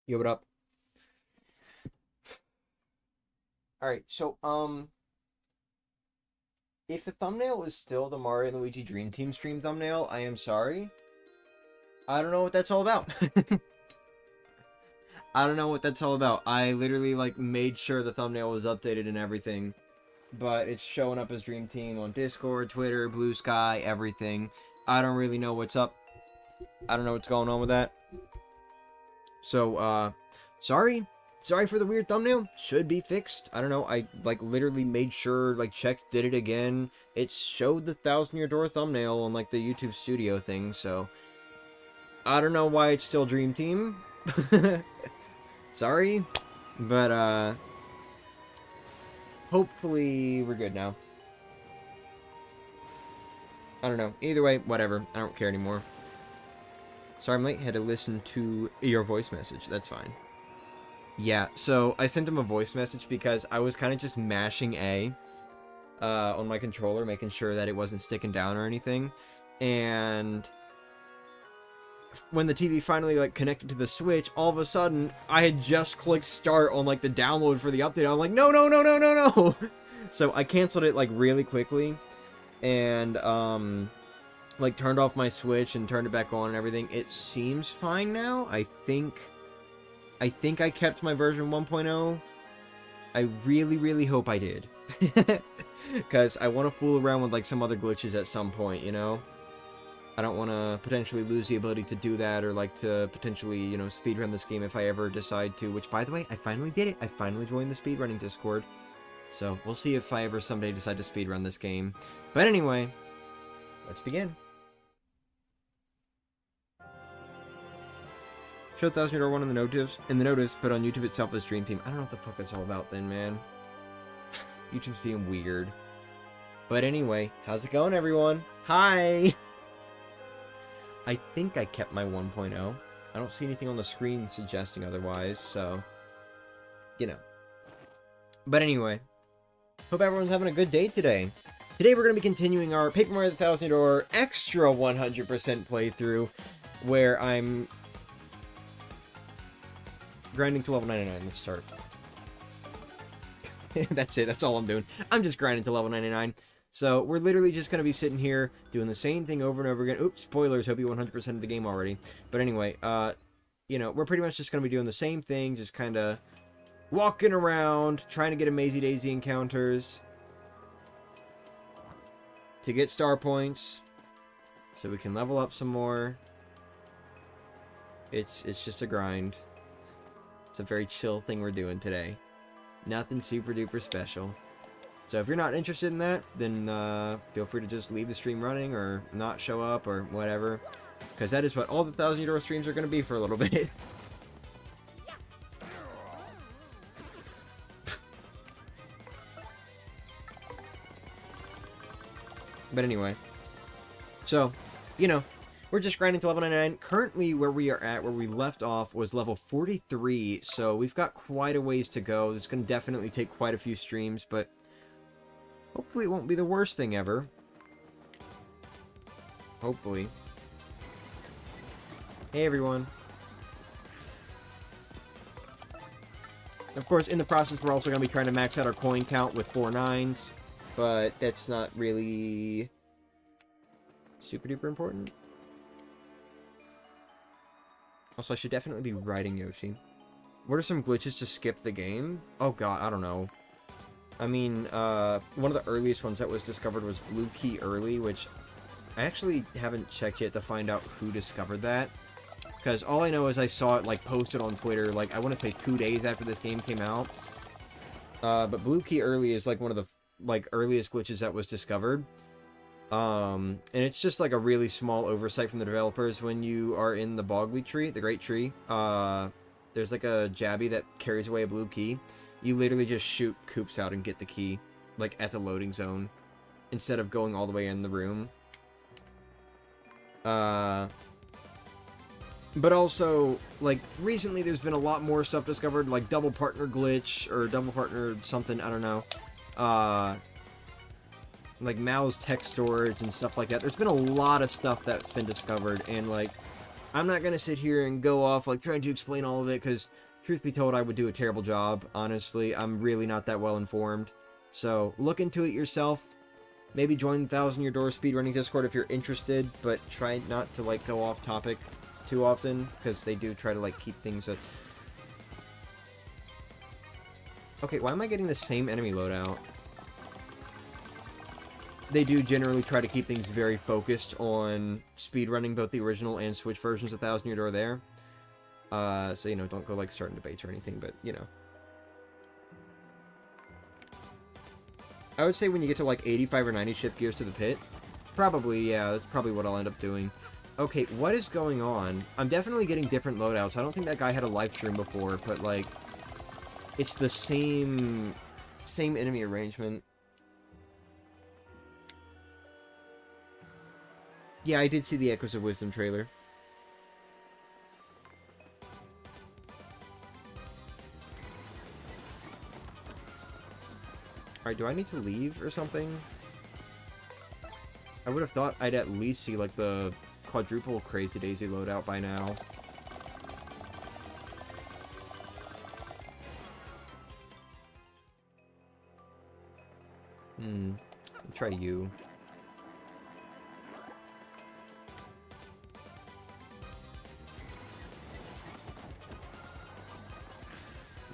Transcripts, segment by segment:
Yo, what up? Alright, so, if the thumbnail is still the Mario and Luigi Dream Team stream thumbnail, I am sorry. I don't know what that's all about. I don't know what that's all about. I literally, like, made sure the thumbnail was updated and everything, but it's showing up as Dream Team on Discord, Twitter, Blue Sky, everything. I don't really know what's up. I don't know what's going on with that. So, sorry. Sorry for the weird thumbnail. Should be fixed. I don't know. I, like, literally made sure, like, checked, did it again. It showed the 1,000-year door thumbnail on, like, the YouTube studio thing, so... I don't know why it's still Dream Team. Sorry. But, hopefully we're good now. I don't know. Either way, whatever. I don't care anymore. Sorry I'm late. Had to listen to your voice message. That's fine. Yeah, so I sent him a voice message because I was kind of just mashing A on my controller, making sure that it wasn't sticking down or anything. And when the TV finally, like, connected to the Switch, all of a sudden, I had just clicked start on, like, the download for the update. I'm like, no, no, no, no, no, no! So I canceled it, like, really quickly. And, like, turned off my Switch and turned it back on and everything. It seems fine now. I think I kept my version 1.0. I really, really hope I did. Because I want to fool around with, like, some other glitches at some point, you know? I don't want to potentially lose the ability to do that, or, like, to potentially, you know, speedrun this game if I ever decide to. Which, by the way, I finally did it. I finally joined the speedrunning Discord. So, we'll see if I ever someday decide to speedrun this game. But anyway, let's begin. Show 1,000-year door one in the notice, but on YouTube itself as Dream Team. I don't know what the fuck that's all about then, man. YouTube's being weird. But anyway, how's it going, everyone? Hi! I think I kept my 1.0. I don't see anything on the screen suggesting otherwise, so... You know. But anyway, hope everyone's having a good day today. Today we're going to be continuing our Paper Mario the 1,000-year door extra 100% playthrough, where I'm grinding to level 99. Let's start. That's it. That's all I'm doing. I'm just grinding to level 99. So we're literally just going to be sitting here doing the same thing over and over again. Oops, spoilers. Hope you 100% of the game already. But anyway, you know, we're pretty much just going to be doing the same thing. Just kind of walking around, trying to get Amazy Daisy encounters to get star points so we can level up some more. It's just a grind. It's a very chill thing we're doing today. Nothing super duper special. So if you're not interested in that, then feel free to just leave the stream running or not show up or whatever. Because that is what all the 1,000-year door streams are going to be for a little bit. But anyway. So, you know, we're just grinding to level 99. Currently, where we are at, where we left off, was level 43. So we've got quite a ways to go. It's going to definitely take quite a few streams, but hopefully it won't be the worst thing ever. Hopefully. Hey, everyone. Of course, in the process, we're also going to be trying to max out our coin count with 4 9s. But that's not really super duper important. Also, I should definitely be riding Yoshi. What are some glitches to skip the game? Oh god, I don't know. I mean, one of the earliest ones that was discovered was Blue Key Early, which I actually haven't checked yet to find out who discovered that. Because all I know is I saw it, like, posted on Twitter, like, I want to say 2 days after this game came out. But Blue Key Early is, like, one of the, like, earliest glitches that was discovered. And it's just, like, a really small oversight from the developers. When you are in the Boggly Tree, the Great Tree, there's, like, a Jabby that carries away a blue key. You literally just shoot Koops out and get the key, like, at the loading zone, instead of going all the way in the room. But also, like, recently there's been a lot more stuff discovered, like double partner glitch, or double partner something, I don't know. Like Mao's text storage and stuff like that. There's been a lot of stuff that's been discovered, and, like, I'm not going to sit here and go off, like, trying to explain all of it, because, truth be told, I would do a terrible job, honestly. I'm really not that well informed. So, look into it yourself. Maybe join the 1,000 Year Door Speedrunning Discord if you're interested, but try not to, like, go off topic too often, because they do try to, like, keep things at... Okay, why am I getting the same enemy loadout? They do generally try to keep things very focused on speedrunning both the original and Switch versions of 1,000 Year Door there. So, you know, don't go, like, starting debates or anything, but, you know. I would say when you get to, like, 85 or 90, shift gears to the pit. Probably, yeah, that's probably what I'll end up doing. Okay, what is going on? I'm definitely getting different loadouts. I don't think that guy had a live stream before, but, like, it's the same enemy arrangement. Yeah, I did see the Echoes of Wisdom trailer. Alright, do I need to leave or something? I would have thought I'd at least see, like, the quadruple Crazy Daisy loadout by now. I'll try you.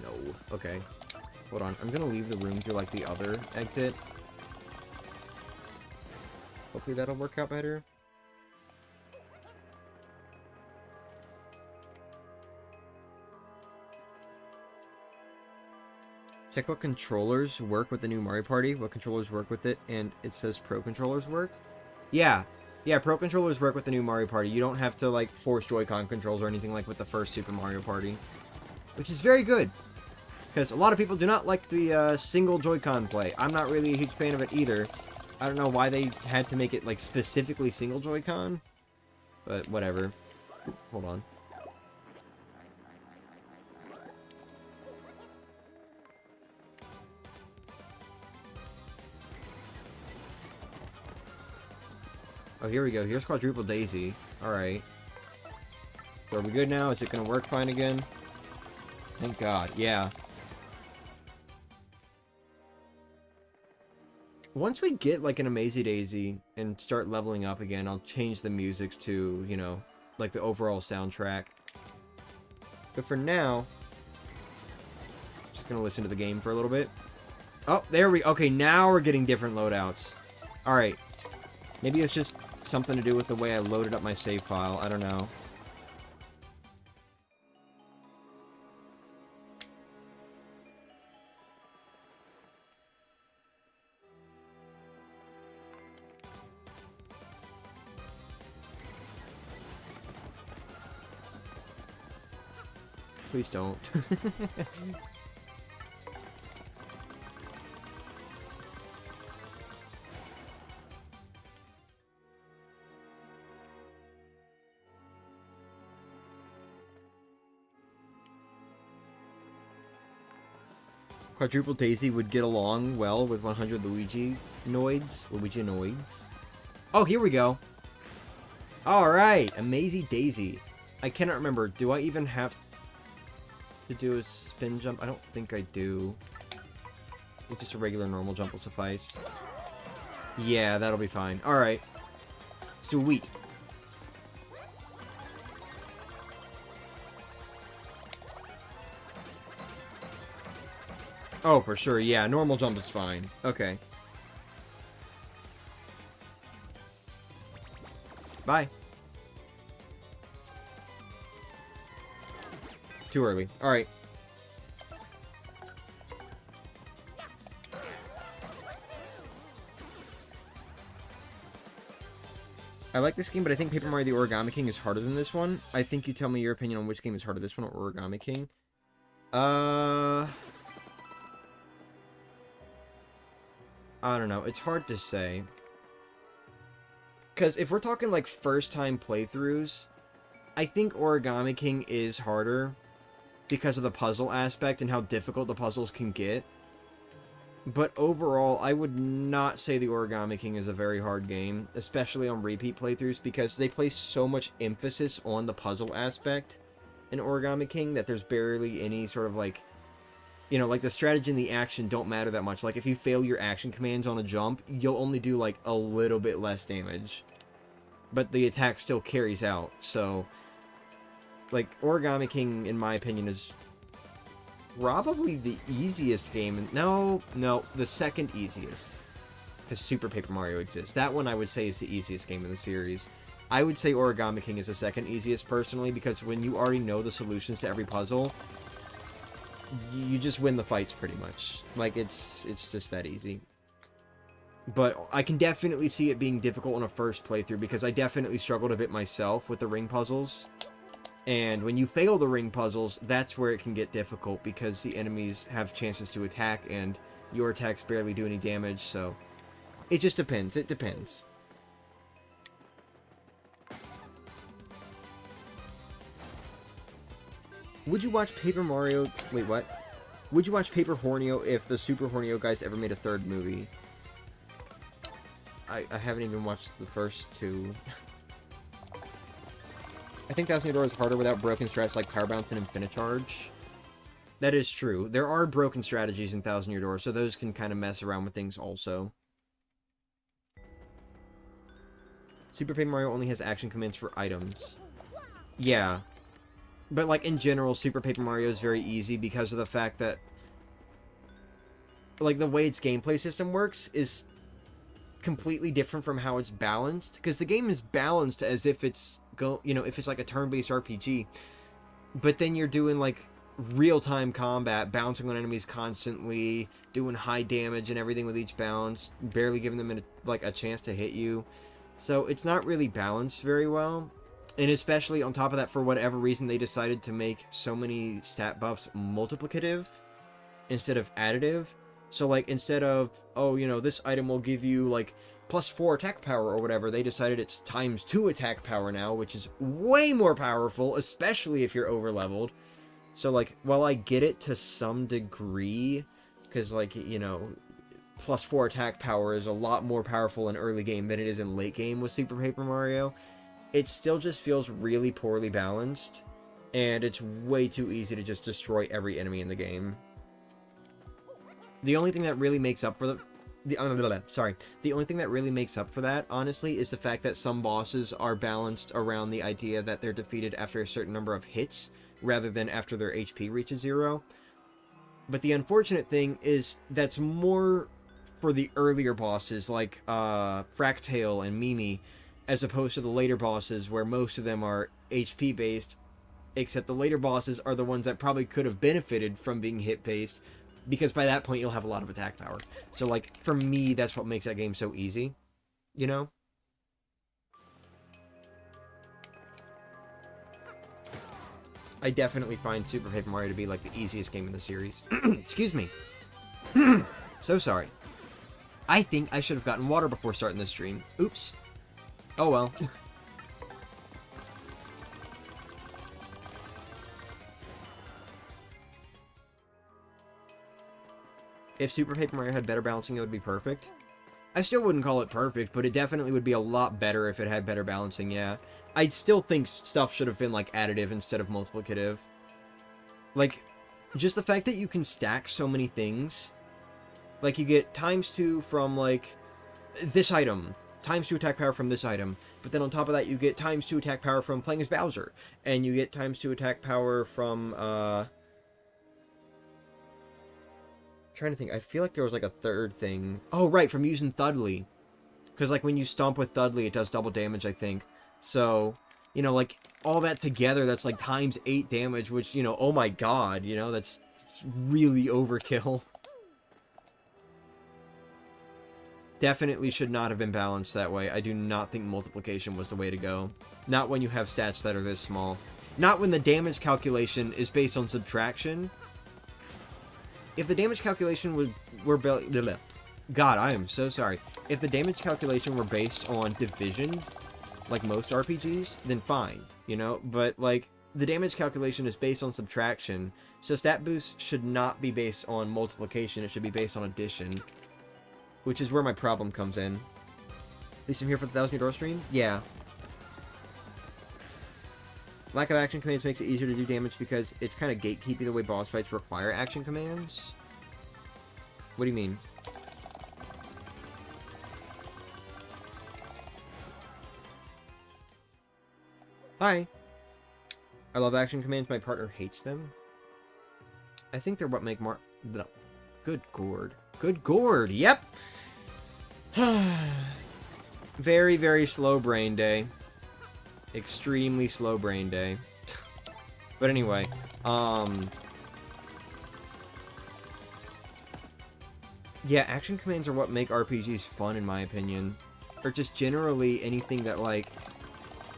No. Okay. Hold on. I'm gonna leave the room through, like, the other exit. Hopefully that'll work out better. Check what controllers work with the new Mario Party, what controllers work with it, and it says Pro controllers work. Yeah, Pro controllers work with the new Mario Party. You don't have to, like, force Joy-Con controls or anything like with the first Super Mario Party. Which is very good, because a lot of people do not like the single Joy-Con play. I'm not really a huge fan of it either. I don't know why they had to make it, like, specifically single Joy-Con, but whatever. Hold on. Oh, here we go. Here's Quadruple Daisy. Alright. So are we good now? Is it going to work fine again? Thank God. Yeah. Once we get, like, an Amazy Daisy and start leveling up again, I'll change the music to, you know, like, the overall soundtrack. But for now, just gonna listen to the game for a little bit. Oh, there we... Okay, now we're getting different loadouts. Alright. Maybe it's just something to do with the way I loaded up my save file. I don't know. Please don't. Quadruple Daisy would get along well with 100 Luigi-noids. Oh, here we go. Alright, Amazy Daisy. I cannot remember. Do I even have to do a spin jump? I don't think I do. It's just a regular normal jump will suffice. Yeah, that'll be fine. Alright. Sweet. Oh, for sure. Yeah, normal jump is fine. Okay. Bye. Too early. Alright. I like this game, but I think Paper Mario the Origami King is harder than this one. I think you tell me your opinion on which game is harder, this one or Origami King. I don't know. It's hard to say. Because if we're talking, like, first-time playthroughs, I think Origami King is harder because of the puzzle aspect and how difficult the puzzles can get. But overall, I would not say the Origami King is a very hard game, especially on repeat playthroughs, because they place so much emphasis on the puzzle aspect in Origami King that there's barely any sort of like, you know, like the strategy and the action don't matter that much. Like if you fail your action commands on a jump, you'll only do like a little bit less damage, but the attack still carries out. So like Origami King, in my opinion, is probably the easiest game. No, the second easiest, because Super Paper Mario exists. That one I would say is the easiest game in the series. I would say Origami King is the second easiest personally, because when you already know the solutions to every puzzle, you just win the fights pretty much. Like it's just that easy. But I can definitely see it being difficult on a first playthrough, because I definitely struggled a bit myself with the ring puzzles. And when you fail the ring puzzles, that's where it can get difficult, because the enemies have chances to attack, and your attacks barely do any damage, so it just depends. It depends. Would you watch Paper Mario... Wait, what? Would you watch Paper Hornio if the Super Hornio guys ever made a third movie? I haven't even watched the first two. I think 1000 Year Door is harder without broken strats like Power Bounce and Infinicharge. That is true. There are broken strategies in 1000 Year Door, so those can kind of mess around with things also. Super Paper Mario only has action commands for items. Yeah. But, like, in general, Super Paper Mario is very easy because of the fact that, like, the way its gameplay system works is completely different from how it's balanced. Because the game is balanced as if it's, if it's like a turn-based RPG. But then you're doing, like, real-time combat, bouncing on enemies constantly, doing high damage and everything with each bounce, barely giving them, a chance to hit you. So it's not really balanced very well. And especially on top of that, for whatever reason, they decided to make so many stat buffs multiplicative instead of additive. So, like, instead of, this item will give you, like, +4 attack power or whatever, they decided it's ×2 attack power now, which is way more powerful, especially if you're over-leveled. So, like, while I get it to some degree, because, like, +4 attack power is a lot more powerful in early game than it is in late game with Super Paper Mario, it still just feels really poorly balanced, and it's way too easy to just destroy every enemy in the game. The only thing that really makes up for the only thing that really makes up for that, honestly, is the fact that some bosses are balanced around the idea that they're defeated after a certain number of hits, rather than after their HP reaches 0. But the unfortunate thing is that's more for the earlier bosses, like Fractale and Mimi, as opposed to the later bosses, where most of them are HP based, except the later bosses are the ones that probably could have benefited from being hit based, because by that point you'll have a lot of attack power. So, like, for me, that's what makes that game so easy, you know? I definitely find Super Paper Mario to be, like, the easiest game in the series. Excuse me. So sorry. I think I should have gotten water before starting this stream. Oops. Oh well. If Super Paper Mario had better balancing, it would be perfect. I still wouldn't call it perfect, but it definitely would be a lot better if it had better balancing, yeah. I still think stuff should have been, like, additive instead of multiplicative. Like, just the fact that you can stack so many things. Like, you get ×2 from, like, this item, ×2 attack power from this item, but then on top of that you get ×2 attack power from playing as Bowser, and you get ×2 attack power from, trying to think, I feel like there was, like, a third thing. Oh, right, from using Thudley. Because, like, when you stomp with Thudley, it does double damage, I think. So, like, all that together, that's, like, ×8 damage, which, oh my god, that's really overkill. Definitely should not have been balanced that way. I do not think multiplication was the way to go. Not when you have stats that are this small. Not when the damage calculation is based on subtraction. If the damage calculation God, I am so sorry. If the damage calculation were based on division, like most RPGs, then fine, But, like, the damage calculation is based on subtraction, so stat boost should not be based on multiplication, it should be based on addition. Which is where my problem comes in. At least I'm here for the 1,000 Euro stream? Yeah. Lack of action commands makes it easier to do damage because it's kind of gatekeepy the way boss fights require action commands. What do you mean? Hi. I love action commands. My partner hates them. I think they're what make more... Good gourd. Good gourd. Yep. Very, very slow brain day. Extremely slow brain day. But anyway, yeah, action commands are what make RPGs fun, in my opinion. Or just generally anything that, like,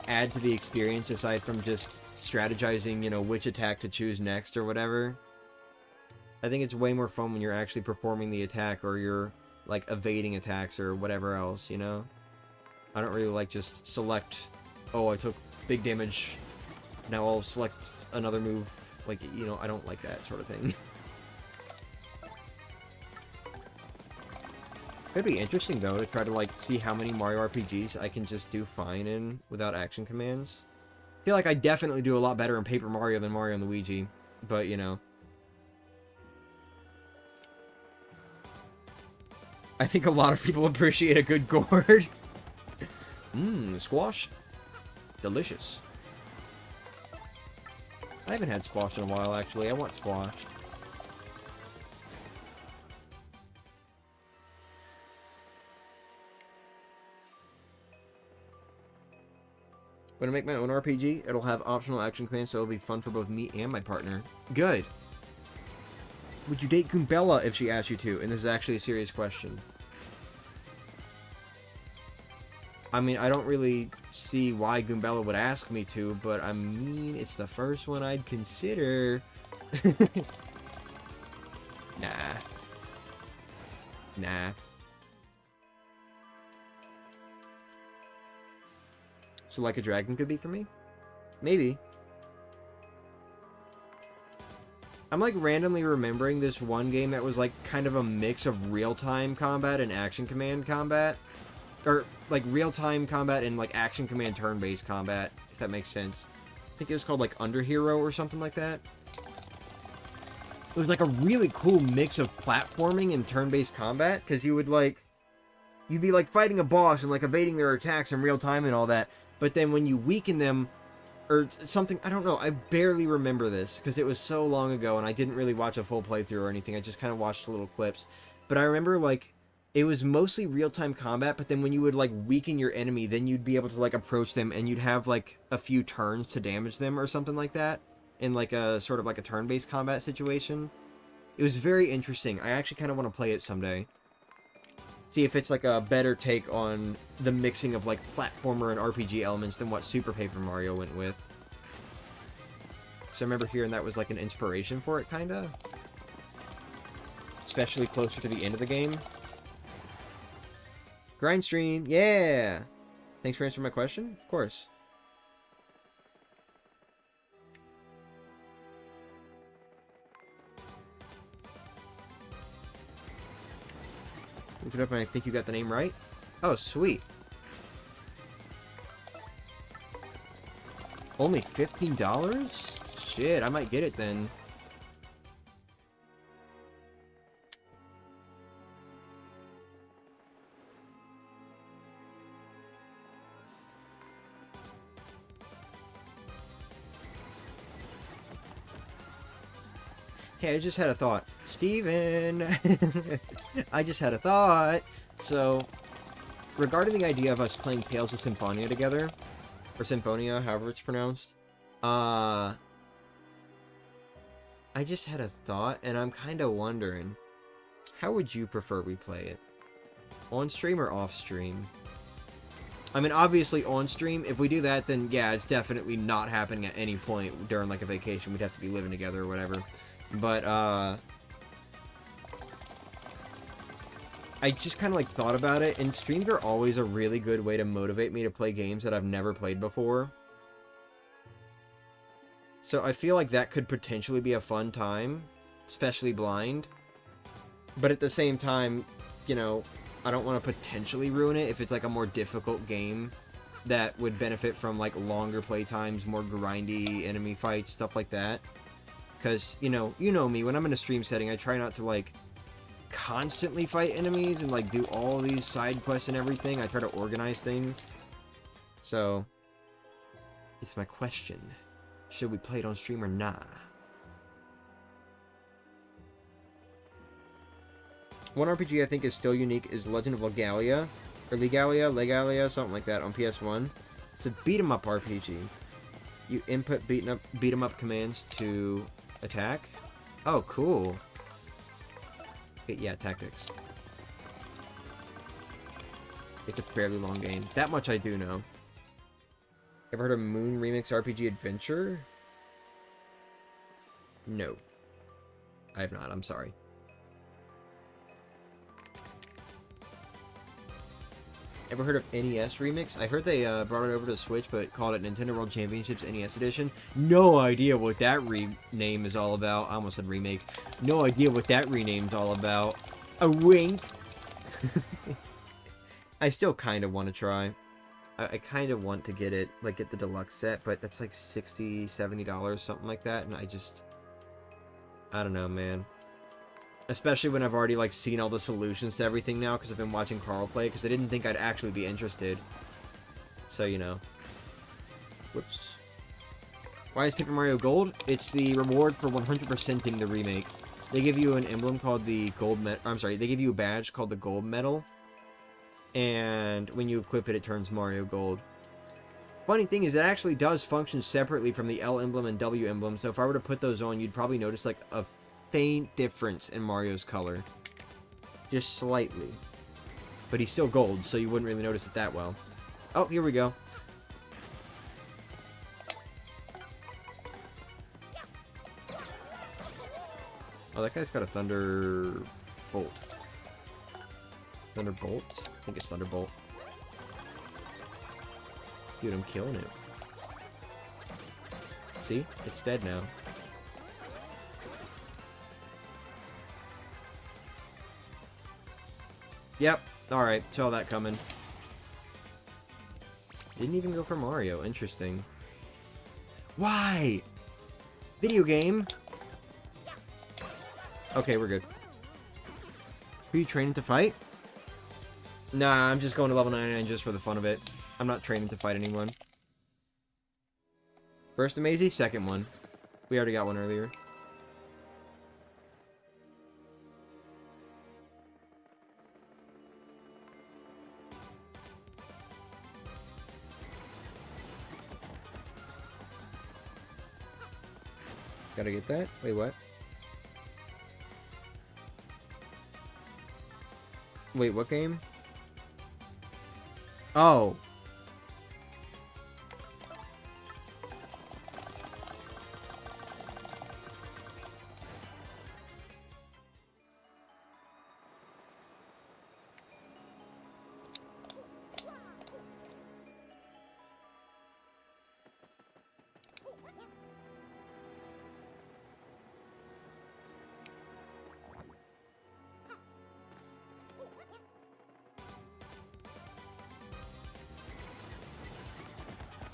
add to the experience aside from just strategizing, you know, which attack to choose next or whatever. I think it's way more fun when you're actually performing the attack or you're, like, evading attacks or whatever else, you know? I don't really like just select, oh, I took big damage, now I'll select another move. Like, you know, I don't like that sort of thing. It'd be interesting, though, to try to, like, see how many Mario RPGs I can just do fine in without action commands. I feel like I definitely do a lot better in Paper Mario than Mario and Luigi, but, you know. I think a lot of people appreciate a good gourd. Mmm, squash. Delicious. I haven't had squash in a while, actually. I want squash. When I make my own RPG, it'll have optional action commands, so it'll be fun for both me and my partner. Good. Would you date Goombella if she asked you to? And this is actually a serious question. I mean, I don't really see why Goombella would ask me to, but I mean, it's the first one I'd consider. Nah. Nah. So, like a dragon could be for me? Maybe. I'm, like, randomly remembering this one game that was, like, kind of a mix of real-time combat and action command combat. Or, like, real-time combat and, like, action command turn-based combat, if that makes sense. I think it was called, like, Underhero or something like that. It was, like, a really cool mix of platforming and turn-based combat, because you would, like... You'd be, like, fighting a boss and, like, evading their attacks in real time and all that, but then when you weaken them, or something, I don't know, I barely remember this, because it was so long ago, and I didn't really watch a full playthrough or anything, I just kind of watched little clips. But I remember, like... It was mostly real-time combat, but then when you would, like, weaken your enemy, then you'd be able to, like, approach them, and you'd have, like, a few turns to damage them or something like that, in, like, a sort of, like, a turn-based combat situation. It was very interesting. I actually kind of want to play it someday. See if it's, like, a better take on the mixing of, like, platformer and RPG elements than what Super Paper Mario went with. So I remember hearing that was, like, an inspiration for it, kinda. Especially closer to the end of the game. Grind stream, yeah! Thanks for answering my question. Of course. Look it up and I think you got the name right. Oh, sweet. Only $15? Shit, I might get it then. Hey, I just had a thought. Steven! I just had a thought. So, regarding the idea of us playing Tales of Symphonia together, or Symphonia, however it's pronounced, I just had a thought, and I'm kind of wondering, how would you prefer we play it? On stream or off stream? I mean, obviously on stream. If we do that, then yeah, it's definitely not happening at any point during, like, a vacation. We'd have to be living together or whatever. But, I just kind of, like, thought about it, and streams are always a really good way to motivate me to play games that I've never played before. So I feel like that could potentially be a fun time, especially blind. But at the same time, you know, I don't want to potentially ruin it if it's like a more difficult game that would benefit from like longer play times, more grindy enemy fights, stuff like that. Because, you know me, when I'm in a stream setting, I try not to like constantly fight enemies and like do all these side quests and everything. I try to organize things. So, it's my question. Should we play it on stream or nah? One RPG I think is still unique is Legend of Legalia. Or Legalia, something like that on PS1. It's a beat-em-up RPG. You input beat-em-up commands to attack. Oh, cool. Okay, yeah, tactics. It's a fairly long game. That much I do know. Ever heard of Moon Remix RPG Adventure? No. I have not, I'm sorry. Ever heard of NES Remix? I heard they brought it over to Switch, but called it Nintendo World Championships NES Edition. No idea what that rename is all about. I almost said remake. No idea what that rename's all about. A wink! I still kind of want to try. I kind of want to get it, like, get the deluxe set, but that's like $60, $70, something like that, and I don't know, man. Especially when I've already, like, seen all the solutions to everything now, because I've been watching Carl play, because I didn't think I'd actually be interested. So, you know. Whoops. Why is Paper Mario Gold? It's the reward for 100%ing the remake. They give you an emblem called the gold medal. I'm sorry, they give you a badge called the gold medal. And when you equip it, it turns Mario Gold. Funny thing is, it actually does function separately from the L emblem and W emblem, so if I were to put those on, you'd probably notice, like, a faint difference in Mario's color. Just slightly. But he's still gold, so you wouldn't really notice it that well. Oh, here we go. Oh, that guy's got a Thunderbolt. Thunderbolt? I think it's Thunderbolt. Dude, I'm killing it. See? It's dead now. Yep. Alright, saw that coming. Didn't even go for Mario. Interesting. Why? Video game? Okay, we're good. Are you training to fight? Nah, I'm just going to level 99 just for the fun of it. I'm not training to fight anyone. First Amazy, second one. We already got one earlier. Gotta get that? Wait, what? Wait, what game? Oh.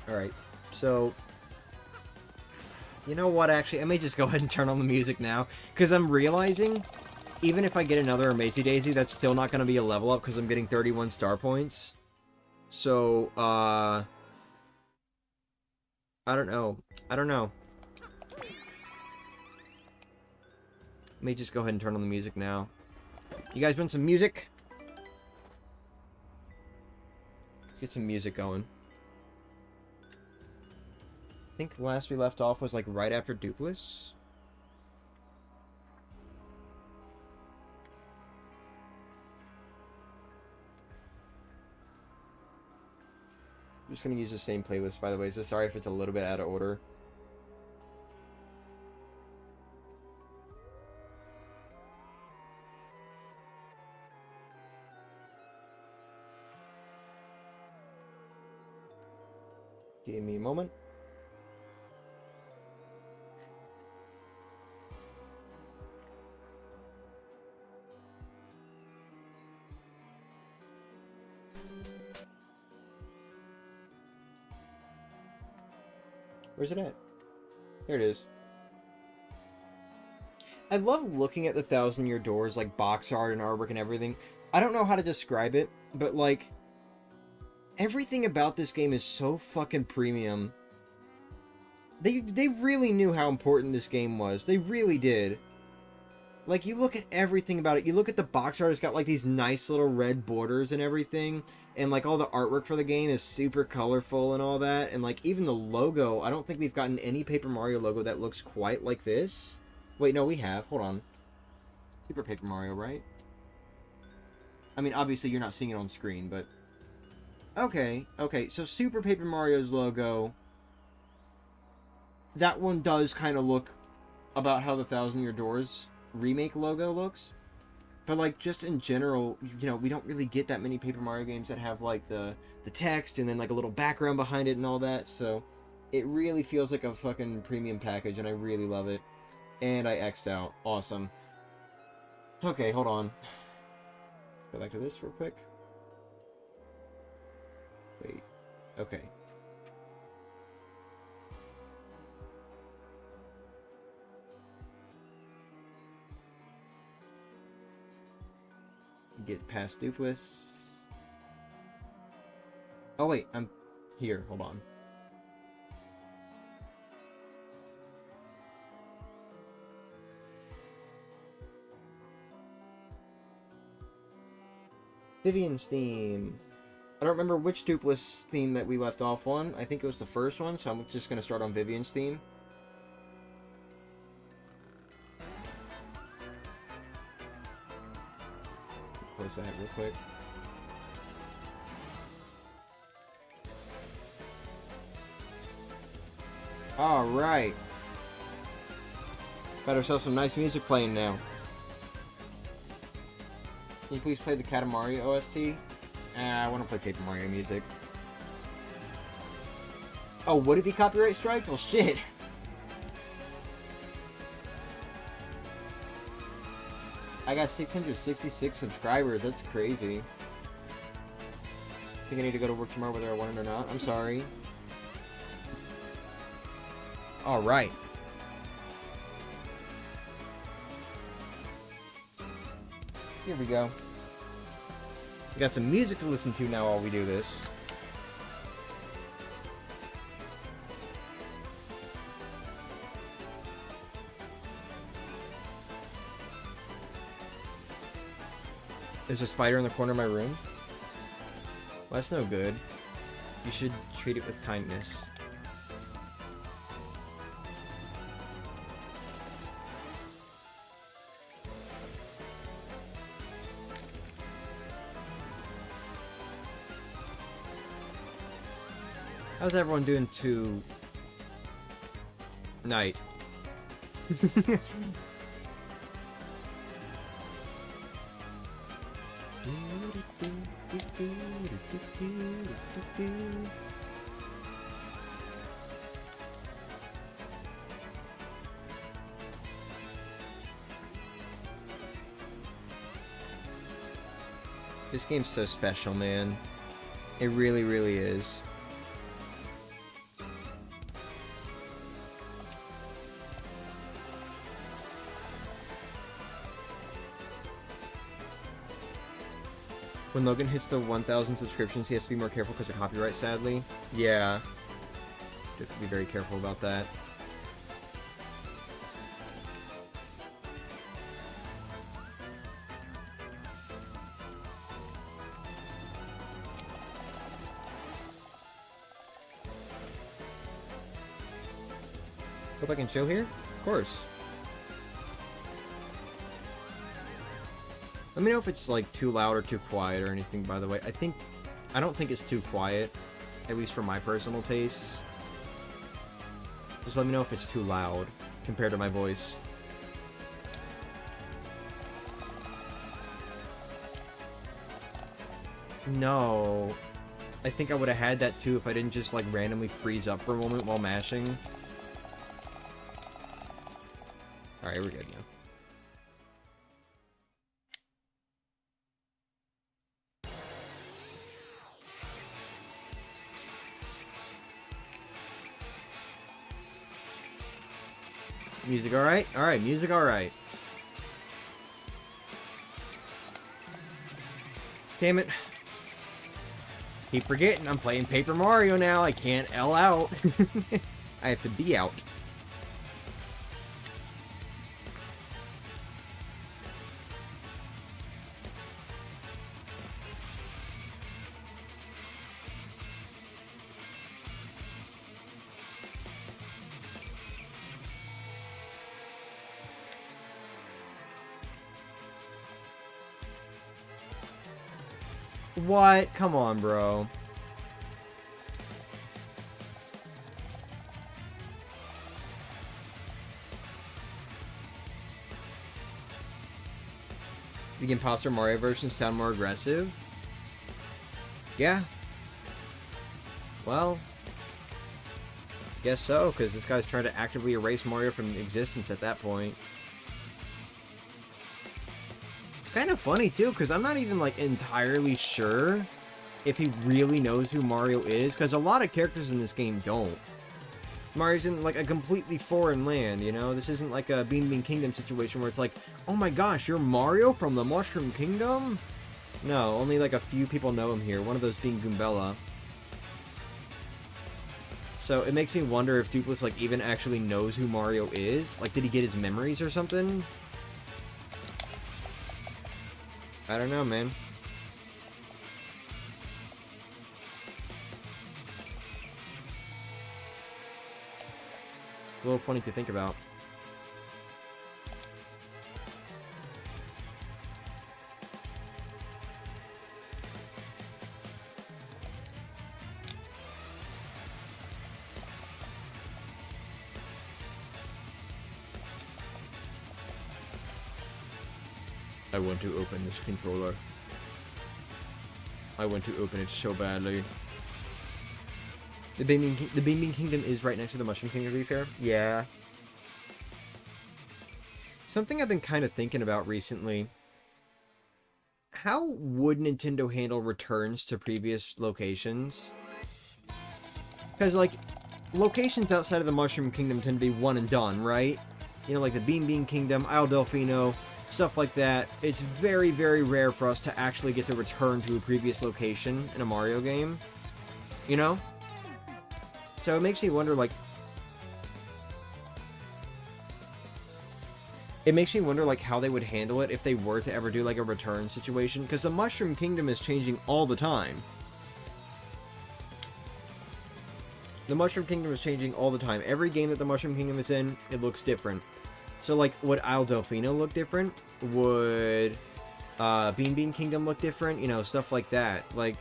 Alright, so... You know what, actually, I may just go ahead and turn on the music now, because I'm realizing, even if I get another Amazy Daisy, that's still not going to be a level up, because I'm getting 31 star points. So, I don't know. I don't know. Let me just go ahead and turn on the music now. You guys want some music? Get some music going. I think last we left off was like right after Dupless. I'm just gonna use the same playlist, by the way, so sorry if it's a little bit out of order. Give me a moment. Where's it at? There it is. I love looking at the Thousand Year Doors, like, box art and artwork and everything. I don't know how to describe it, but, like, everything about this game is so fucking premium. They really knew how important this game was. They really did. Like, you look at everything about it. You look at the box art, it's got, like, these nice little red borders and everything. And, like, all the artwork for the game is super colorful and all that. And, like, even the logo, I don't think we've gotten any Paper Mario logo that looks quite like this. Wait, no, we have. Hold on. Super Paper Mario, right? I mean, obviously you're not seeing it on screen, but... Okay, so Super Paper Mario's logo... That one does kind of look about how the Thousand Year Doors remake logo looks. But, like, just in general, you know, we don't really get that many Paper Mario games that have, like, the text and then, like, a little background behind it and all that, so... It really feels like a fucking premium package, and I really love it. And I X'd out. Awesome. Okay, hold on. Let's go back to this real quick. Wait. Okay. Get past Dupless. Oh wait, I'm here. Hold on. Vivian's theme. I don't remember which Dupless theme that we left off on. I think it was the first one, so I'm just going to start on Vivian's theme. Close that real quick. Alright. Got ourselves some nice music playing now. Can you please play the Katamari OST? I want to play Paper Mario music. Oh, would it be copyright striked? Well, shit. I got 666 subscribers. That's crazy. I think I need to go to work tomorrow whether I want it or not. I'm sorry. Alright. Here we go. We got some music to listen to now while we do this. There's a spider in the corner of my room? Well, that's no good. You should treat it with kindness. How's everyone doing tonight? This game's so special, man. It really, really is. When Logan hits the 1,000 subscriptions, he has to be more careful because of copyright, sadly. Yeah. You have to be very careful about that. Hope I can chill here? Of course. Let me know if it's, like, too loud or too quiet or anything, by the way. I don't think it's too quiet, at least for my personal tastes. Just let me know if it's too loud compared to my voice. No. I think I would have had that too if I didn't just, like, randomly freeze up for a moment while mashing. Alright, we're good now. Music alright? Alright, music alright. Damn it. Keep forgetting, I'm playing Paper Mario now. I can't L out. I have to be out. What? Come on, bro. The imposter Mario versions sound more aggressive? Yeah. Well, guess so, because this guy's trying to actively erase Mario from existence at that point. Kind of funny too, because I'm not even like entirely sure if he really knows who Mario is, because a lot of characters in this game don't. Mario's in like a completely foreign land, you know? This isn't like a Bean Bean Kingdom situation where it's like, oh my gosh, you're Mario from the Mushroom Kingdom? No, only like a few people know him here, one of those being Goombella. So it makes me wonder if Dupless like even actually knows who Mario is. Like, did he get his memories or something? I don't know, man. A little funny to think about. I want to open this controller. I want to open it so badly. The Bean Bean Kingdom is right next to the Mushroom Kingdom, to be fair. Yeah. Something I've been kind of thinking about recently. How would Nintendo handle returns to previous locations? Because, like, locations outside of the Mushroom Kingdom tend to be one and done, right? You know, like the Bean Bean Kingdom, Isle Delfino, stuff like that. It's very, very rare for us to actually get to return to a previous location in a Mario game. You know? So it makes me wonder, like... It makes me wonder, like, how they would handle it if they were to ever do, like, a return situation. Because the Mushroom Kingdom is changing all the time. The Mushroom Kingdom is changing all the time. Every game that the Mushroom Kingdom is in, it looks different. So, like, would Isle Delfino look different? Would Bean Bean Kingdom look different? You know, stuff like that. Like,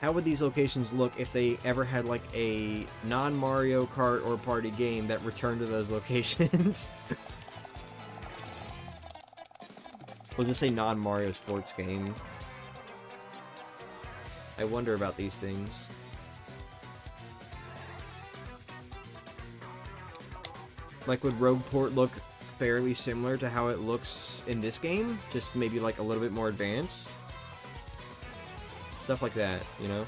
how would these locations look if they ever had, like, a non-Mario Kart or party game that returned to those locations? We'll just say non-Mario sports game. I wonder about these things. Like, would Rogueport look fairly similar to how it looks in this game? Just maybe, like, a little bit more advanced? Stuff like that, you know?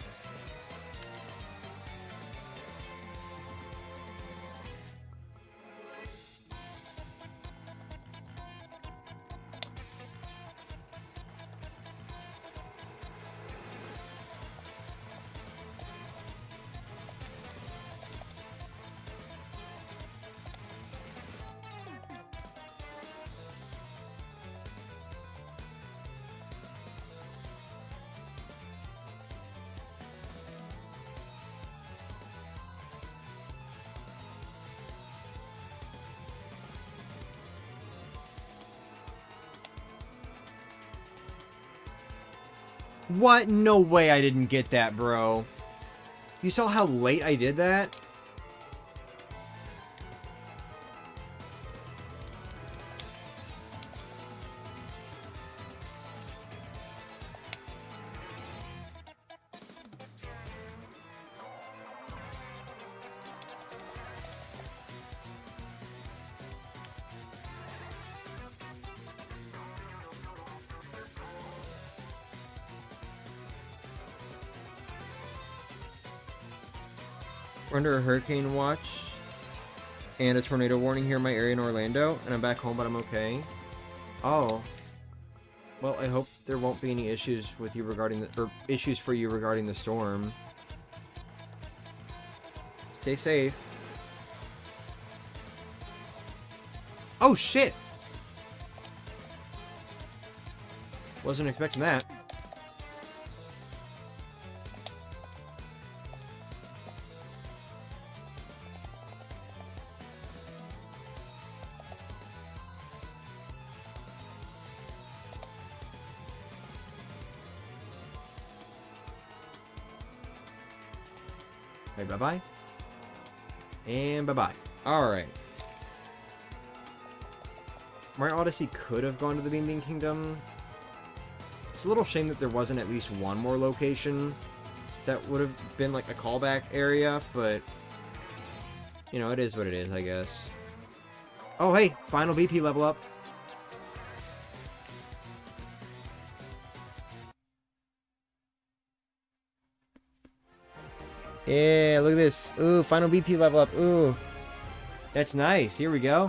What? No way I didn't get that, bro. You saw how late I did that? We're under a hurricane watch. And a tornado warning here in my area in Orlando, and I'm back home, but I'm okay. Oh. Well, I hope there won't be any issues with you regarding the, or issues for you regarding the storm. Stay safe. Oh, shit! Wasn't expecting that. Okay, bye-bye. And bye-bye. Alright. Mario Odyssey could have gone to the Bean Bean Kingdom. It's a little shame that there wasn't at least one more location that would have been like a callback area, but you know, it is what it is, I guess. Oh, hey! Final BP level up. Yeah, look at this. Ooh, final BP level up. Ooh. That's nice. Here we go.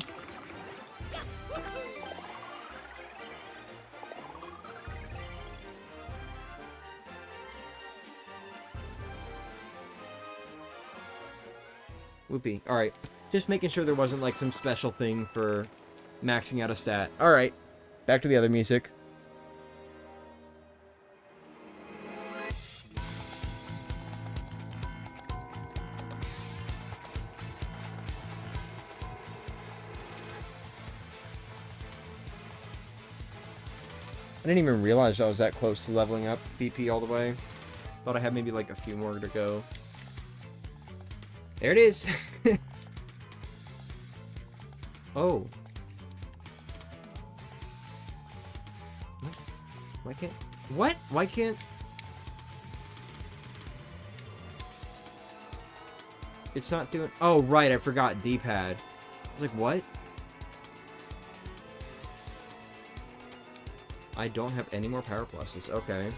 Whoopee. Alright. Just making sure there wasn't like some special thing for maxing out a stat. Alright. Back to the other music. I didn't even realize I was that close to leveling up BP all the way. Thought I had maybe like a few more to go. There it is! Oh. Why can't... What? Why can't... It's not doing... Oh, right, I forgot D-pad. I was like, what? I don't have any more power pluses. Okay.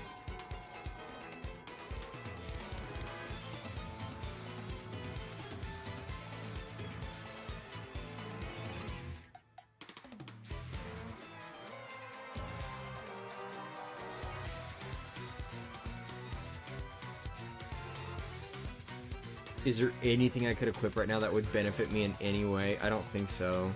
Is there anything I could equip right now that would benefit me in any way? I don't think so.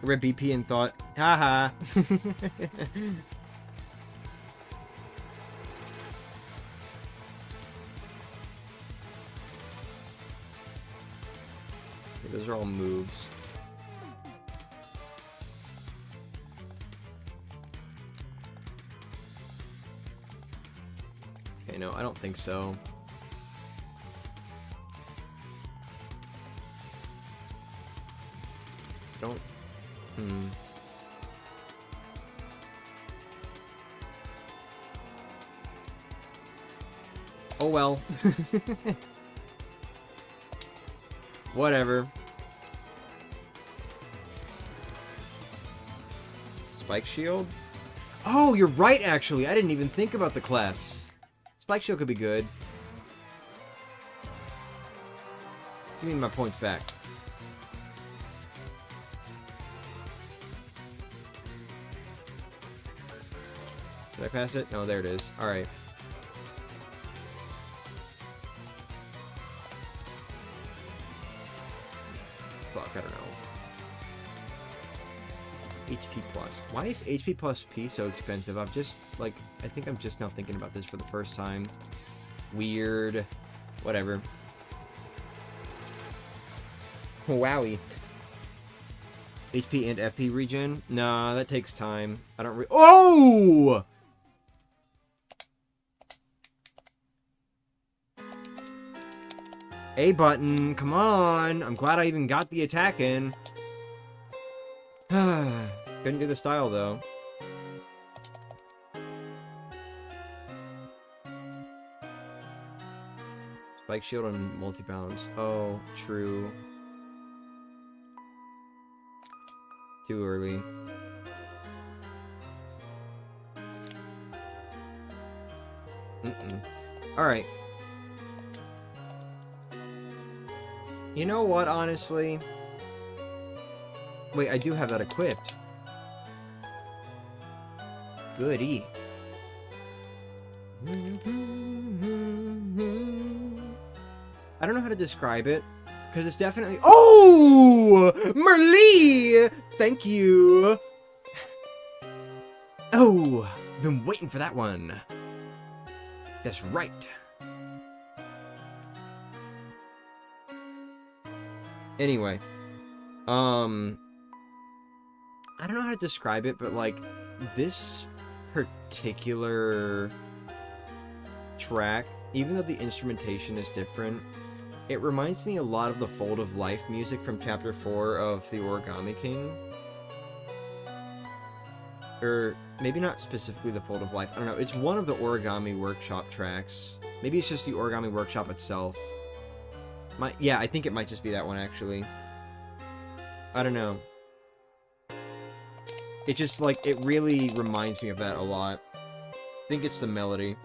I read BP and thought, haha. Those are all moves. Okay, no, I don't think so. Don't... Oh well. Whatever. Spike shield? Oh, you're right, actually. I didn't even think about the clefs. Spike shield could be good. Give me my points back. Did I pass it? No, there it is. Alright. Fuck, I don't know. HP plus. Why is HP plus P so expensive? I'm just, like, I think I'm just now thinking about this for the first time. Weird. Whatever. Wowie. HP and FP regen? Nah, that takes time. I don't Oh! A button, come on! I'm glad I even got the attack in. Couldn't do the style, though. Spike shield and multi-bounce. Oh, true. Too early. Alright. You know what, honestly? Wait, I do have that equipped. Goody. I don't know how to describe it, because it's definitely... Oh! Merlee! Thank you! Oh! Been waiting for that one. That's right. Anyway. I don't know how to describe it, but, like, this particular track, even though the instrumentation is different, it reminds me a lot of the Fold of Life music from Chapter 4 of The Origami King. Or, maybe not specifically the Fold of Life, I don't know, it's one of the Origami Workshop tracks. Maybe it's just the Origami Workshop itself. Yeah, I think it might just be that one, actually. I don't know. It just, like, it really reminds me of that a lot. I think it's the melody.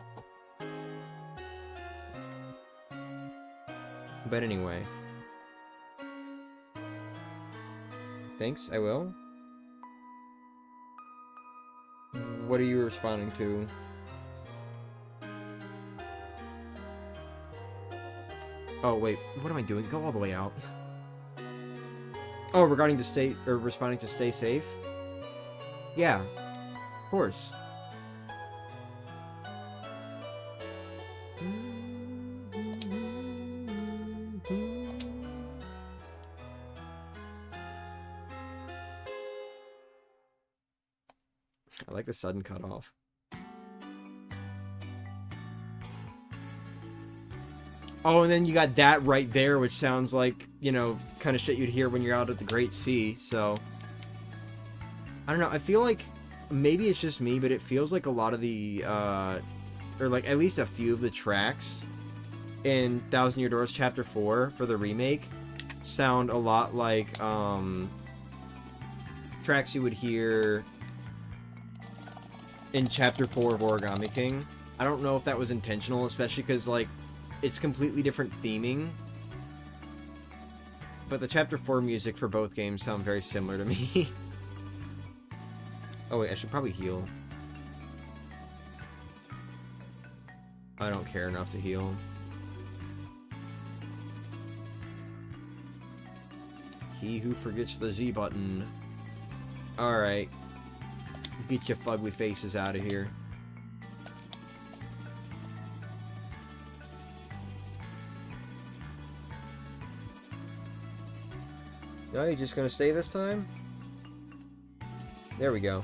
But anyway. Thanks, I will. What are you responding to? Oh, wait, what am I doing? Go all the way out. Oh, regarding to stay, or responding to stay safe? Yeah, of course. I like the sudden cutoff. Oh, and then you got that right there, which sounds like, you know, kind of shit you'd hear when you're out at the Great Sea, so... I don't know, I feel like, maybe it's just me, but it feels like a lot of the, or like at least a few of the tracks in Thousand Year Doors Chapter 4 for the remake sound a lot like, tracks you would hear in Chapter 4 of Origami King. I don't know if that was intentional, especially because, like, it's completely different theming. But the Chapter 4 music for both games sound very similar to me. Oh wait, I should probably heal. I don't care enough to heal. He who forgets the Z button. Alright. Get your fugly faces out of here. No, you just gonna stay this time? There we go.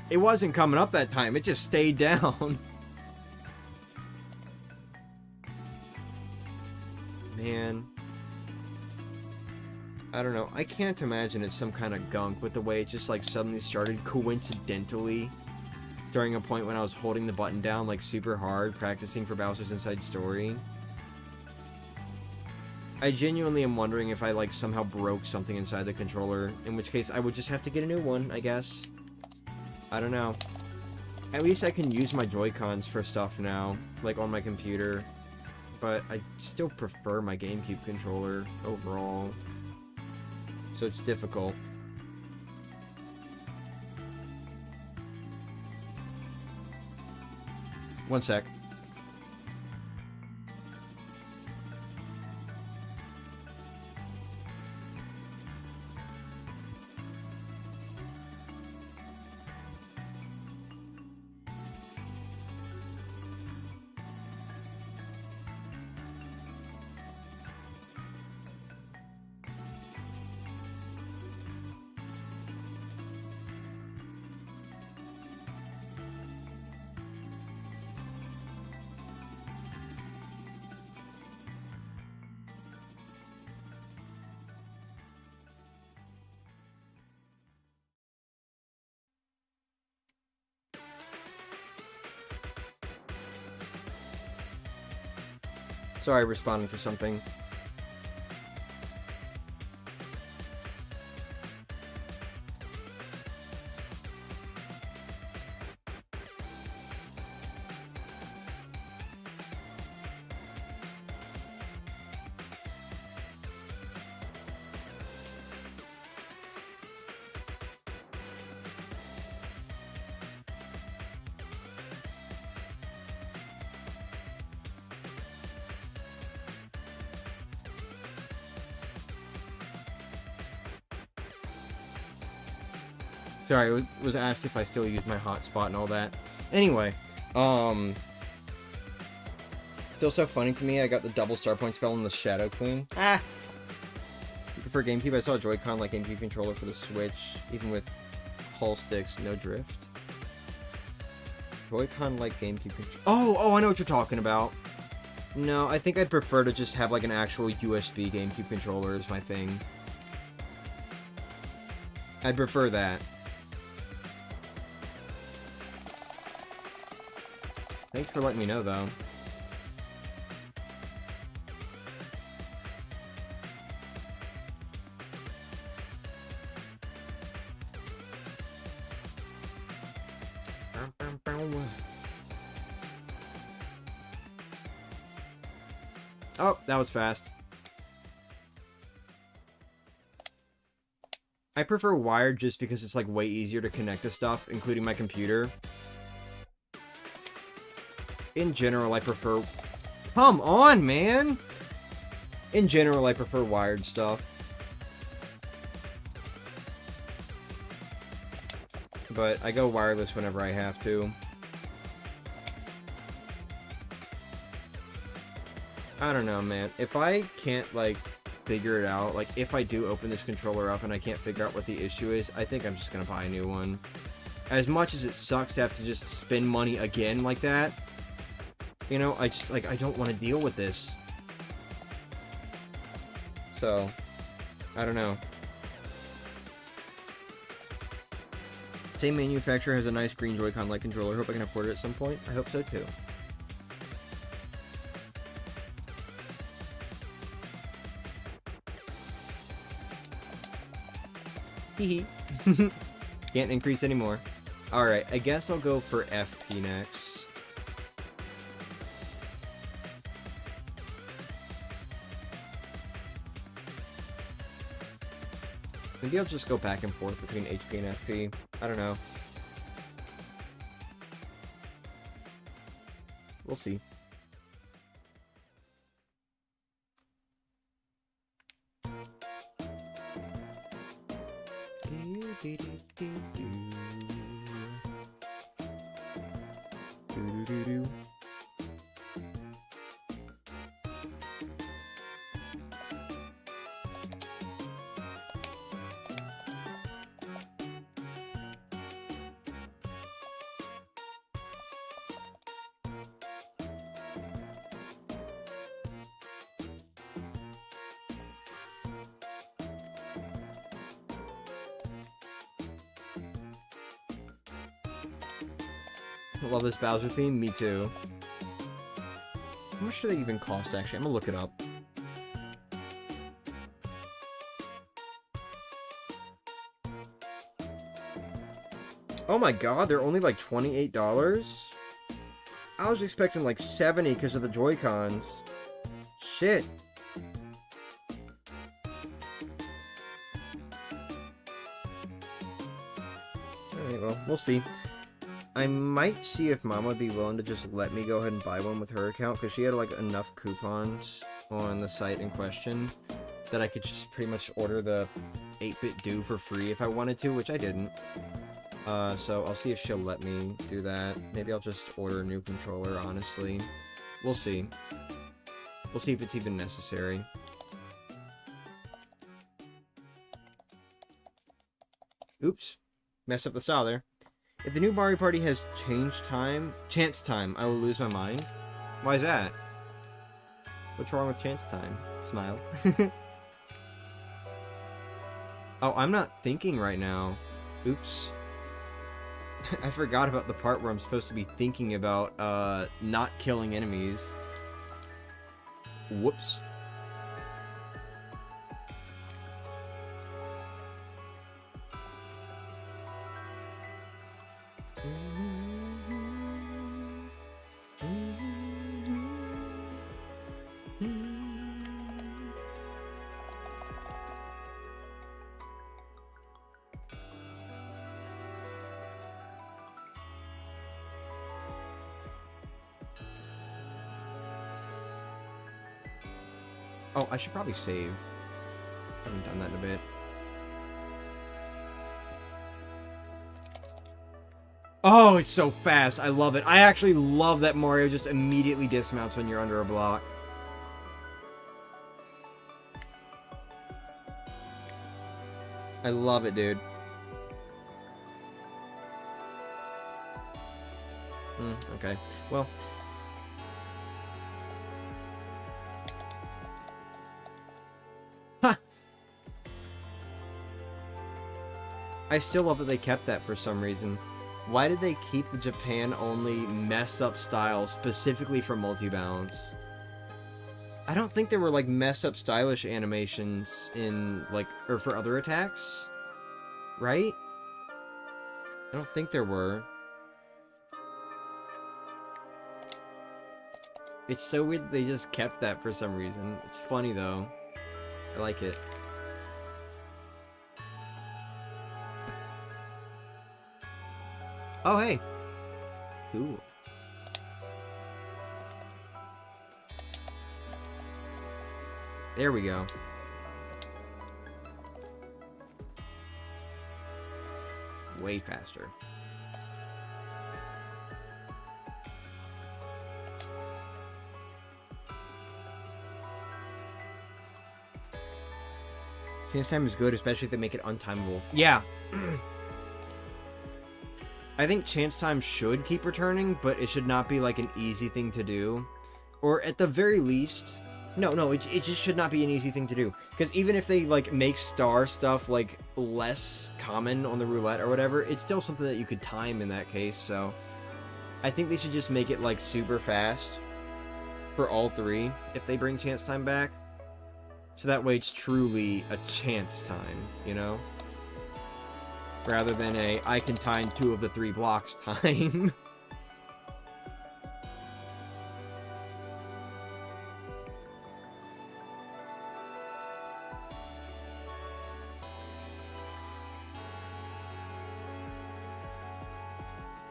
It wasn't coming up that time, it just stayed down. Man. I don't know, I can't imagine it's some kind of gunk with the way it just like suddenly started coincidentally during a point when I was holding the button down like super hard practicing for Bowser's Inside Story. I genuinely am wondering if I like somehow broke something inside the controller, in which case I would just have to get a new one, I guess. I don't know. At least I can use my Joy-Cons for stuff now, like on my computer. But I still prefer my GameCube controller overall. So it's difficult. One sec. Sorry, responding to something. Sorry, I was asked if I still use my hotspot and all that. Anyway, still so funny to me, I got the double star point spell on the Shadow Queen. Ah! You prefer GameCube? I saw a Joy-Con like GameCube controller for the Switch, even with hull sticks, no drift. Joy-Con like GameCube controller. Oh, I know what you're talking about. No, I think I'd prefer to just have like an actual USB GameCube controller as my thing. I'd prefer that. Thanks for letting me know, though. Oh, that was fast. I prefer wired just because it's like way easier to connect to stuff, including my computer. In general, I prefer... Come on, man! In general, I prefer wired stuff. But I go wireless whenever I have to. I don't know, man. If I can't, like, figure it out, like, if I do open this controller up and I can't figure out what the issue is, I think I'm just gonna buy a new one. As much as it sucks to have to just spend money again like that, you know, I just, like, I don't want to deal with this. So, I don't know. Same manufacturer has a nice green Joy-Con light controller. Hope I can afford it at some point. I hope so too. Hehe. Can't increase anymore. Alright, I guess I'll go for FP next. Maybe I'll just go back and forth between HP and FP. I don't know. We'll see. I love this Bowser theme. Me too. How much do they even cost, actually? I'm gonna look it up. Oh my god, they're only like $28? I was expecting like $70 because of the Joy-Cons. Shit. Alright, well, we'll see. I might see if Mom would be willing to just let me go ahead and buy one with her account, because she had like enough coupons on the site in question that I could just pretty much order the 8-bit do for free if I wanted to, which I didn't. So I'll see if she'll let me do that. Maybe I'll just order a new controller, honestly. We'll see. We'll see if it's even necessary. Oops. Messed up the style there. If the new Mario Party has chance time, I will lose my mind. Why is that? What's wrong with chance time? Smile. Oh, I'm not thinking right now. Oops. I forgot about the part where I'm supposed to be thinking about, not killing enemies. Whoops. Oh, I should probably save. I haven't done that in a bit. Oh, it's so fast. I love it. I actually love that Mario just immediately dismounts when you're under a block. I love it, dude. Okay. Well. Ha! I still love that they kept that for some reason. Why did they keep the Japan-only messed up style specifically for multi-balance? I don't think there were, like, messed up stylish animations in, like, or for other attacks, right? I don't think there were. It's so weird that they just kept that for some reason. It's funny, though. I like it. Oh, hey! Cool. There we go. Way faster. Chance time is good, especially if they make it untimable. Yeah. I think chance time should keep returning, but it should not be like an easy thing to do. Or at the very least... No, it just should not be an easy thing to do. Because even if they, like, make star stuff, like, less common on the roulette or whatever, it's still something that you could time in that case, so... I think they should just make it, like, super fast for all three if they bring chance time back. So that way it's truly a chance time, you know? Rather than a, I can time 2 of the 3 blocks time.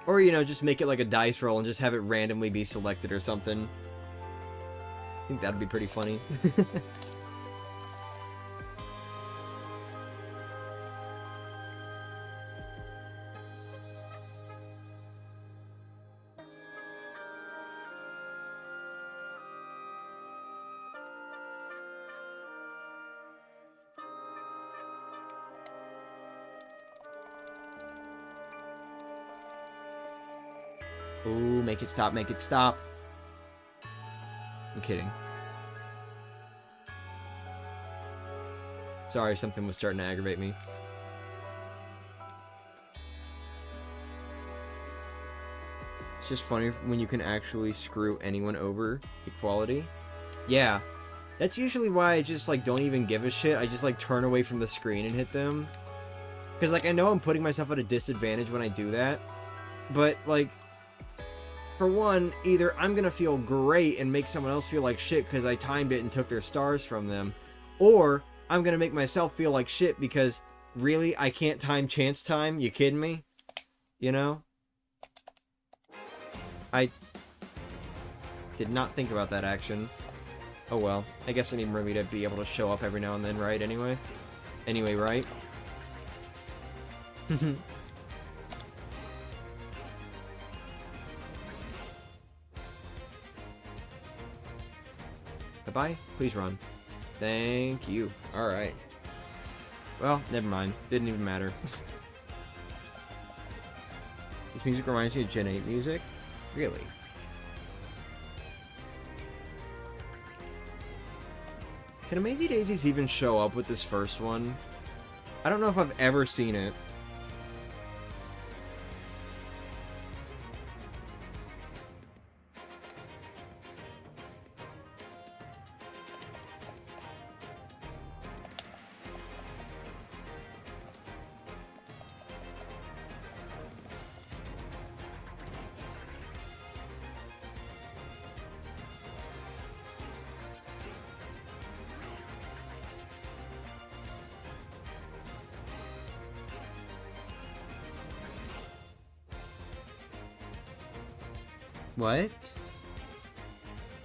Or, you know, just make it like a dice roll and just have it randomly be selected or something. I think that'd be pretty funny. Ooh, make it stop, make it stop. I'm kidding. Sorry, something was starting to aggravate me. It's just funny when you can actually screw anyone over equality. Yeah. That's usually why I just, like, don't even give a shit. I just, like, turn away from the screen and hit them. Because, like, I know I'm putting myself at a disadvantage when I do that. But, like... For one, either I'm gonna feel great and make someone else feel like shit because I timed it and took their stars from them, or I'm gonna make myself feel like shit because, really, I can't time chance time? You kidding me? You know? I did not think about that action. Oh well, I guess I need Merly to be able to show up every now and then, right? Anyway, right? Bye-bye. Please run. Thank you. Alright. Well, never mind. Didn't even matter. This music reminds me of Gen 8 music? Really? Can Amazy Daisies even show up with this first one? I don't know if I've ever seen it. What?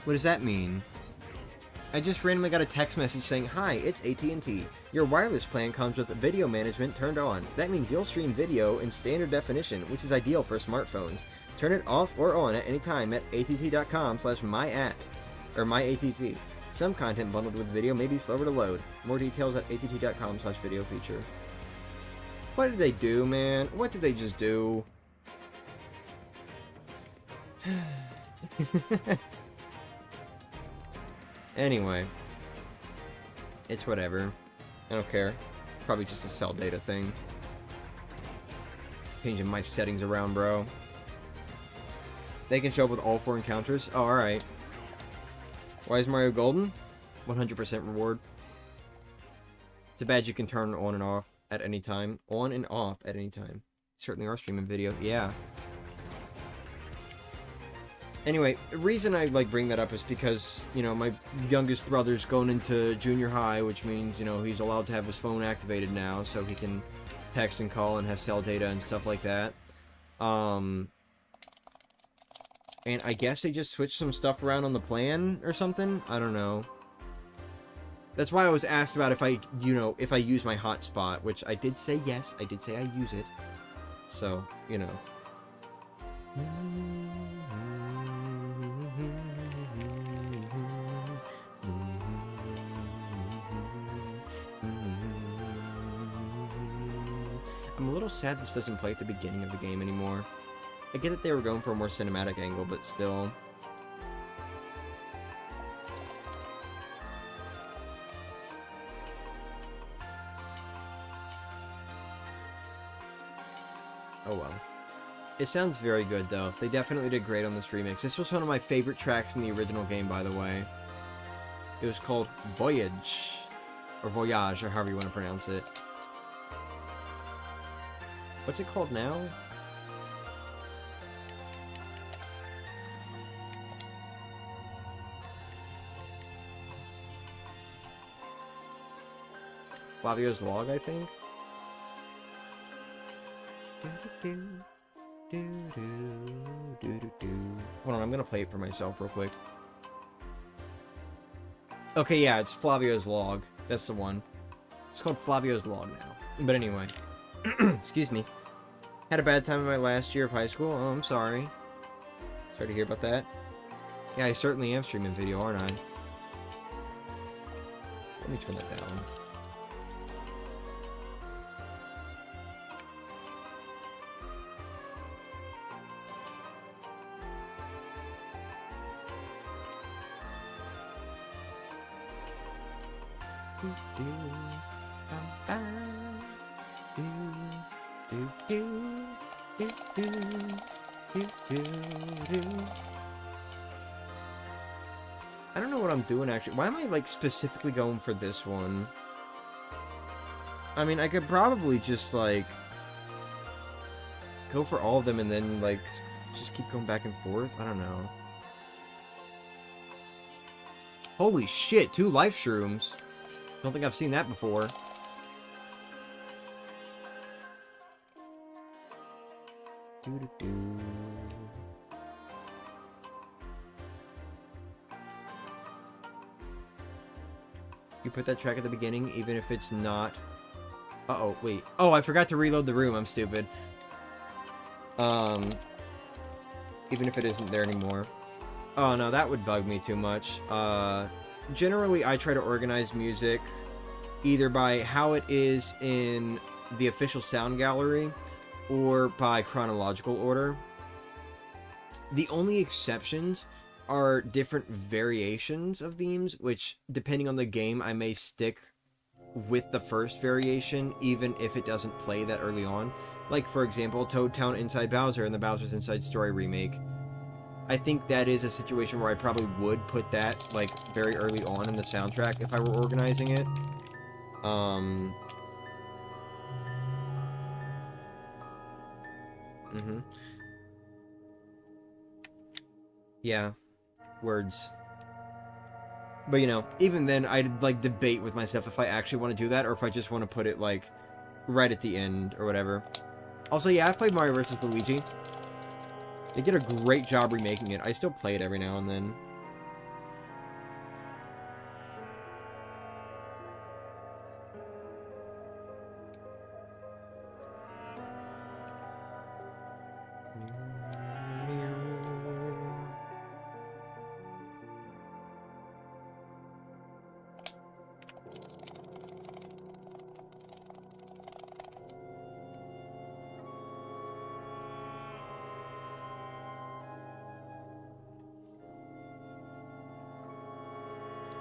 What does that mean? I just randomly got a text message saying, "Hi, it's AT&T. Your wireless plan comes with video management turned on. That means you'll stream video in standard definition, which is ideal for smartphones. Turn it off or on at any time at att.com/myatt or myatt. Some content bundled with video may be slower to load. More details at att.com/video feature." What did they do, man? What did they just do? Anyway. It's whatever. I don't care. Probably just a cell data thing. Changing my settings around, bro. They can show up with all 4 encounters? Oh, alright. Why is Mario golden? 100% reward. It's a badge you can turn on and off at any time. On and off at any time. Certainly are streaming video. Yeah. Anyway, the reason I, bring that up is because, you know, my youngest brother's going into junior high, which means, you know, he's allowed to have his phone activated now, so he can text and call and have cell data and stuff like that. And I guess they just switched some stuff around on the plan or something? I don't know. That's why I was asked about if I use my hotspot, which I did say yes, I did say I use it. So, you know. I'm a little sad this doesn't play at the beginning of the game anymore. I get that they were going for a more cinematic angle, but still. Oh well. It sounds very good, though. They definitely did great on this remix. This was one of my favorite tracks in the original game, by the way. It was called Voyage. Or Voyage, or however you want to pronounce it. What's it called now? Flavio's Log, I think? Hold on, I'm gonna play it for myself real quick. Okay, yeah, it's Flavio's Log. That's the one. It's called Flavio's Log now. But anyway. Excuse me. Had a bad time in my last year of high school. Oh, I'm sorry. Sorry to hear about that. Yeah, I certainly am streaming video, aren't I? Let me turn that down. I don't know what I'm doing actually. Why am I like specifically going for this one? I mean, I could probably just like go for all of them and then like just keep going back and forth. I don't know. Holy shit, 2 life shrooms. Don't think I've seen that before. Doo-doo-doo. You put that track at the beginning, even if it's not... Uh-oh, wait. Oh, I forgot to reload the room. I'm stupid. Even if it isn't there anymore. Oh, no, that would bug me too much. Generally, I try to organize music either by how it is in the official sound gallery or by chronological order. The only exceptions are different variations of themes, which, depending on the game, I may stick with the first variation, even if it doesn't play that early on. Like, for example, Toad Town Inside Bowser and the Bowser's Inside Story remake. I think that is a situation where I probably would put that, like, very early on in the soundtrack if I were organizing it. Yeah. Words. But, you know, even then, I'd, like, debate with myself if I actually want to do that, or if I just want to put it, like, right at the end, or whatever. Also, yeah, I've played Mario vs. Luigi. They did a great job remaking it. I still play it every now and then.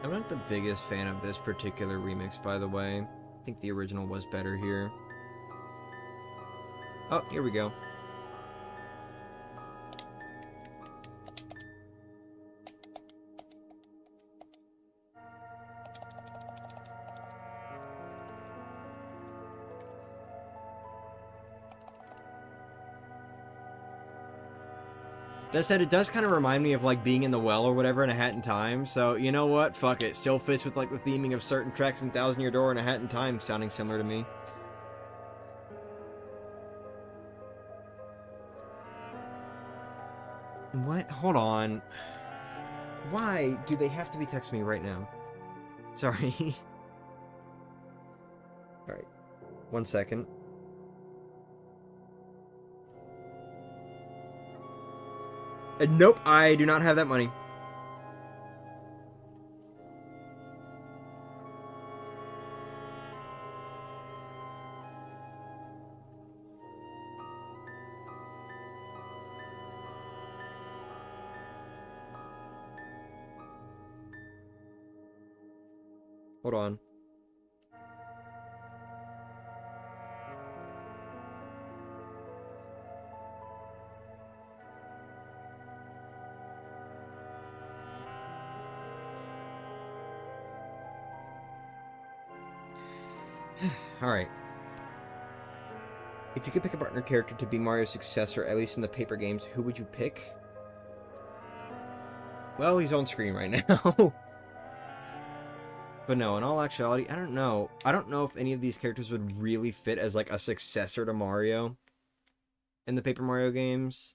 I'm not the biggest fan of this particular remix, by the way. I think the original was better here. Oh, here we go. That said, it does kind of remind me of, like, being in the well or whatever in A Hat in Time, so, you know what? Fuck it. Still fits with, like, the theming of certain tracks in Thousand Year Door and A Hat in Time sounding similar to me. What? Hold on. Why do they have to be texting me right now? Sorry. Alright. 1 second. Nope, I do not have that money. Hold on. Alright. If you could pick a partner character to be Mario's successor, at least in the paper games, who would you pick? Well, he's on screen right now. But no, in all actuality, I don't know. I don't know if any of these characters would really fit as, like, a successor to Mario in the Paper Mario games.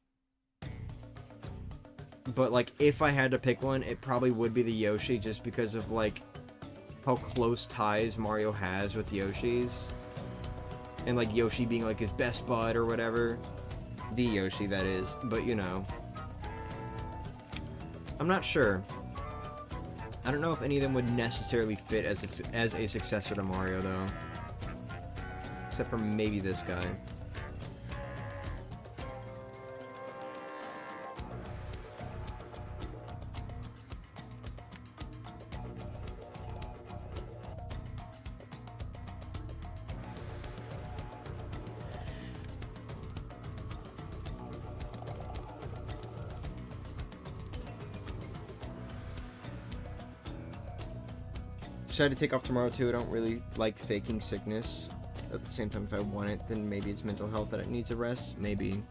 But, like, if I had to pick one, it probably would be the Yoshi, just because of, like, how close ties Mario has with Yoshi's. And, like, Yoshi being, like, his best bud or whatever. The Yoshi, that is. But, you know. I'm not sure. I don't know if any of them would necessarily fit as a successor to Mario, though. Except for maybe this guy. Decided to take off tomorrow too. I don't really like faking sickness. At the same time, if I want it, then maybe it's mental health that it needs a rest. Maybe.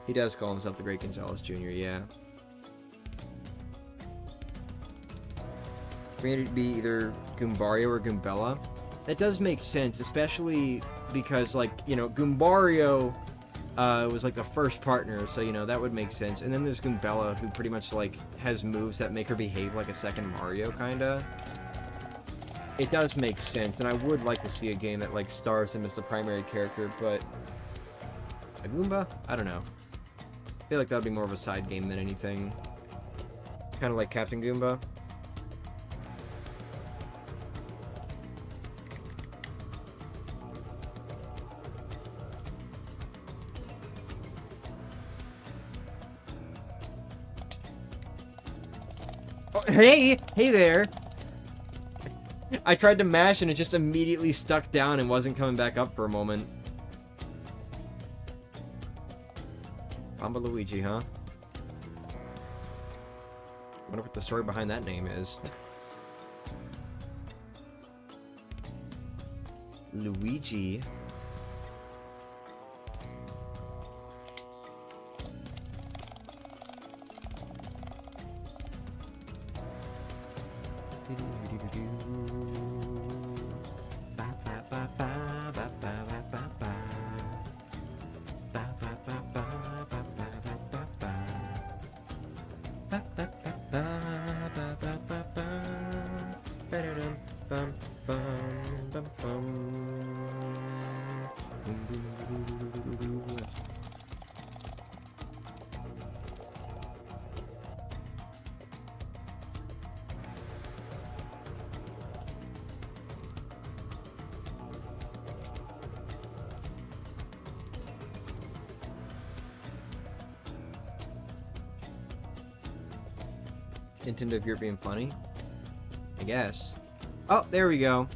He does call himself the Great Gonzalez Jr., yeah. For me to be either Goombario or Goombella. That does make sense, especially because, like, you know, Goombario was, like, the first partner, so, you know, that would make sense. And then there's Goombella, who pretty much, like, has moves that make her behave like a second Mario, kinda. It does make sense, and I would like to see a game that, like, stars him as the primary character, but... a Goomba? I don't know. I feel like that would be more of a side game than anything. Kind of like Captain Goomba. Oh, hey there! I tried to mash and it just immediately stuck down and wasn't coming back up for a moment. Bamba Luigi, huh? I wonder what the story behind that name is. Luigi. Intent of Europe being funny? I guess. Oh, there we go.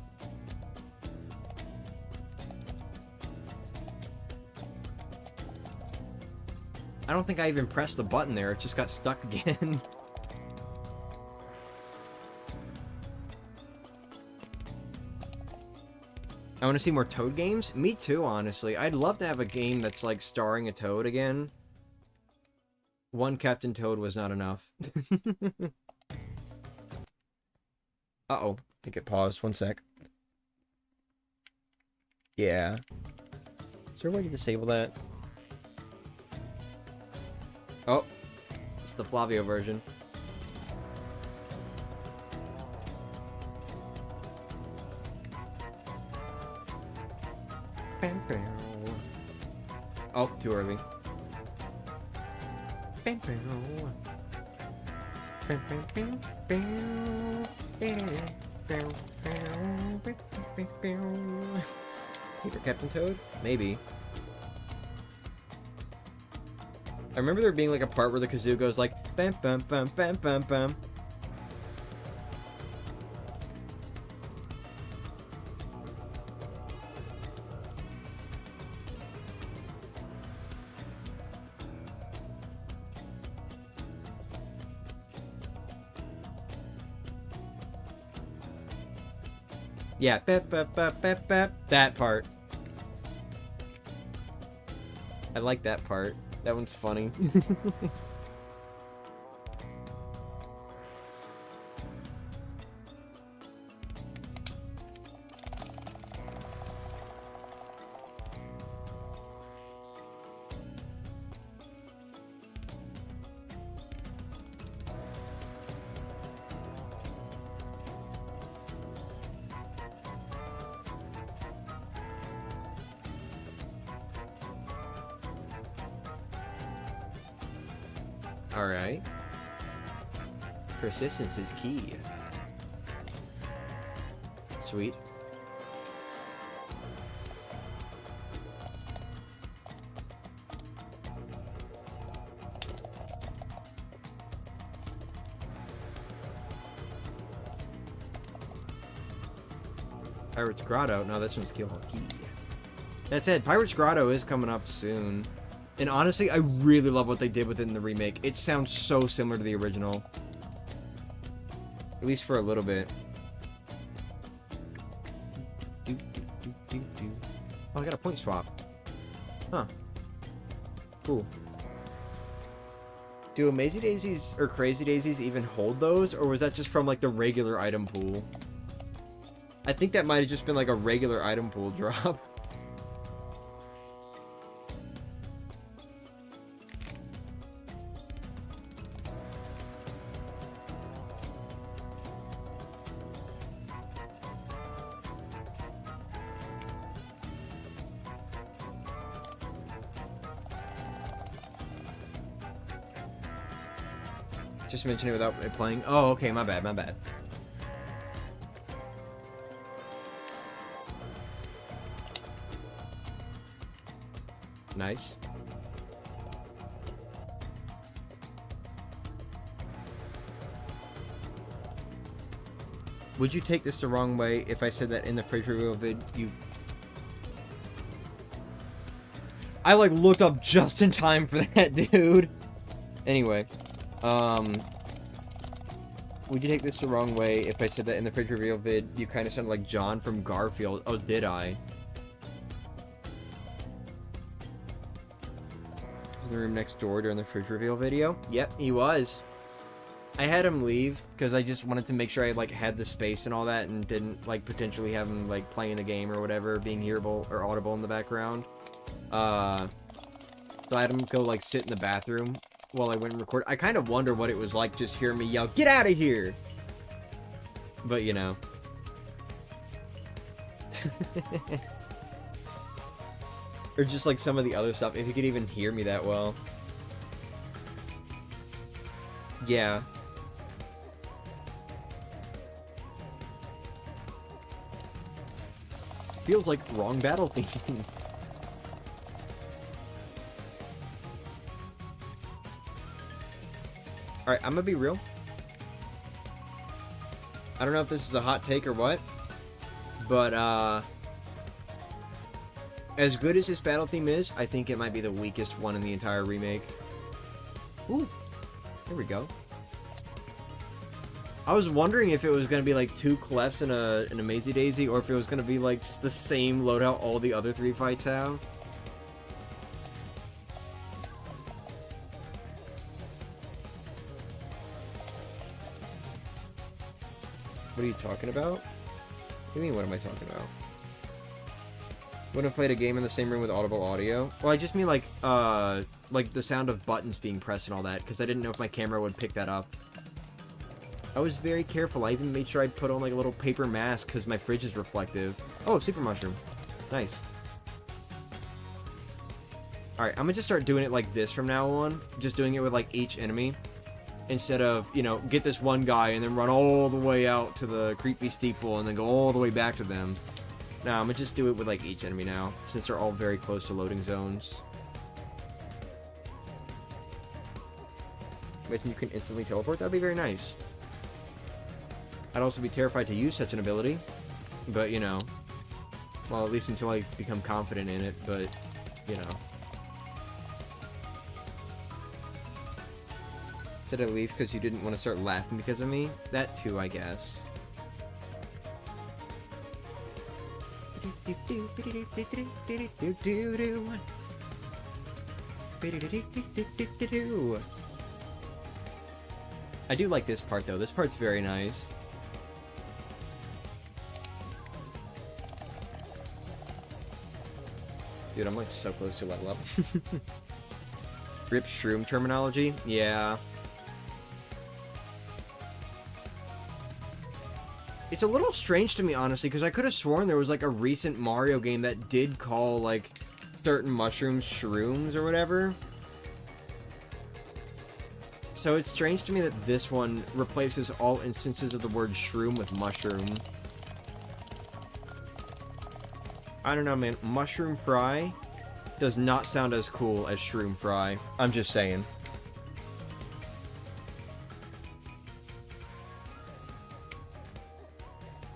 I don't think I even pressed the button there. It just got stuck again. I want to see more Toad games? Me too, honestly. I'd love to have a game that's, like, starring a Toad again. One Captain Toad was not enough. Uh-oh. I think it paused. One sec. Yeah. Is there a way to disable that? Oh. It's the Flavio version. Oh, too early. Paper Captain Toad? Maybe. I remember there being like a part where the kazoo goes like bam bam bam bam bam bam. Yeah, bap, bap, bap, bap, bap. That part. I like that part. That one's funny. Alright. Persistence is key. Sweet. Pirate's Grotto. No, that's from Skill Key. That said, Pirate's Grotto is coming up soon. And honestly, I really love what they did with it in the remake. It sounds so similar to the original. At least for a little bit. Oh, I got a point swap. Huh. Cool. Do Amazy Daisies or Crazy Daisies even hold those? Or was that just from, like, the regular item pool? I think that might have just been, like, a regular item pool drop. Just mention it without it playing. Oh, okay, my bad, my bad. Nice. Would you take this the wrong way if I said that in the fridge review vid you... I, like, looked up just in time for that, dude. Anyway. Would you take this the wrong way if I said that in the fridge reveal vid you kind of sounded like John from Garfield? Oh, did I? In the room next door during the fridge reveal video? Yep, he was. I had him leave because I just wanted to make sure I, like, had the space and all that and didn't, like, potentially have him, like, playing the game or whatever, being hearable or audible in the background. So I had him go, like, sit in the bathroom while I went and record. I kind of wonder what it was like just hearing me yell, "Get out of here!" But, you know. Or just, like, some of the other stuff, if you could even hear me that well. Yeah. Feels like wrong battle theme. Alright, I'm gonna be real. I don't know if this is a hot take or what, but as good as this battle theme is, I think it might be the weakest one in the entire remake. Ooh, there we go. I was wondering if it was going to be like 2 clefs in an Amazy Daisy, or if it was going to be like just the same loadout all the other 3 fights have. What are you talking about? What do you mean, what am I talking about? Wouldn't have played a game in the same room with audible audio? Well, I just mean like the sound of buttons being pressed and all that, because I didn't know if my camera would pick that up. I was very careful. I even made sure I put on like a little paper mask because my fridge is reflective. Oh, super mushroom. Nice. Alright, I'm gonna just start doing it like this from now on. Just doing it with like each enemy. Instead of, you know, get this one guy and then run all the way out to the creepy steeple and then go all the way back to them. Now, I'm gonna just do it with like each enemy now, since they're all very close to loading zones. If you can instantly teleport, that'd be very nice. I'd also be terrified to use such an ability, but, you know, well, at least until I become confident in it, but, you know. Did I leave because you didn't want to start laughing because of me? That too, I guess. I do like this part, though. This part's very nice. Dude, I'm like so close to level up. Rip shroom terminology? Yeah. It's a little strange to me, honestly, because I could have sworn there was like a recent Mario game that did call like certain mushrooms shrooms or whatever. So it's strange to me that this one replaces all instances of the word shroom with mushroom. I don't know, man. Mushroom fry does not sound as cool as shroom fry. I'm just saying.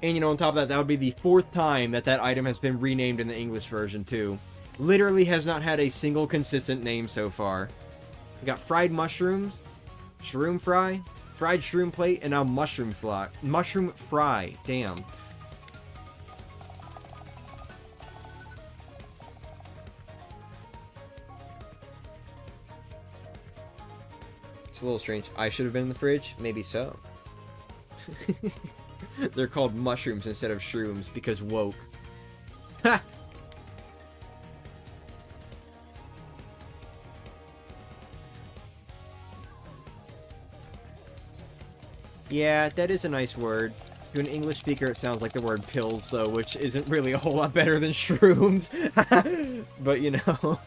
And, you know, on top of that, that would be the 4th time that that item has been renamed in the English version, too. Literally has not had a single consistent name so far. We got fried mushrooms, shroom fry, fried shroom plate, and now mushroom fry. Mushroom fry. Damn. It's a little strange. I should have been in the fridge? Maybe so. They're called mushrooms instead of shrooms because woke. Ha! Yeah, that is a nice word. To an English speaker, it sounds like the word pills, though, which isn't really a whole lot better than shrooms. But, you know.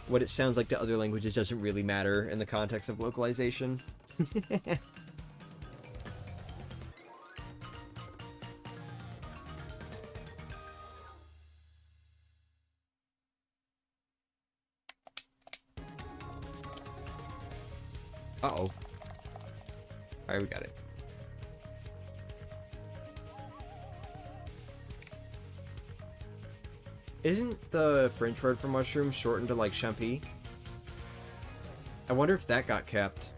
What it sounds like to other languages doesn't really matter in the context of localization. Uh-oh. Alright, we got it. Isn't the French word for mushroom shortened to, like, champi? I wonder if that got kept.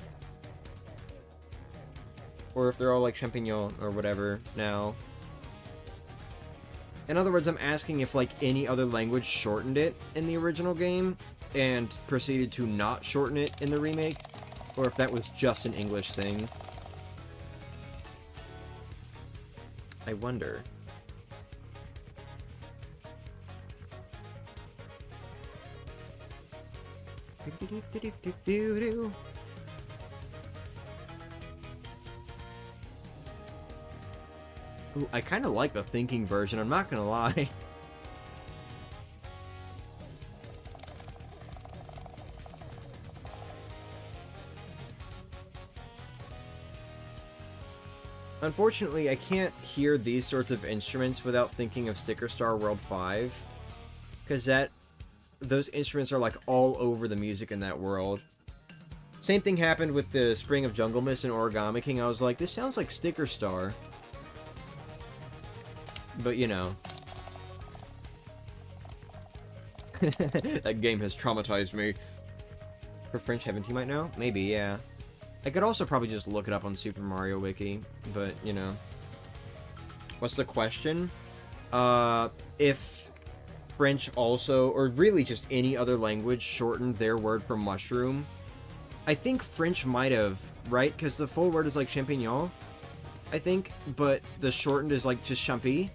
Or if they're all, like, champignon or whatever now. In other words, I'm asking if, like, any other language shortened it in the original game and proceeded to not shorten it in the remake. Or if that was just an English thing. I wonder. Ooh, I kind of like the thinking version, I'm not gonna lie. Unfortunately, I can't hear these sorts of instruments without thinking of Sticker Star World 5. Because those instruments are like all over the music in that world. Same thing happened with the Spring of Jungle Mist and Origami King. I was like, this sounds like Sticker Star. But, you know. That game has traumatized me. For French, haven't you might know? Maybe, yeah. I could also probably just look it up on Super Mario Wiki. But, you know. What's the question? If French also, or really just any other language, shortened their word for mushroom. I think French might have, right? Because the full word is like champignon, I think, but the shortened is like just champi.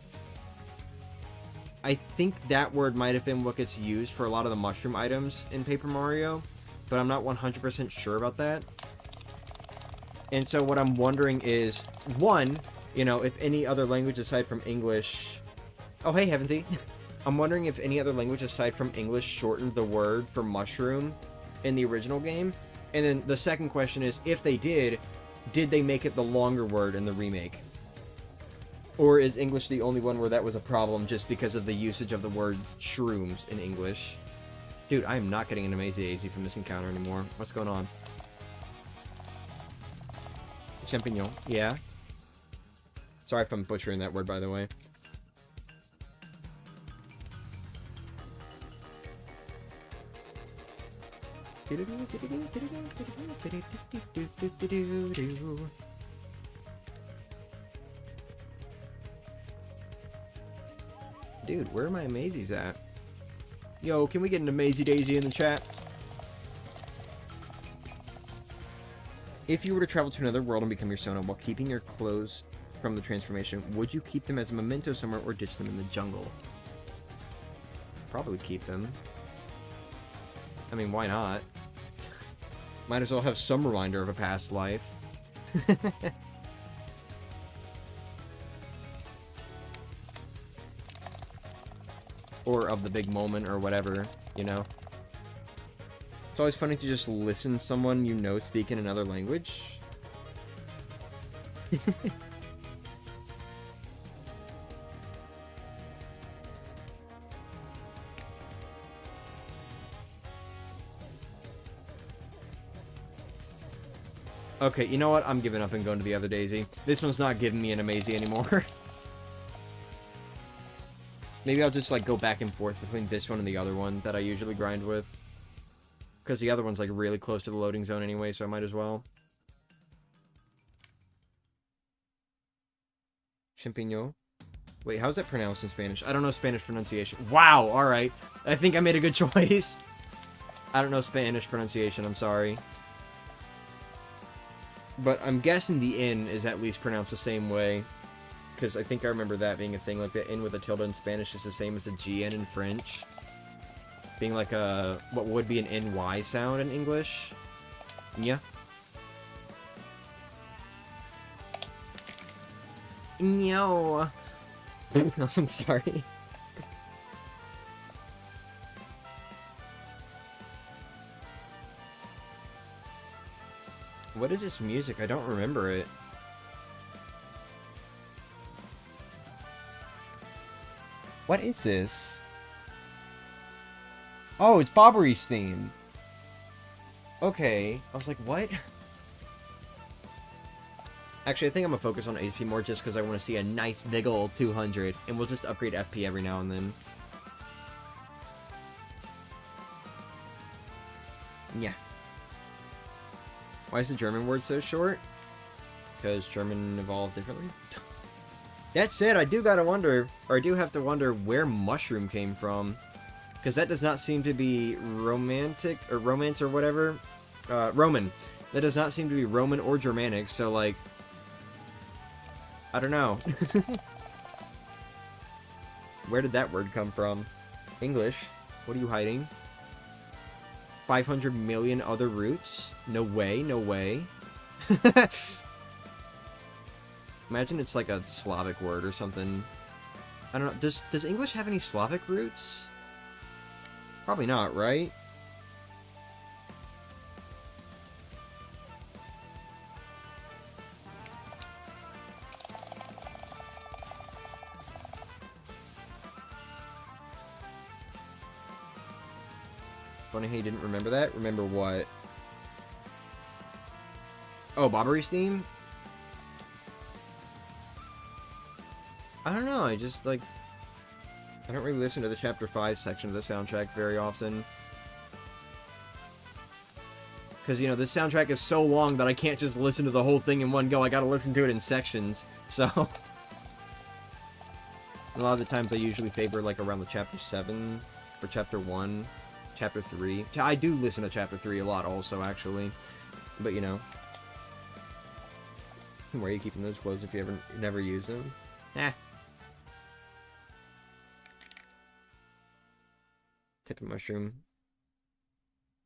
I think that word might have been what gets used for a lot of the mushroom items in Paper Mario, but I'm not 100% sure about that. And so what I'm wondering is, one, you know, if any other language aside from English... Oh, hey, Heavensy. I'm wondering if any other language aside from English shortened the word for mushroom in the original game. And then the second question is, if they did they make it the longer word in the remake? Or is English the only one where that was a problem just because of the usage of the word shrooms in English? Dude, I am not getting an Amazy from this encounter anymore. What's going on? Champignon. Yeah. Sorry if I'm butchering that word, by the way. Dude, where are my Amazys at? Yo, can we get an Amazy Daisy in the chat? If you were to travel to another world and become your Sona while keeping your clothes from the transformation, would you keep them as a memento somewhere or ditch them in the jungle? Probably keep them. I mean, why not? Might as well have some reminder of a past life. Or of the big moment or whatever, you know? It's always funny to just listen to someone you know speak in another language. Okay, you know what? I'm giving up and going to the other Daisy. This one's not giving me an Amazy anymore. Maybe I'll just, like, go back and forth between this one and the other one that I usually grind with. Because the other one's, like, really close to the loading zone anyway, so I might as well. Champignon. Wait, how's that pronounced in Spanish? I don't know Spanish pronunciation. Wow, alright. I think I made a good choice. I don't know Spanish pronunciation, I'm sorry. But I'm guessing the N is at least pronounced the same way. Because I think I remember that being a thing. Like, the N with a tilde in Spanish is the same as the GN in French. Being like a... what would be an NY sound in English. Yeah. No. I'm sorry. What is this music? I don't remember it. What is this? Oh, it's Bobbery's theme. Okay. I was like, what? Actually, I think I'm gonna focus on HP more just because I want to see a nice big ol' 200. And we'll just upgrade FP every now and then. Yeah. Why is the German word so short? Because German evolved differently? That said, I do gotta wonder, or I do have to wonder where mushroom came from. Because that does not seem to be romantic, or romance or whatever. Roman. That does not seem to be Roman or Germanic, so like... I don't know. Where did that word come from? English. What are you hiding? 500 million other roots? No way, no way. Imagine it's like a Slavic word or something. I don't know. Does English have any Slavic roots? Probably not, right? Funny how you didn't remember that. Remember what? Oh, Bobbery's theme? I don't know, I just, like... I don't really listen to the Chapter 5 section of the soundtrack very often. Because, you know, this soundtrack is so long that I can't just listen to the whole thing in one go. I gotta listen to it in sections, so... A lot of the times I usually favor, like, around the Chapter 7, or Chapter 1, Chapter 3. I do listen to Chapter 3 a lot also, actually. But, you know... Where are you keeping those clothes if you never use them? Eh. Tip of mushroom.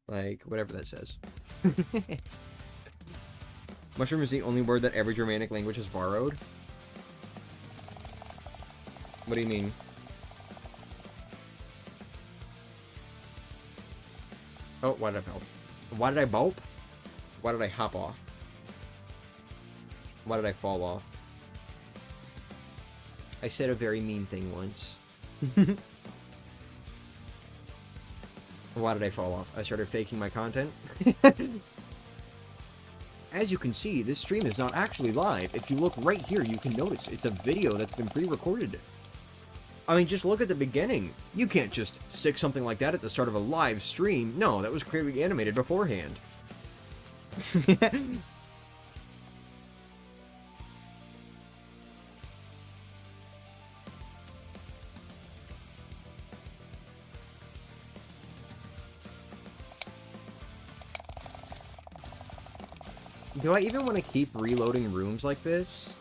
Like, whatever that says. Mushroom is the only word that every Germanic language has borrowed? What do you mean? Oh, why did I bulp? Why did I bulp? Why did I hop off? Why did I fall off? I said a very mean thing once. Why did I fall off? I started faking my content. As you can see, this stream is not actually live. If you look right here, you can notice it's a video that's been pre-recorded. I mean, just look at the beginning. You can't just stick something like that at the start of a live stream. No, that was clearly animated beforehand. Do I even want to keep reloading rooms like this?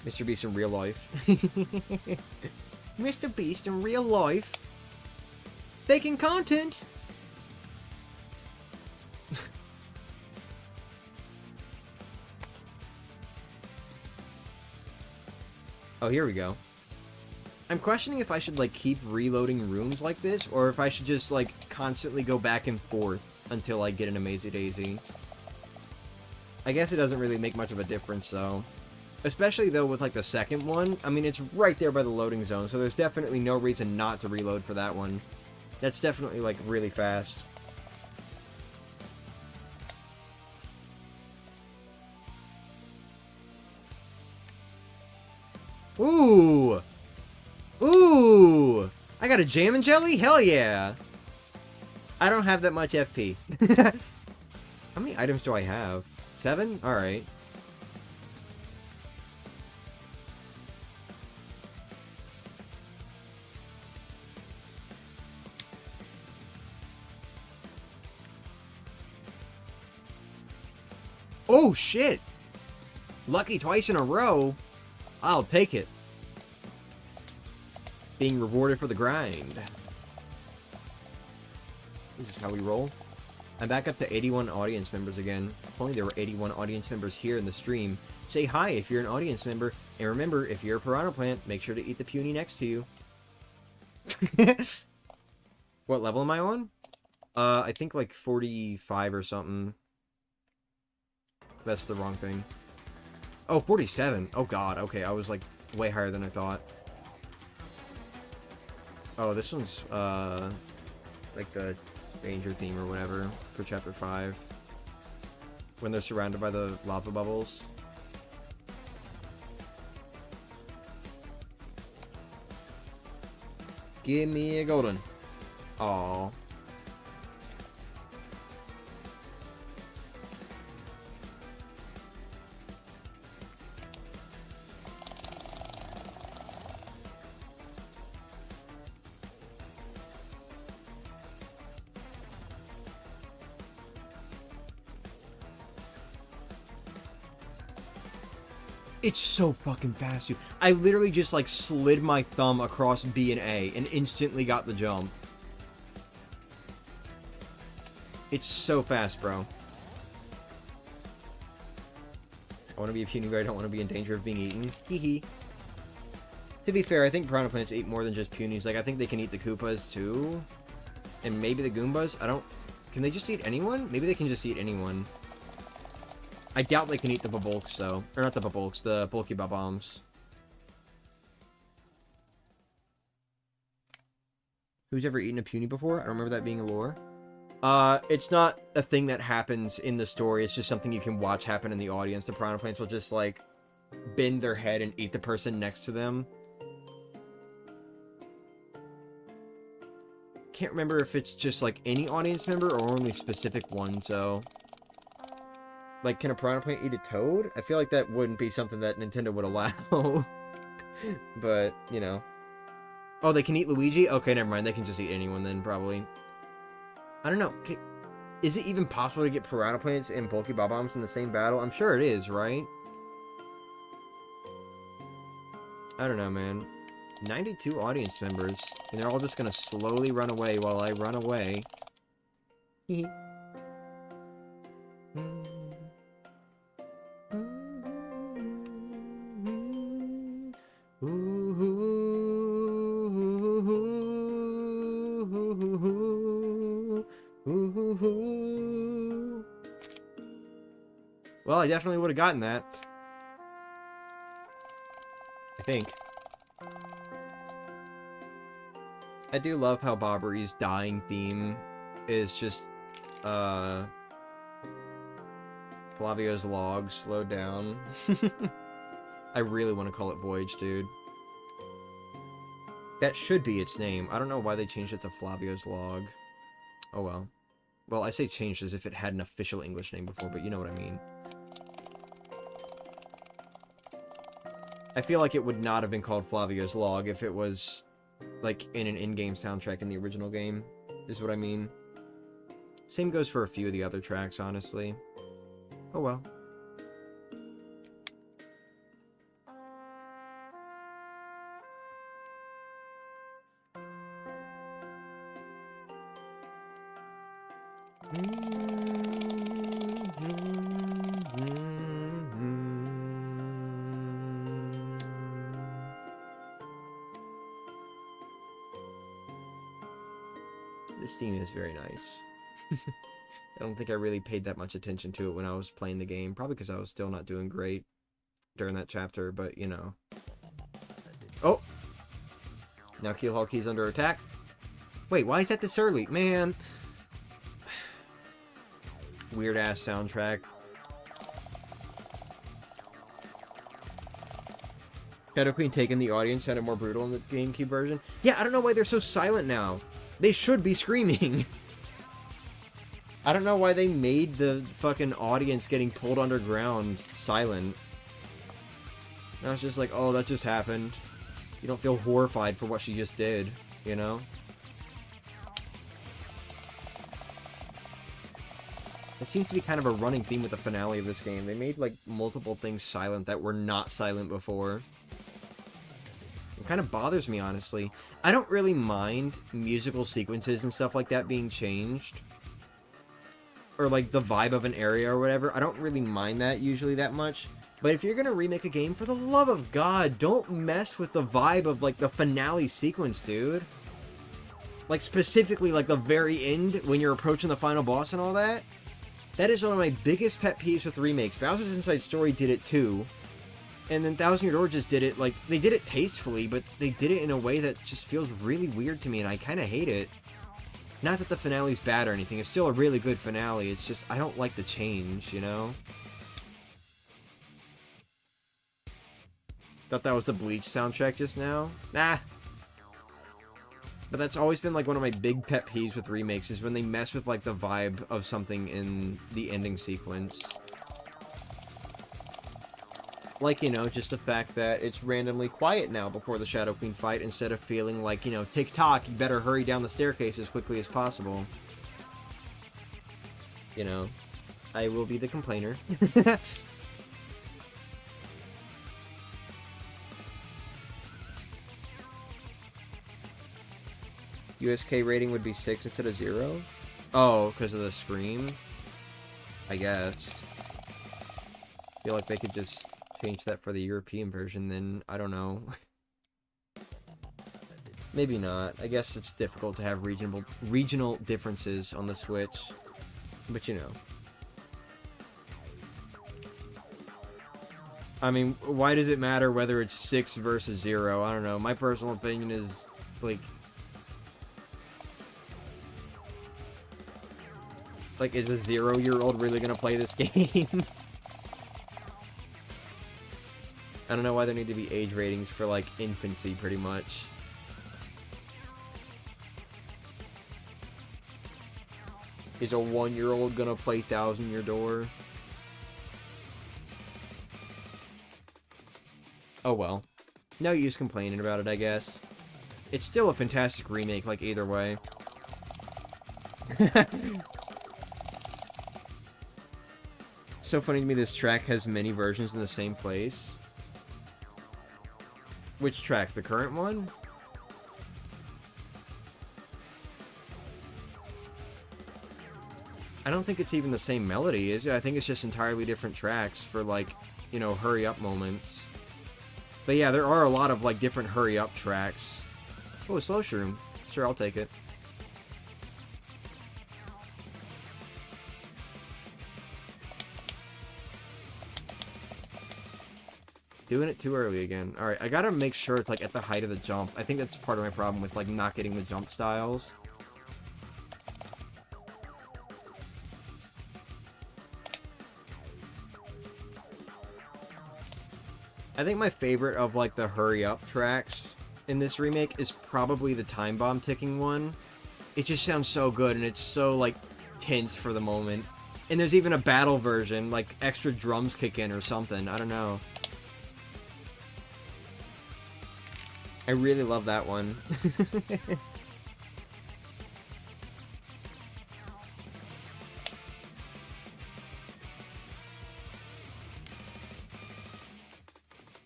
Mr. Beast in real life. Mr. Beast in real life. Faking content! Oh, here we go. I'm questioning if I should, like, keep reloading rooms like this, or if I should just, like, constantly go back and forth until I get an Amazy Daisy. I guess it doesn't really make much of a difference, though. Especially, though, with, like, the second one. I mean, it's right there by the loading zone, so there's definitely no reason not to reload for that one. That's definitely, like, really fast. Ooh! Ooh! I got a jam and jelly? Hell yeah! I don't have that much FP. How many items do I have? 7? Alright. Oh, shit! Lucky twice in a row? I'll take it. Being rewarded for the grind. This is how we roll. I'm back up to 81 audience members again. If only there were 81 audience members here in the stream. Say hi if you're an audience member. And remember, if you're a piranha plant, make sure to eat the puny next to you. What level am I on? I think like 45 or something. That's the wrong thing. Oh, 47. Oh god, okay, I was like way higher than I thought. Oh, this one's like the danger theme or whatever for chapter 5. When they're surrounded by the lava bubbles. Give me a golden. Aww. It's so fucking fast, dude. I literally just, like, slid my thumb across B and A and instantly got the jump. It's so fast, bro. I want to be a puny, but I don't want to be in danger of being eaten. Hee hee. To be fair, I think piranha plants eat more than just punies. Like, I think they can eat the Koopas, too. And maybe the Goombas. I don't... Can they just eat anyone? Maybe they can just eat anyone. I doubt they can eat the Babulks, though. Or not the Babulks, the Bulky Bob-Bombs. Who's ever eaten a puny before? I don't remember that being a lore. It's not a thing that happens in the story. It's just something you can watch happen in the audience. The piranha plants will just, like, bend their head and eat the person next to them. Can't remember if it's just, like, any audience member or only specific ones, so... Like, can a piranha plant eat a toad? I feel like that wouldn't be something that Nintendo would allow. But, you know. Oh, they can eat Luigi? Okay, never mind. They can just eat anyone then, probably. I don't know. Is it even possible to get piranha plants and bulky bob-ombs in the same battle? I'm sure it is, right? I don't know, man. 92 audience members, and they're all just gonna slowly run away while I run away. Well, I definitely would have gotten that. I think. I do love how Bobbery's dying theme is just, Flavio's log slowed down. I really want to call it Voyage, dude. That should be its name. I don't know why they changed it to Flavio's log. Oh well. Well, I say changed as if it had an official English name before, but you know what I mean. I feel like it would not have been called Flavio's log if it was, like, in an in-game soundtrack in the original game, is what I mean. Same goes for a few of the other tracks, honestly. Oh well. This theme is very nice. I don't think I really paid that much attention to it when I was playing the game. Probably because I was still not doing great during that chapter, but, you know. Oh! Now Keelhaul Key's under attack. Wait, why is that this early? Man! Weird-ass soundtrack. Shadow Queen taking the audience sounded more brutal in the GameCube version. Yeah, I don't know why they're so silent now. They should be screaming. I don't know why they made the fucking audience getting pulled underground silent. And I was just like, oh, that just happened. You don't feel horrified for what she just did, you know? It seems to be kind of a running theme with the finale of this game. They made, like, multiple things silent that were not silent before. It kind of bothers me, honestly. I don't really mind musical sequences and stuff like that being changed. Or, like, the vibe of an area or whatever. I don't really mind that usually that much. But if you're gonna remake a game, for the love of God, don't mess with the vibe of, like, the finale sequence, dude. Like, specifically, like, the very end, when you're approaching the final boss and all that. That is one of my biggest pet peeves with remakes. Bowser's Inside Story did it, too. And then Thousand Year Door just did it, like, they did it tastefully, but they did it in a way that just feels really weird to me, and I kind of hate it. Not that the finale's bad or anything, it's still a really good finale, it's just, I don't like the change, you know? Thought that was the Bleach soundtrack just now? Nah. But that's always been, like, one of my big pet peeves with remakes, is when they mess with, like, the vibe of something in the ending sequence. Like, you know, just the fact that it's randomly quiet now before the Shadow Queen fight, instead of feeling like, you know, tick-tock, you better hurry down the staircase as quickly as possible. You know, I will be the complainer. USK rating would be 6 instead of 0? Oh, because of the scream? I guess. I feel like they could just change that for the European version, then I don't know. Maybe not. I guess it's difficult to have regional differences on the Switch. But you know. I mean, why does it matter whether it's 6 versus 0? I don't know. My personal opinion is, like, Like, is a 0-year-old really gonna play this game? I don't know why there need to be age ratings for, like, infancy, pretty much. Is a 1-year-old gonna play Thousand Year Door? Oh well. No use complaining about it, I guess. It's still a fantastic remake, like, either way. So funny to me this track has many versions in the same place. Which track? The current one? I don't think it's even the same melody, is it? I think it's just entirely different tracks for, like, you know, hurry-up moments. But yeah, there are a lot of, like, different hurry-up tracks. Oh, a slow shroom. Sure, I'll take it. Doing it too early again. Alright, I gotta make sure it's, like, at the height of the jump. I think that's part of my problem with, like, not getting the jump styles. I think my favorite of, like, the hurry-up tracks in this remake is probably the time bomb ticking one. It just sounds so good, and it's so, like, tense for the moment. And there's even a battle version, like, extra drums kick in or something. I don't know. I really love that one.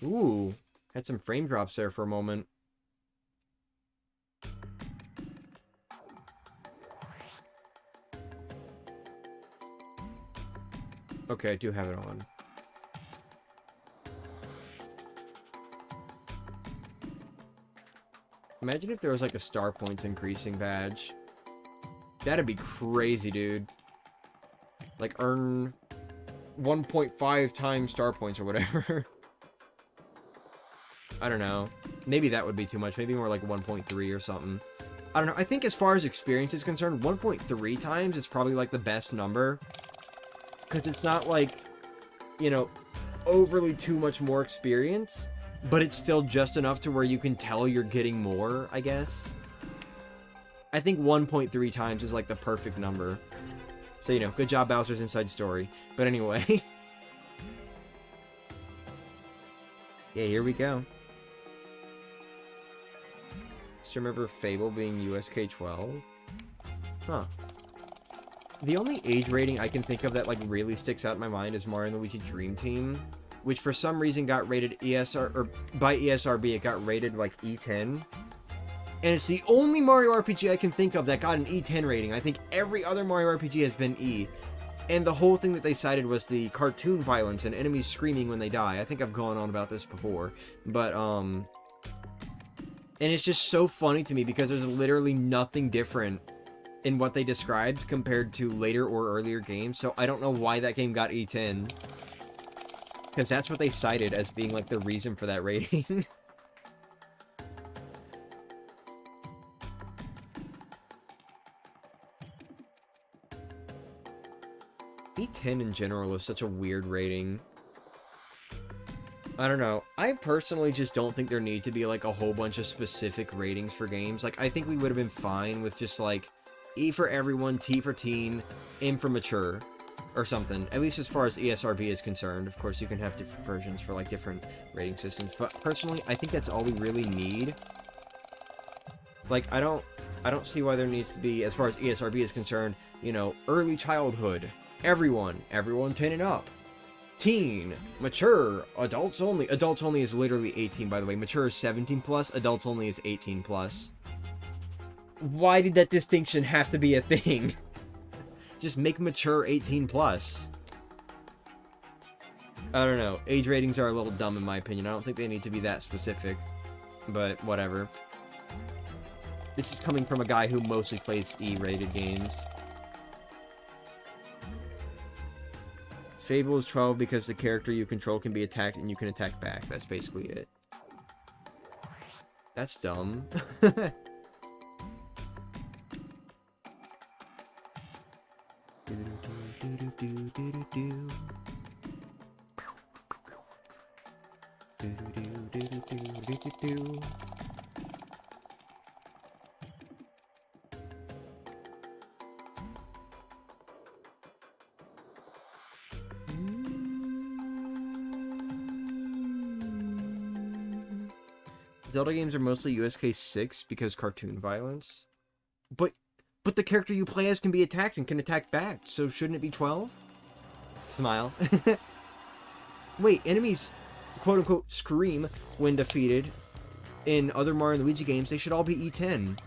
Ooh, had some frame drops there for a moment. Okay, I do have it on. Imagine if there was like a star points increasing badge. That'd be crazy, dude. Like earn 1.5 times star points or whatever. I don't know. Maybe that would be too much. Maybe more like 1.3 or something. I don't know. I think as far as experience is concerned, 1.3 times is probably like the best number. Because it's not like, you know, overly too much more experience. But it's still just enough to where you can tell you're getting more, I guess. I think 1.3 times is like the perfect number. So, you know, good job, Bowser's Inside Story. But anyway. Yeah, here we go. Just remember Fable being USK 12. Huh. The only age rating I can think of that, like, really sticks out in my mind is Mario & Luigi Dream Team, which for some reason got rated ESR, or by ESRB, it got rated, like, E10. And it's the only Mario RPG I can think of that got an E10 rating. I think every other Mario RPG has been E. And the whole thing that they cited was the cartoon violence and enemies screaming when they die. I think I've gone on about this before. But, and it's just so funny to me because there's literally nothing different in what they described compared to later or earlier games. So I don't know why that game got E10. Because that's what they cited as being, like, the reason for that rating. E10 in general is such a weird rating. I don't know. I personally just don't think there need to be, like, a whole bunch of specific ratings for games. Like, I think we would have been fine with just, like, E for everyone, T for teen, M for mature, or something. At least as far as ESRB is concerned. Of course, you can have different versions for, like, different rating systems. But personally, I think that's all we really need. Like, I don't see why there needs to be, as far as ESRB is concerned, you know, early childhood, everyone 10 and up, teen, mature, adults only. Adults only is literally 18, by the way. Mature is 17 plus, adults only is 18 plus. Why did that distinction have to be a thing? Just make mature 18 plus. I don't know. Age ratings are a little dumb in my opinion. I don't think they need to be that specific. But whatever. This is coming from a guy who mostly plays E-rated games. Fable is 12 because the character you control can be attacked and you can attack back. That's basically it. That's dumb. Zelda games are mostly USK 6 because cartoon violence. But the character you play as can be attacked and can attack back, so shouldn't it be 12? Smile. Wait, enemies quote-unquote scream when defeated. In other Mario and Luigi games, they should all be E10.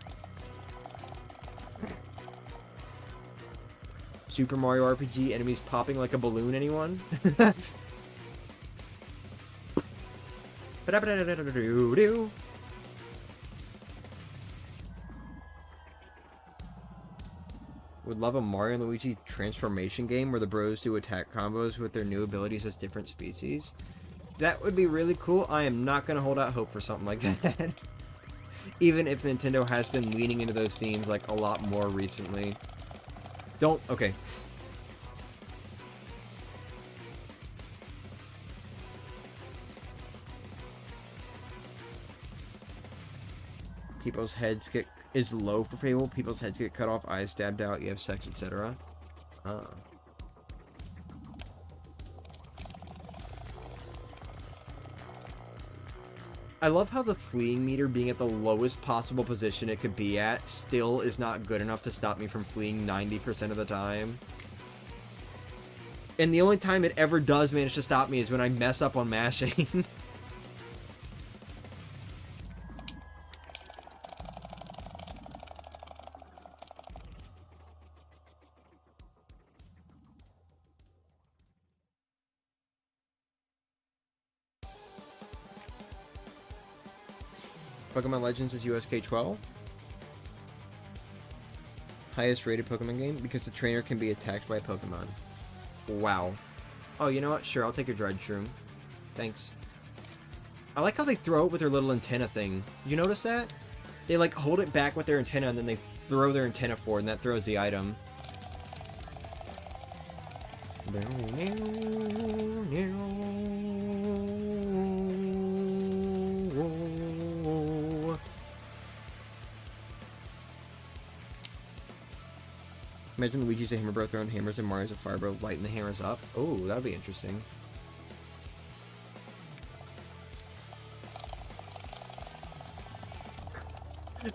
Super Mario RPG, enemies popping like a balloon, anyone? Would love a Mario and Luigi transformation game where the bros do attack combos with their new abilities as different species. That would be really cool. I am not going to hold out hope for something like that. Even if Nintendo has been leaning into those themes like a lot more recently. Okay. People's heads is low for Fable. People's heads get cut off, eyes stabbed out, you have sex, etc. I love how the fleeing meter being at the lowest possible position it could be at still is not good enough to stop me from fleeing 90% of the time. And the only time it ever does manage to stop me is when I mess up on mashing. Pokemon Legends is USK 12. Highest rated Pokemon game because the trainer can be attacked by a Pokemon. Wow. Oh, you know what? Sure, I'll take your dried shroom. Thanks. I like how they throw it with their little antenna thing. You notice that? They like hold it back with their antenna and then they throw their antenna forward and that throws the item. Imagine Luigi's a hammer bro throwing hammers and Mario's a fire bro lighting the hammers up. Oh, that'd be interesting.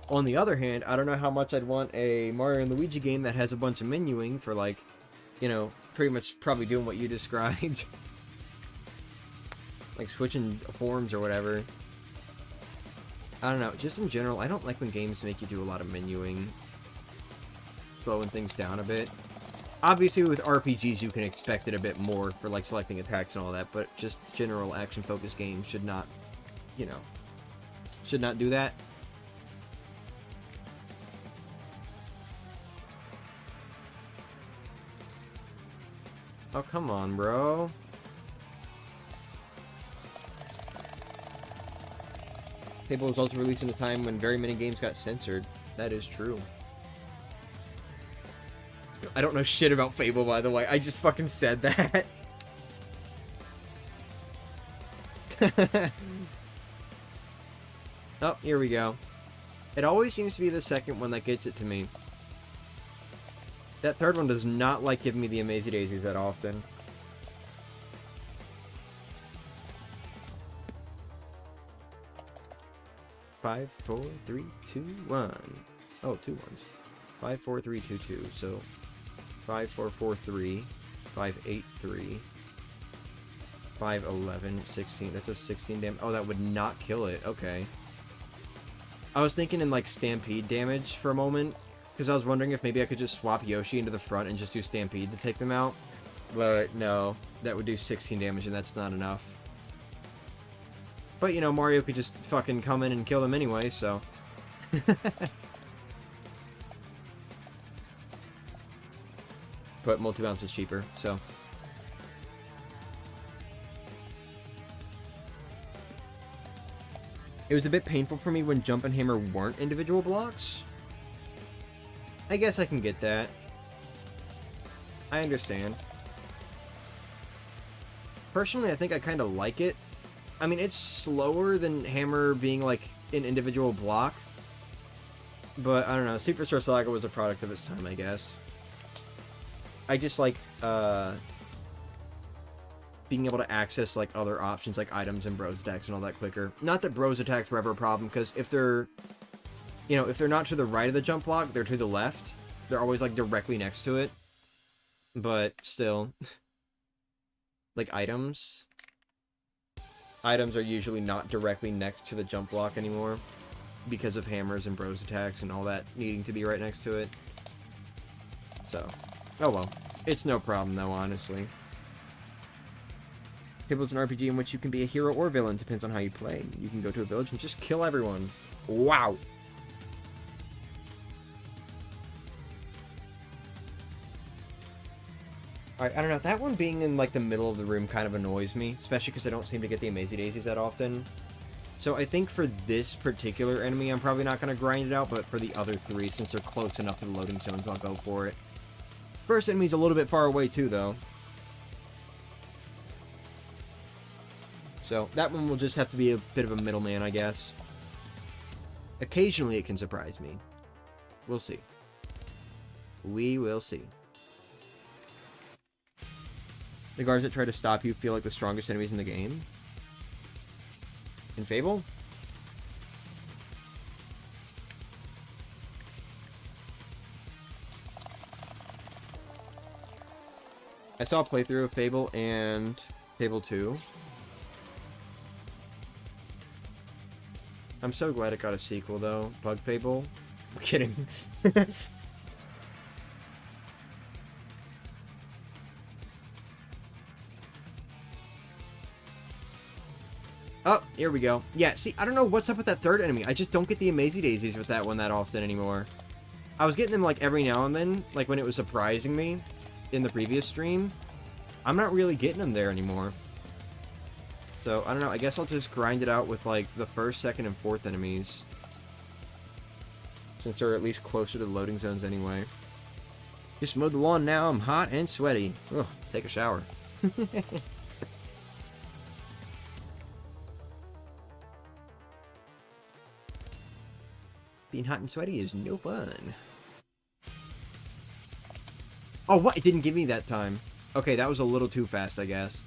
On the other hand, I don't know how much I'd want a Mario and Luigi game that has a bunch of menuing for, like, you know, pretty much probably doing what you described. Like switching forms or whatever. I don't know, just in general, I don't like when games make you do a lot of menuing. Slowing things down a bit. Obviously with RPGs you can expect it a bit more for like selecting attacks and all that, but just general action focused games should not, you know, should not do that. Oh, come on, bro. Fable was also released in a time when very many games got censored. That is true. I don't know shit about Fable, by the way. I just fucking said that. Oh, here we go. It always seems to be the second one that gets it to me. That third one does not like giving me the Amazy Daisies that often. Five, 4, 3, 2, 1. Oh, 2 ones. 5, 4, 3, 2, 2. So 5, 4, 4, 3. 5, 8, 3. 5, 11, 16. That's a 16 damage. Oh, that would not kill it. Okay. I was thinking in like Stampede damage for a moment. Because I was wondering if maybe I could just swap Yoshi into the front and just do Stampede to take them out. But no, that would do 16 damage and that's not enough. But, you know, Mario could just fucking come in and kill them anyway, so... But multi-bounce is cheaper, so... It was a bit painful for me when Jump and Hammer weren't individual blocks. I guess I can get that. I understand. Personally, I think I kind of like it. I mean, it's slower than Hammer being, like, an individual block. But, I don't know, Superstar Saga was a product of its time, I guess. I just like, being able to access, like, other options, like items and bros attacks and all that quicker. Not that bros attacks were ever a problem, because if they're, you know, if they're not to the right of the jump block, they're to the left. They're always, like, directly next to it. But, still. Like, items. Items are usually not directly next to the jump block anymore. Because of hammers and bros attacks and all that needing to be right next to it. So, oh well. It's no problem, though, honestly. Fable's an RPG in which you can be a hero or villain, depends on how you play. You can go to a village and just kill everyone. Wow! Alright, I don't know, that one being in, like, the middle of the room kind of annoys me, especially because I don't seem to get the Amazy Daisies that often. So I think for this particular enemy, I'm probably not going to grind it out, but for the other three, since they're close enough to the loading zones, I'll go for it. First enemy's a little bit far away, too, though. So that one will just have to be a bit of a middleman, I guess. Occasionally it can surprise me. We'll see. We will see. The guards that try to stop you feel like the strongest enemies in the game. In Fable? I saw a playthrough of Fable and Fable 2. I'm so glad it got a sequel, though. Bug Fable? I'm kidding. Oh, here we go. Yeah, see, I don't know what's up with that third enemy. I just don't get the Amazy Daisies with that one that often anymore. I was getting them, like, every now and then, like, when it was surprising me in the previous stream. I'm not really getting them there anymore. So, I don't know, I guess I'll just grind it out with, like, the first, second, and fourth enemies. Since they're at least closer to the loading zones anyway. Just mowed the lawn now, I'm hot and sweaty. Ugh, take a shower. Being hot and sweaty is no fun. Oh, what? It didn't give me that time. Okay, that was a little too fast, I guess.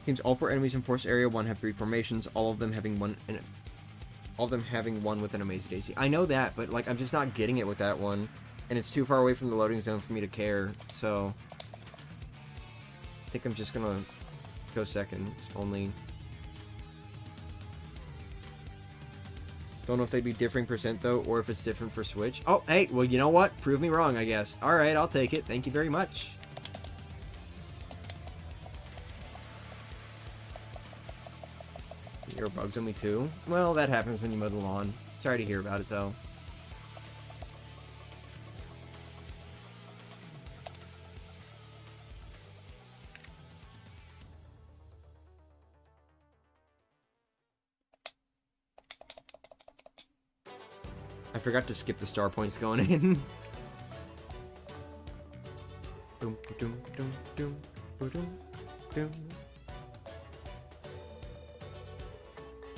Seems all 4 enemies in Force Area 1 have 3 formations, all of them having one with an Amazy Daisy. I know that, but like I'm just not getting it with that one. And it's too far away from the loading zone for me to care, so I think I'm just gonna go second only. Don't know if they'd be differing percent though, or if it's different for Switch. Oh, hey, well you know what? Prove me wrong, I guess. Alright, I'll take it. Thank you very much. There are bugs on me too? Well, that happens when you mow the lawn. Sorry to hear about it though. I forgot to skip the star points going in. Doom, doom, doom, doom, doom, doom.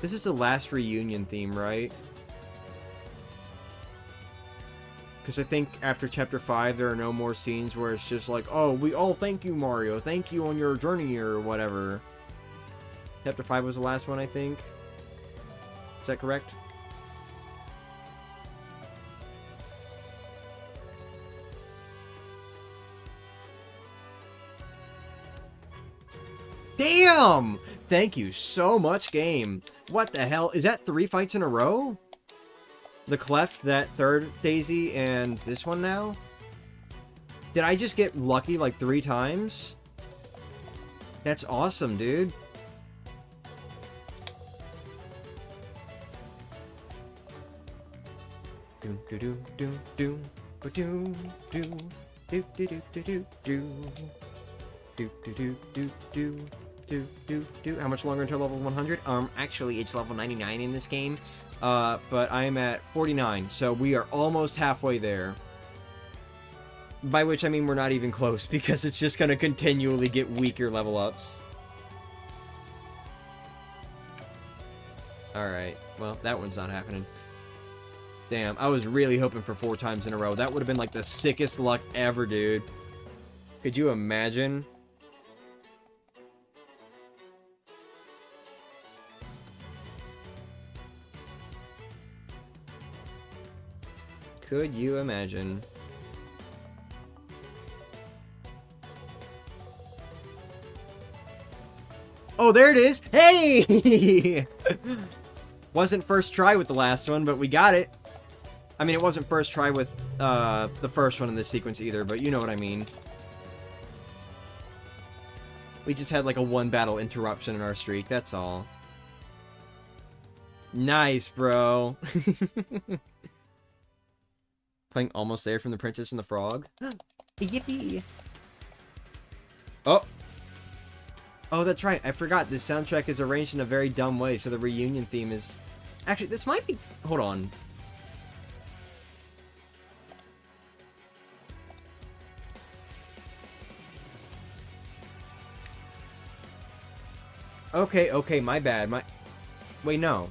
This is the last reunion theme, right? Because I think after Chapter 5, there are no more scenes where it's just like, oh, we all thank you, Mario. Thank you on your journey or whatever. Chapter 5 was the last one, I think. Is that correct? Damn! Thank you so much, game. What the hell? Is that 3 fights in a row? The Cleft, that third Daisy, and this one now? Did I just get lucky like 3 times? That's awesome, dude. Doom doo doo doo doo doo doo doo doo doo doo doo doo How much longer until level 100? Actually, it's level 99 in this game. But I am at 49, so we are almost halfway there. By which I mean we're not even close, because it's just gonna continually get weaker level ups. Alright, well, that one's not happening. Damn, I was really hoping for 4 times in a row. That would have been like the sickest luck ever, dude. Could you imagine? Could you imagine? Oh, there it is! Hey! Wasn't first try with the last one, but we got it. I mean, it wasn't first try with the first one in this sequence either, but you know what I mean. We just had like a 1 battle interruption in our streak, that's all. Nice, bro. Playing Almost There from The Princess and the Frog. Yippee! Oh! Oh, that's right. I forgot. This soundtrack is arranged in a very dumb way, so the reunion theme is... Actually, this might be... Hold on. Okay, my bad. Wait, no.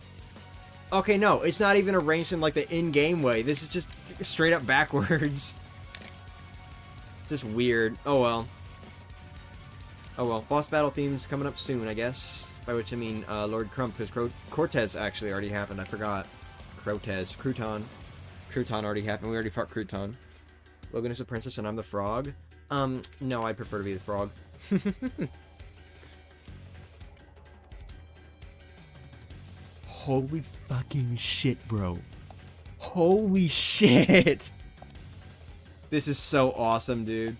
Okay, no. It's not even arranged in, like, the in-game way. This is just straight up backwards. Just weird. Oh, well. Oh well, boss battle theme's coming up soon, I guess. By which I mean Lord Crump, because Cortez actually already happened, I forgot. Crouton already happened, we already fought Crouton. Logan is the princess and I'm the frog? No, I prefer to be the frog. Holy fucking shit, bro. Holy shit! This is so awesome, dude.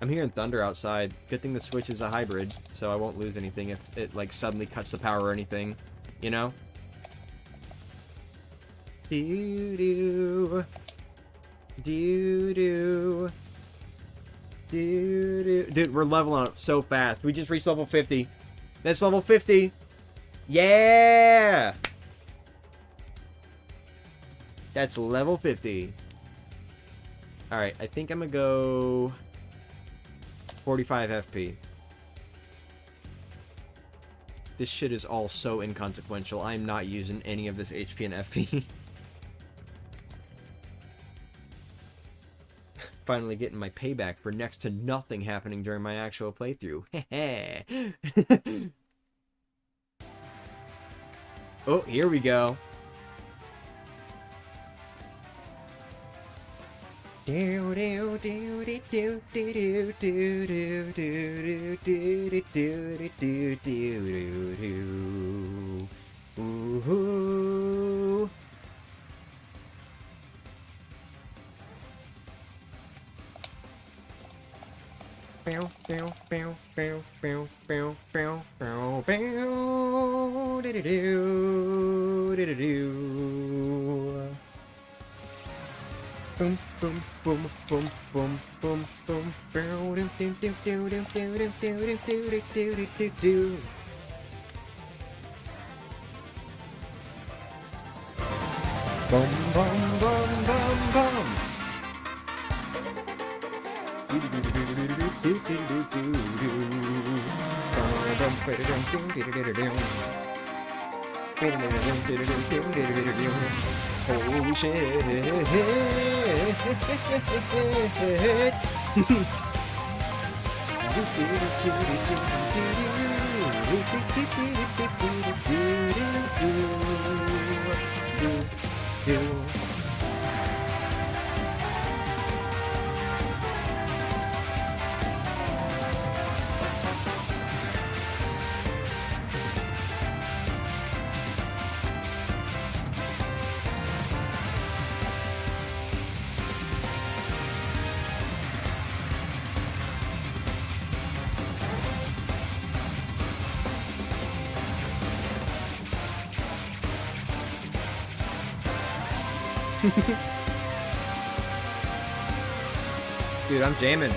I'm hearing thunder outside. Good thing the Switch is a hybrid, so I won't lose anything if it, like, suddenly cuts the power or anything. You know? Doo-doo. Doo-doo. Doo-doo. Dude, we're leveling up so fast. We just reached level 50. That's level 50! Yeah! That's level 50. Alright, I think I'm gonna go... 45 FP. This shit is all so inconsequential. I'm not using any of this HP and FP. Finally getting my payback for next to nothing happening during my actual playthrough. Oh, here we go. Ooh-hoo. Boom, boom, boom, boom, boom, boom, boom, boom, boom, boom, boom, boom. Holy shit. Dude, I'm jamming.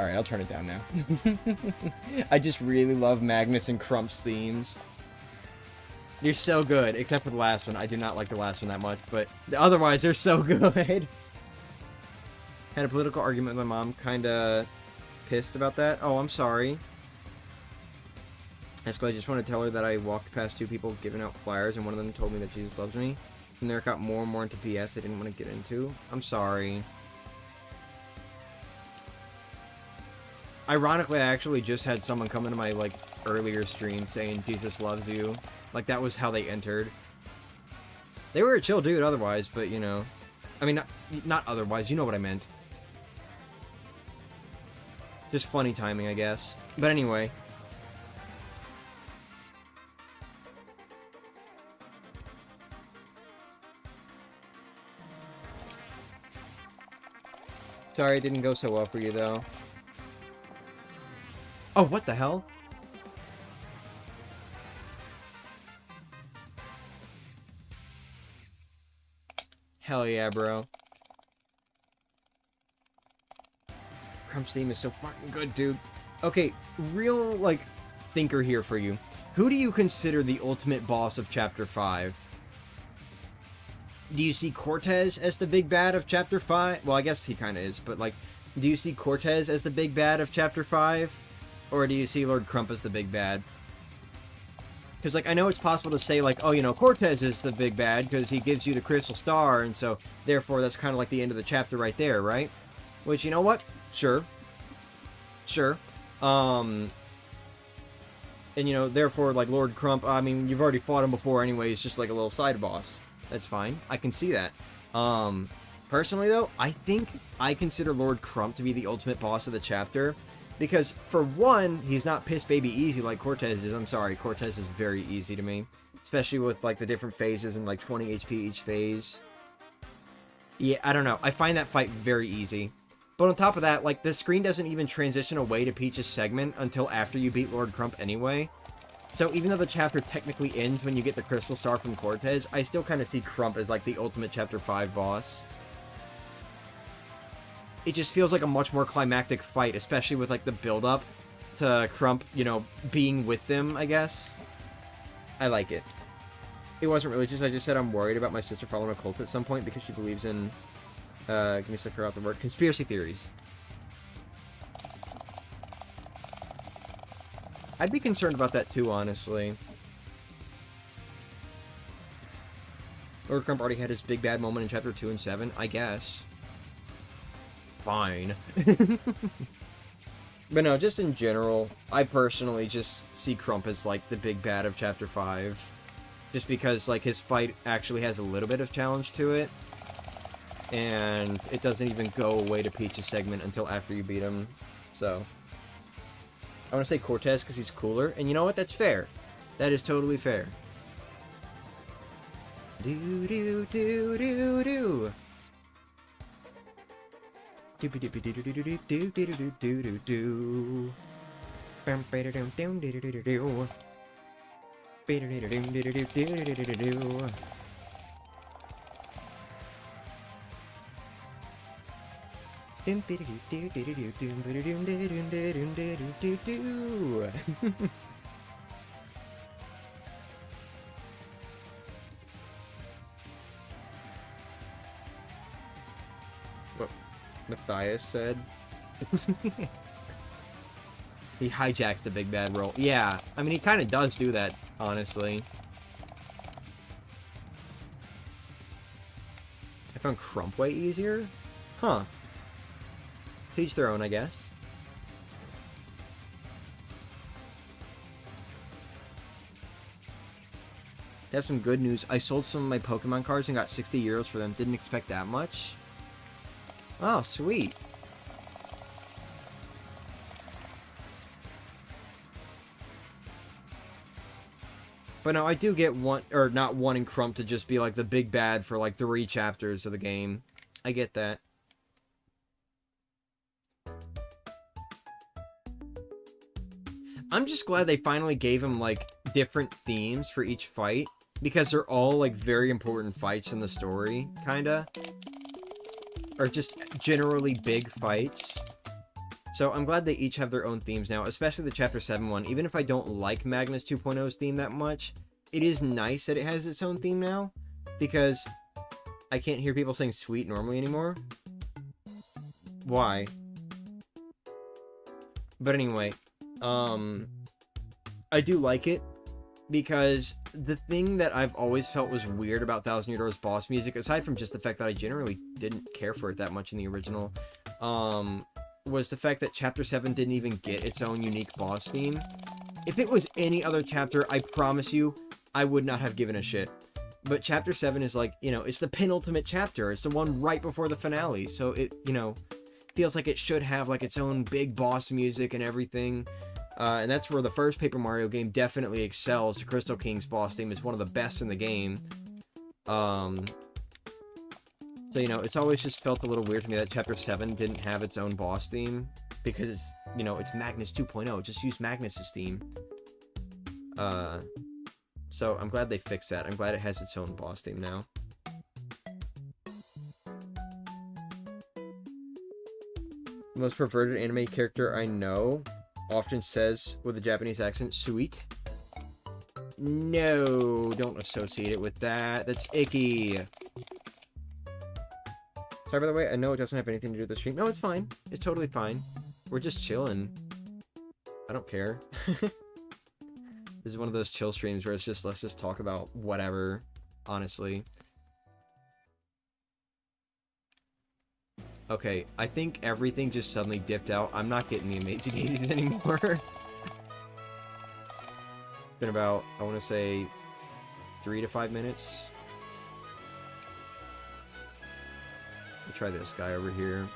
Alright, I'll turn it down now. I just really love Magnus and Crump's themes. You're so good, except for the last one. I do not like the last one that much, but otherwise, they're so good. Had a political argument with my mom, kinda pissed about that. Oh, I'm sorry. I just want to tell her that I walked past two people giving out flyers, and one of them told me that Jesus loves me. And there got more and more into PS I didn't want to get into. I'm sorry. Ironically, I actually just had someone come into my, like, earlier stream saying Jesus loves you. Like, that was how they entered. They were a chill dude otherwise, but, you know. I mean, not otherwise, you know what I meant. Just funny timing, I guess. But anyway. Sorry it didn't go so well for you, though. Oh, what the hell? Hell yeah, bro. Crump's theme is so fucking good, dude. Okay, real, like, thinker here for you. Who do you consider the ultimate boss of Chapter 5? Do you see Cortez as the big bad of Chapter 5? Well, I guess he kind of is, but, like, do you see Cortez as the big bad of Chapter 5? Or do you see Lord Crump as the big bad? Because, like, I know it's possible to say, like, oh, you know, Cortez is the big bad because he gives you the Crystal Star, and so, therefore, that's kind of like the end of the chapter right there, right? Which, you know what? Sure. Sure. And, you know, therefore, like, Lord Crump, I mean, you've already fought him before anyway, he's just like a little side boss. That's fine. I can see that. Personally, though, I think I consider Lord Crump to be the ultimate boss of the chapter. Because, for one, he's not piss baby easy like Cortez is. I'm sorry, Cortez is very easy to me. Especially with, like, the different phases and, like, 20 HP each phase. Yeah, I don't know. I find that fight very easy. But on top of that, like, the screen doesn't even transition away to Peach's segment until after you beat Lord Crump anyway. So even though the chapter technically ends when you get the Crystal Star from Cortez, I still kind of see Crump as, like, the ultimate Chapter 5 boss. It just feels like a much more climactic fight, especially with, like, the build-up to Crump, you know, being with them, I guess. I like it. It wasn't religious, I just said I'm worried about my sister following a cult at some point because she believes in, give me a second out the word, conspiracy theories. I'd be concerned about that too, honestly. Lord Crump already had his big bad moment in Chapter 2 and 7, I guess. Fine. But no, just in general, I personally just see Crump as, like, the big bad of Chapter 5. Just because, like, his fight actually has a little bit of challenge to it. And it doesn't even go away to Peach's segment until after you beat him. So, I want to say Cortez because he's cooler. And you know what? That's fair. That is totally fair. Do-do-do-do-do-do. Do-do-do-do-do-do-do-do-do-do-do. Bam-ba-da-dum-dum-do-do-do-do. Ba-da-do-do-do-do-do-do-do-do-do. What Matthias said. He hijacks the big bad role. Yeah, I mean, he kind of does do that, honestly. I found Crump way easier? Huh. To each their own, I guess. That's some good news. I sold some of my Pokemon cards and got 60 euros for them. Didn't expect that much. Oh, sweet. But no, I do get not wanting Crump to just be like the big bad for like 3 chapters of the game. I get that. I'm just glad they finally gave him, like, different themes for each fight, because they're all, like, very important fights in the story, kinda. Or just generally big fights. So I'm glad they each have their own themes now, especially the Chapter 7 one. Even if I don't like Magnus 2.0's theme that much, it is nice that it has its own theme now, because I can't hear people saying sweet normally anymore. Why? But anyway, I do like it, because the thing that I've always felt was weird about Thousand Year Door's boss music, aside from just the fact that I generally didn't care for it that much in the original, was the fact that Chapter 7 didn't even get its own unique boss theme. If it was any other chapter, I promise you, I would not have given a shit. But Chapter 7 is like, you know, it's the penultimate chapter. It's the one right before the finale. So it, you know, feels like it should have like its own big boss music and everything. And that's where the first Paper Mario game definitely excels. The Crystal King's boss theme is one of the best in the game. So, you know, it's always just felt a little weird to me that Chapter 7 didn't have its own boss theme. Because, you know, it's Magnus 2.0. Just use Magnus's theme. So I'm glad they fixed that. I'm glad it has its own boss theme now. The most perverted anime character I know often says with a Japanese accent, sweet. No, don't associate it with that. That's icky. Sorry, by the way, I know it doesn't have anything to do with the stream. No, it's fine. It's totally fine. We're just chilling. I don't care. This is one of those chill streams where it's just, let's just talk about whatever, honestly. Okay, I think everything just suddenly dipped out. I'm not getting the Amazy daisies anymore. It's been about, I want to say, 3 to 5 minutes. Let me try this guy over here.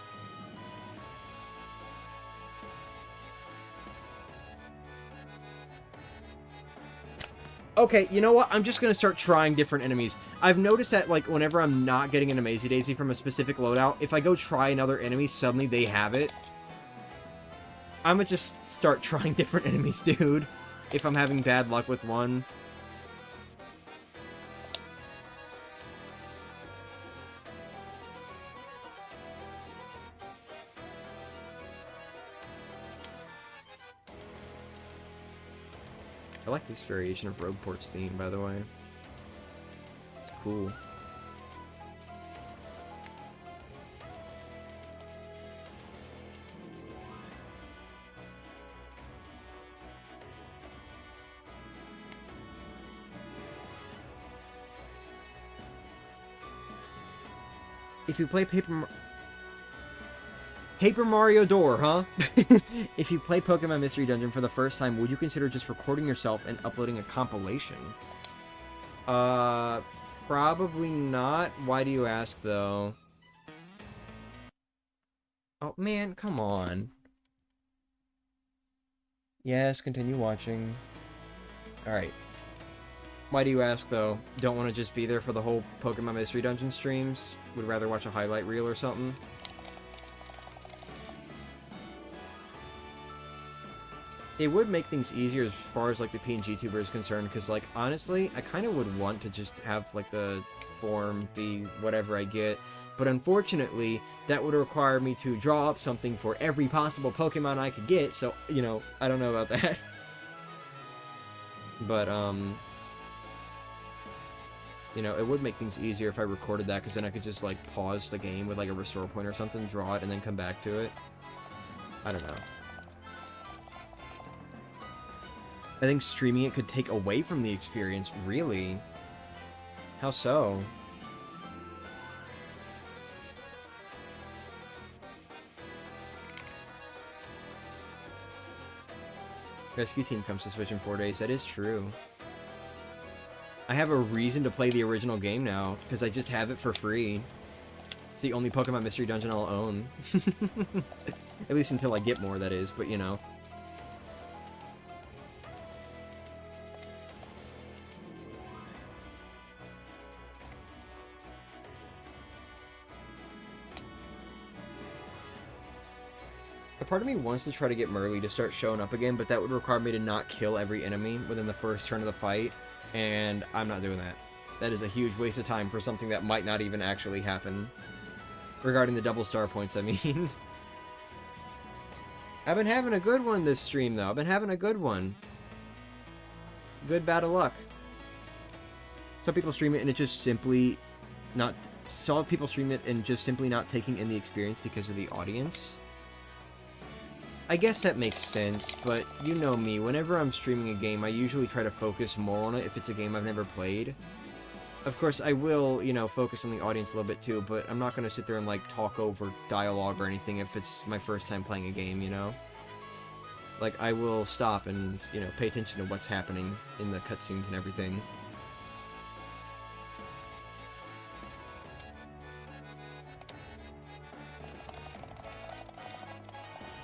Okay, you know what? I'm just gonna start trying different enemies. I've noticed that, like, whenever I'm not getting an Amazy Daisy from a specific loadout, if I go try another enemy, suddenly they have it. I'm gonna just start trying different enemies, dude. If I'm having bad luck with one. I like this variation of Rogueport's theme, by the way. It's cool. If you play Paper Mario Door, huh? If you play Pokemon Mystery Dungeon for the first time, would you consider just recording yourself and uploading a compilation? Probably not. Why do you ask, though? Oh, man, come on. Yes, continue watching. Alright. Why do you ask, though? Don't want to just be there for the whole Pokemon Mystery Dungeon streams? Would rather watch a highlight reel or something? It would make things easier as far as, like, the PNG tuber is concerned, because, like, honestly, I kind of would want to just have, like, the form be whatever I get, but unfortunately, that would require me to draw up something for every possible Pokemon I could get, so, you know, I don't know about that. But, you know, it would make things easier if I recorded that, because then I could just, like, pause the game with, like, a restore point or something, draw it, and then come back to it. I don't know. I think streaming it could take away from the experience, really. How so? Rescue Team comes to Switch in 4 days. That is true. I have a reason to play the original game now, because I just have it for free. It's the only Pokemon Mystery Dungeon I'll own. At least until I get more, that is, but you know. Part of me wants to try to get Merly to start showing up again, but that would require me to not kill every enemy within the first turn of the fight, and I'm not doing that. That is a huge waste of time for something that might not even actually happen. Regarding the double star points, I mean. I've been having a good one this stream, though. I've been having a good one. Good, bad of luck. Some people stream it and it just simply not... Some people stream it and just simply not taking in the experience because of the audience. I guess that makes sense, but you know me. Whenever I'm streaming a game, I usually try to focus more on it if it's a game I've never played. Of course, I will, you know, focus on the audience a little bit too, but I'm not going to sit there and, like, talk over dialogue or anything if it's my first time playing a game, you know? Like, I will stop and, you know, pay attention to what's happening in the cutscenes and everything.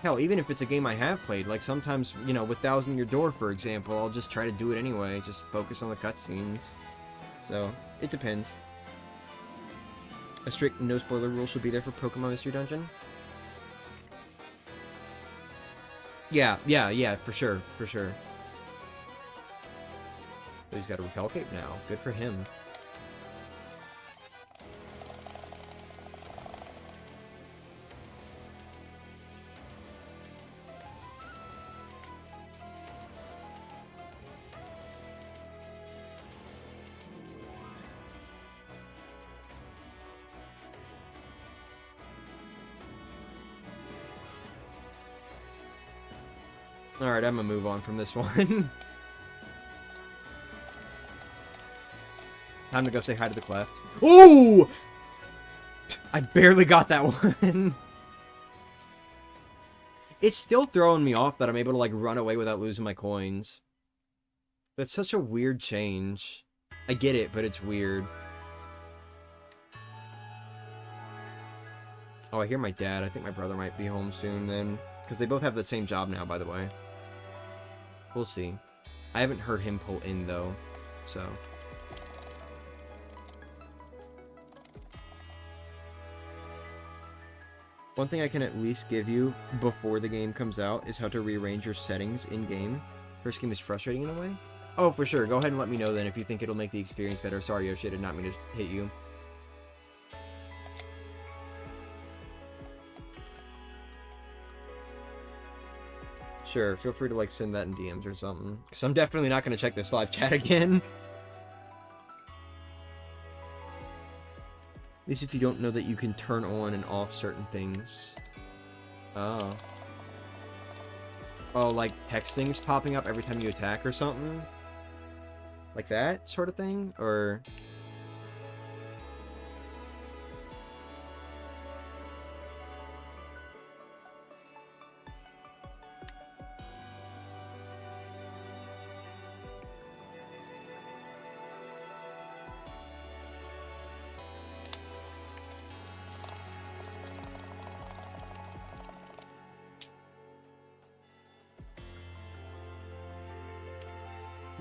Hell, even if it's a game I have played, like, sometimes, you know, with Thousand Year Door, for example, I'll just try to do it anyway, just focus on the cutscenes. So, it depends. A strict no-spoiler rule should be there for Pokemon Mystery Dungeon. Yeah, for sure, for sure. But he's got a Repel Cape now. Good for him. Alright, I'm gonna move on from this one. Time to go say hi to the cleft. Ooh! I barely got that one. It's still throwing me off that I'm able to, like, run away without losing my coins. That's such a weird change. I get it, but it's weird. Oh, I hear my dad. I think my brother might be home soon then. Because they both have the same job now, by the way. We'll see. I haven't heard him pull in, though. So... One thing I can at least give you before the game comes out is how to rearrange your settings in-game. First game is frustrating in a way. Oh, for sure. Go ahead and let me know then if you think it'll make the experience better. Sorry, Yoshi, I did not mean to hit you. Sure, feel free to, like, send that in DMs or something. Because I'm definitely not going to check this live chat again. At least if you don't know that you can turn on and off certain things. Oh. Oh, like text things popping up every time you attack or something? Like that sort of thing? Or...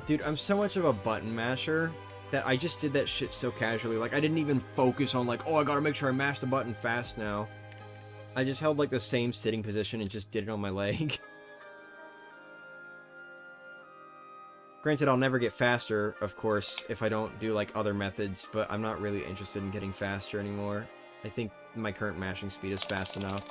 Dude, I'm so much of a button masher that I just did that shit so casually. Like, I didn't even focus on, like, oh, I gotta make sure I mash the button fast now. I just held, like, the same sitting position and just did it on my leg. Granted, I'll never get faster, of course, if I don't do, like, other methods, but I'm not really interested in getting faster anymore. I think my current mashing speed is fast enough.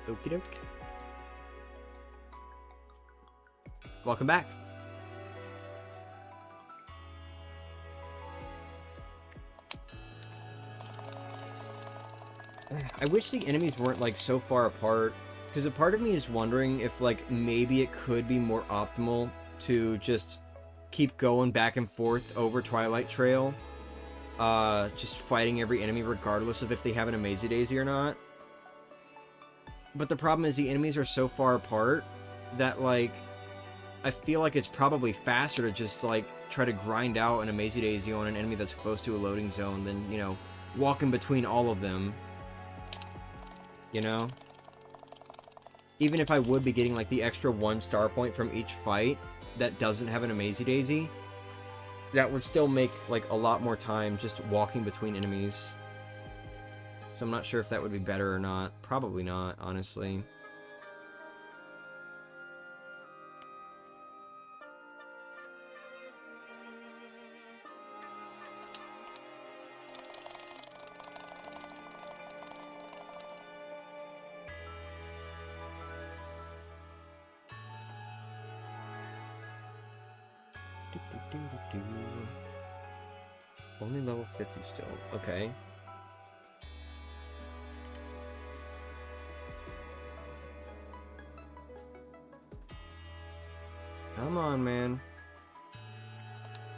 Okie doke. Welcome back. I wish the enemies weren't, like, so far apart, because a part of me is wondering if, like, maybe it could be more optimal to just keep going back and forth over Twilight Trail, just fighting every enemy regardless of if they have an Amazy Daisy or not. But the problem is the enemies are so far apart that, like, I feel like it's probably faster to just, like, try to grind out an Amazy Daisy on an enemy that's close to a loading zone than, you know, walking between all of them. You know? Even if I would be getting, like, the extra 1 star point from each fight that doesn't have an Amazy Daisy, that would still make, like, a lot more time just walking between enemies. So I'm not sure if that would be better or not. Probably not, honestly. Only level 50 still. Okay. Come on, man.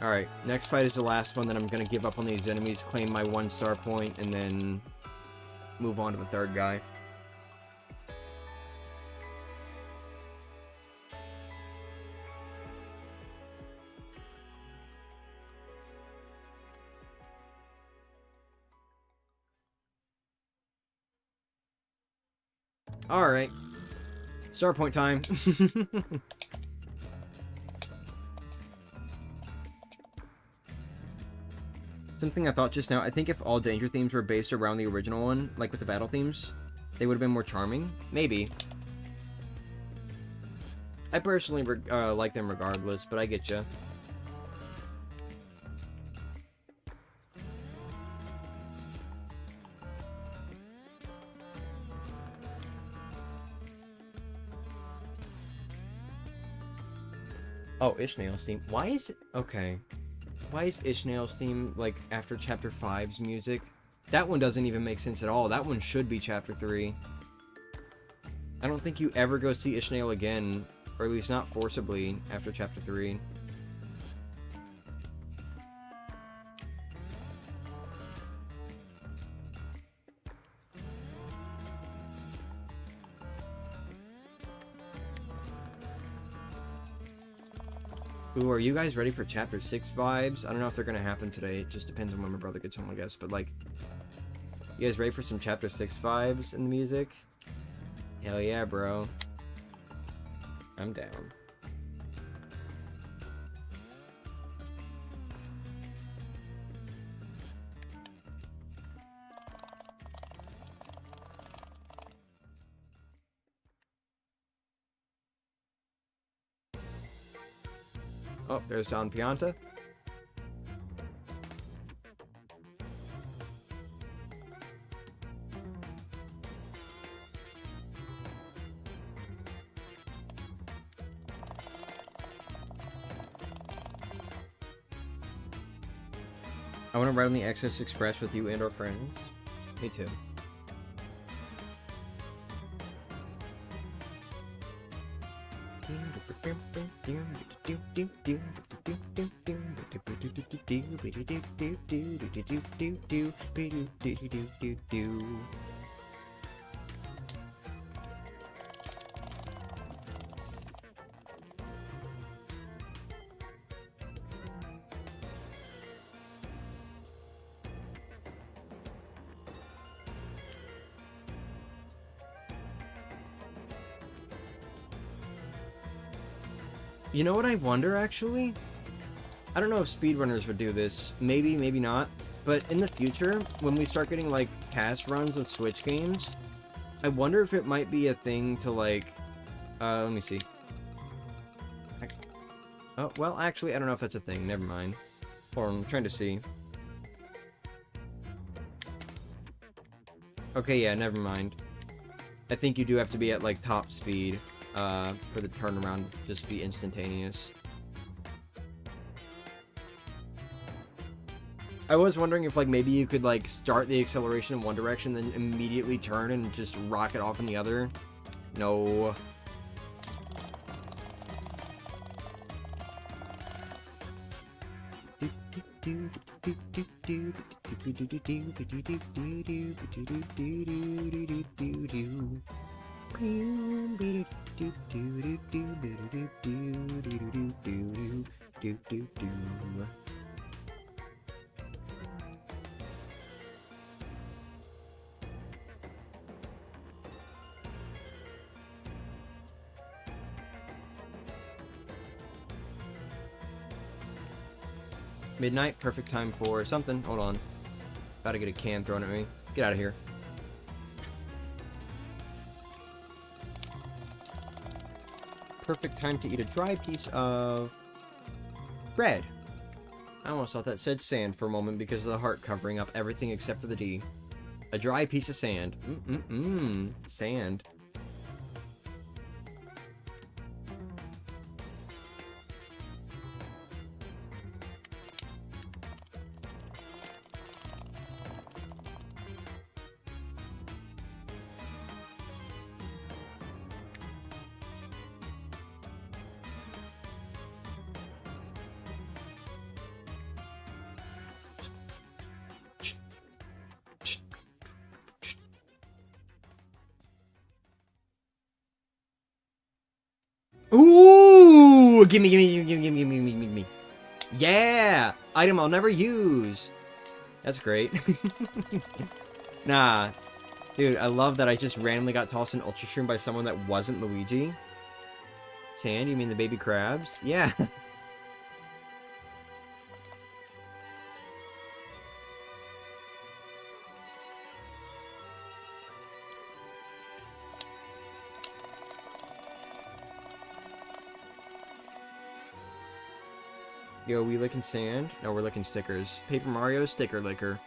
Alright, next fight is the last one, then I'm gonna give up on these enemies, claim my 1 star point, and then move on to the third guy. Alright. Star point time. Something I thought just now, I think if all danger themes were based around the original one, like with the battle themes, they would have been more charming. Maybe. I personally like them regardless, but I get ya. Oh, Ishnael's theme. Why is it... Okay. Why is Ishnael's theme, like, after Chapter 5's music? That one doesn't even make sense at all. That one should be Chapter 3. I don't think you ever go see Ishnael again, or at least not forcibly, after Chapter 3. Ooh, are you guys ready for Chapter 6 vibes? I don't know if they're gonna happen today. It just depends on when my brother gets home, I guess. But, like, you guys ready for some Chapter 6 vibes in the music? Hell yeah, bro. I'm down. Oh, there's Don Pianta. I want to ride on the XS Express with you and our friends. Me too. You know what I wonder, actually? I don't know if speedrunners would do this. Maybe, maybe not. But in the future, when we start getting, like, cast runs of Switch games, I wonder if it might be a thing to, like... let me see. Oh, well, actually, I don't know if that's a thing. Never mind. Or I'm trying to see. Okay, yeah, never mind. I think you do have to be at, like, top speed. For the turnaround to just be instantaneous. I was wondering if, like, maybe you could, like, start the acceleration in one direction, then immediately turn and just rocket off in the other. No. Midnight, perfect time for something. Hold on. About to get a can thrown at me. Get out of here. Perfect time to eat a dry piece of bread. I almost thought that said sand for a moment because of the heart covering up everything except for the D. A dry piece of sand. Sand. Ooh! Gimme. Yeah! Item I'll never use. That's great. Nah. Dude, I love that I just randomly got tossed in Ultra Shroom by someone that wasn't Luigi. Sand, you mean the baby crabs? Yeah. Yo, we licking sand? No, we're licking stickers. Paper Mario sticker licker.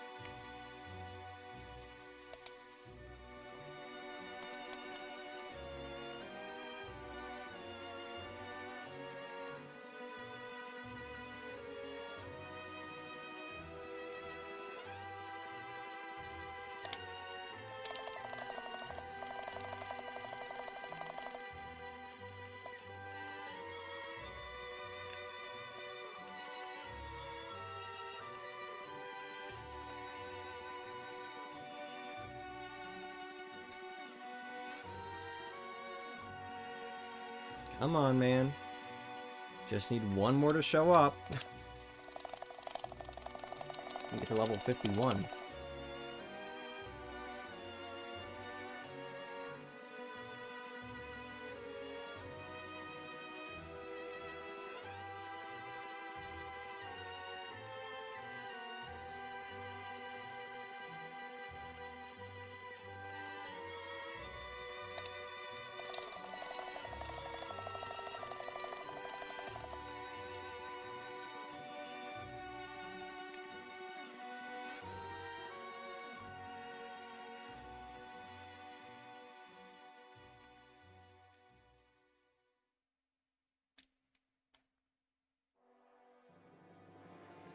Come on, man. Just need one more to show up. Get to level 51.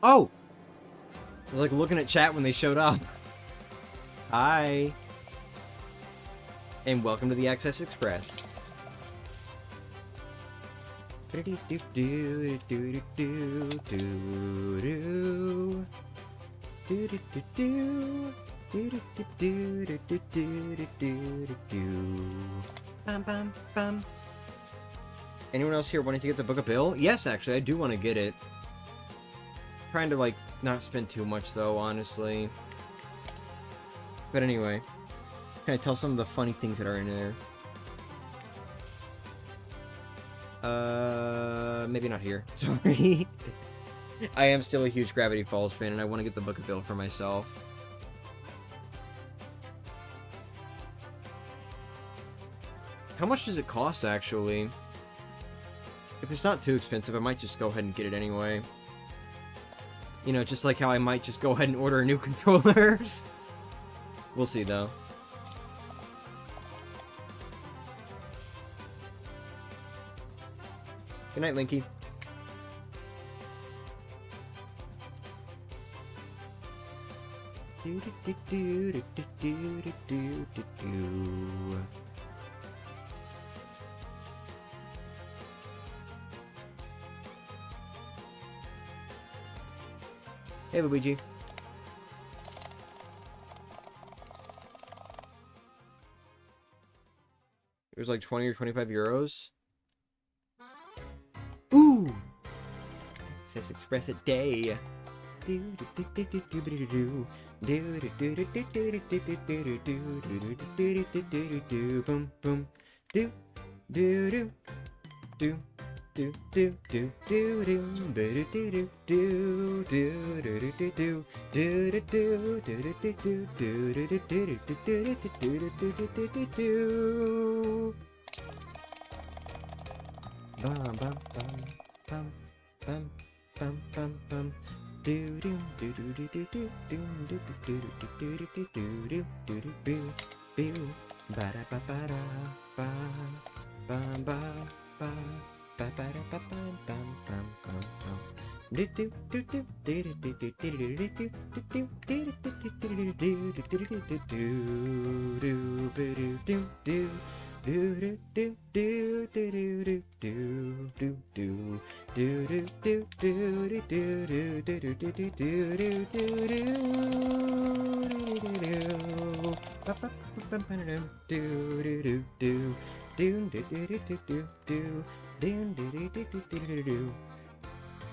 Oh! I was like looking at chat when they showed up. Hi. And welcome to the Access Express. Anyone else here wanting to get the Book of Bill? Yes, actually, I do want to get it. Trying to, like, not spend too much, though, honestly. But anyway. Can I tell some of the funny things that are in there? Maybe not here. Sorry. I am still a huge Gravity Falls fan, and I want to get the Book of Bill for myself. How much does it cost, actually? If it's not too expensive, I might just go ahead and get it anyway. You know, just like how I might just go ahead and order a new controller. We'll see, though. Good night, Linky. Hey, Luigi. It was like 20 or 25 euros. Ooh! Access Express at day.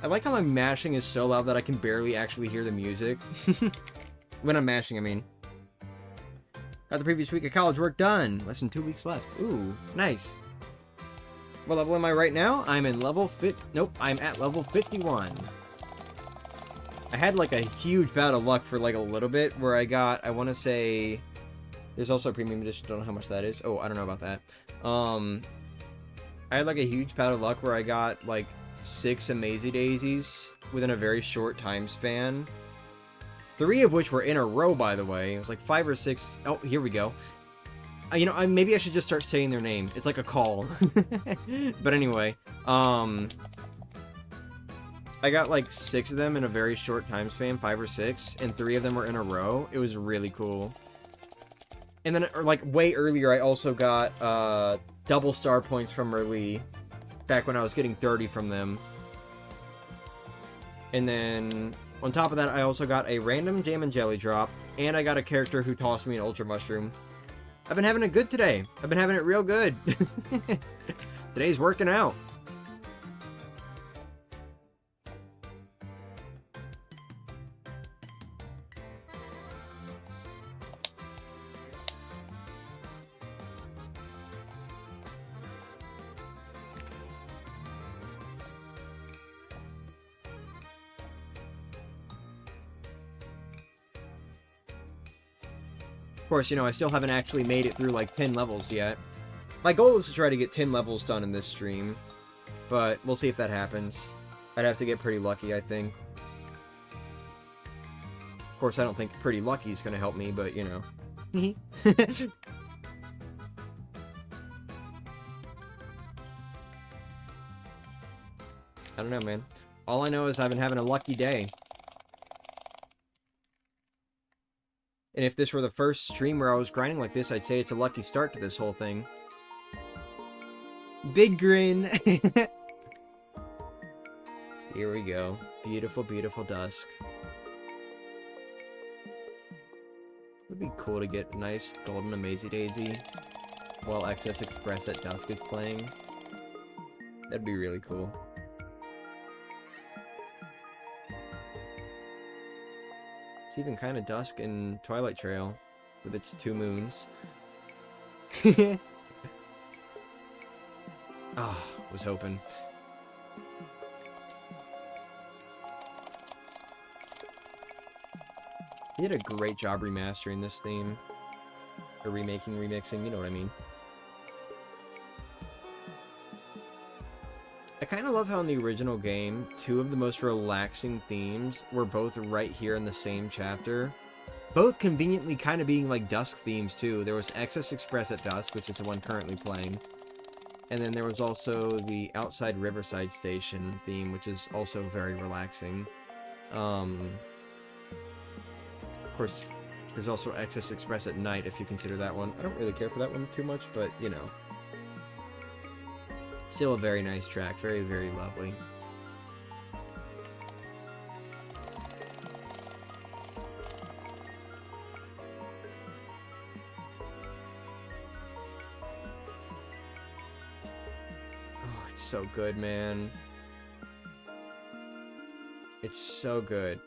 I like how my mashing is so loud that I can barely actually hear the music. When I'm mashing, I mean. Got the previous week of college work done. Less than 2 weeks left. Ooh, nice. What level am I right now? I'm in level I'm at level 51. I had like a huge bout of luck for like a little bit where I got, I want to say, there's also a premium edition, don't know how much that is. Oh, I don't know about that. I had like a huge bout of luck where I got like 6 Amazy daisies within a very short time span. 3 of which were in a row, by the way. It was like 5 or 6. Oh, here we go. You know, maybe I should just start saying their name. It's like a call. But anyway, I got like 6 of them in a very short time span, 5 or 6, and 3 of them were in a row. It was really cool. And then, like, way earlier, I also got double star points from Merlee, back when I was getting 30 from them. And then, on top of that, I also got a random Jam and Jelly drop, and I got a character who tossed me an Ultra Mushroom. I've been having it good today. I've been having it real good. Today's working out. Of course, you know, I still haven't actually made it through, like, 10 levels yet. My goal is to try to get 10 levels done in this stream, but we'll see if that happens. I'd have to get pretty lucky, I think. Of course, I don't think pretty lucky is going to help me, but, you know. I don't know, man. All I know is I've been having a lucky day. And if this were the first stream where I was grinding like this, I'd say it's a lucky start to this whole thing. Big grin! Here we go. Beautiful, beautiful dusk. It would be cool to get a nice golden Amazy Daisy while Access Express at dusk is playing. That'd be really cool. It's even kind of dusk in Twilight Trail with its 2 moons. Ah, was hoping. He did a great job remastering this theme. Or remixing, you know what I mean. I kind of love how in the original game, 2 of the most relaxing themes were both right here in the same chapter. Both conveniently kind of being like dusk themes too. There was Access Express at dusk, which is the one currently playing. And then there was also the Outside Riverside Station theme, which is also very relaxing. Of course, there's also Access Express at night, if you consider that one. I don't really care for that one too much, but, you know. Still a very nice track. Very, very lovely. Oh, it's so good, man. It's so good.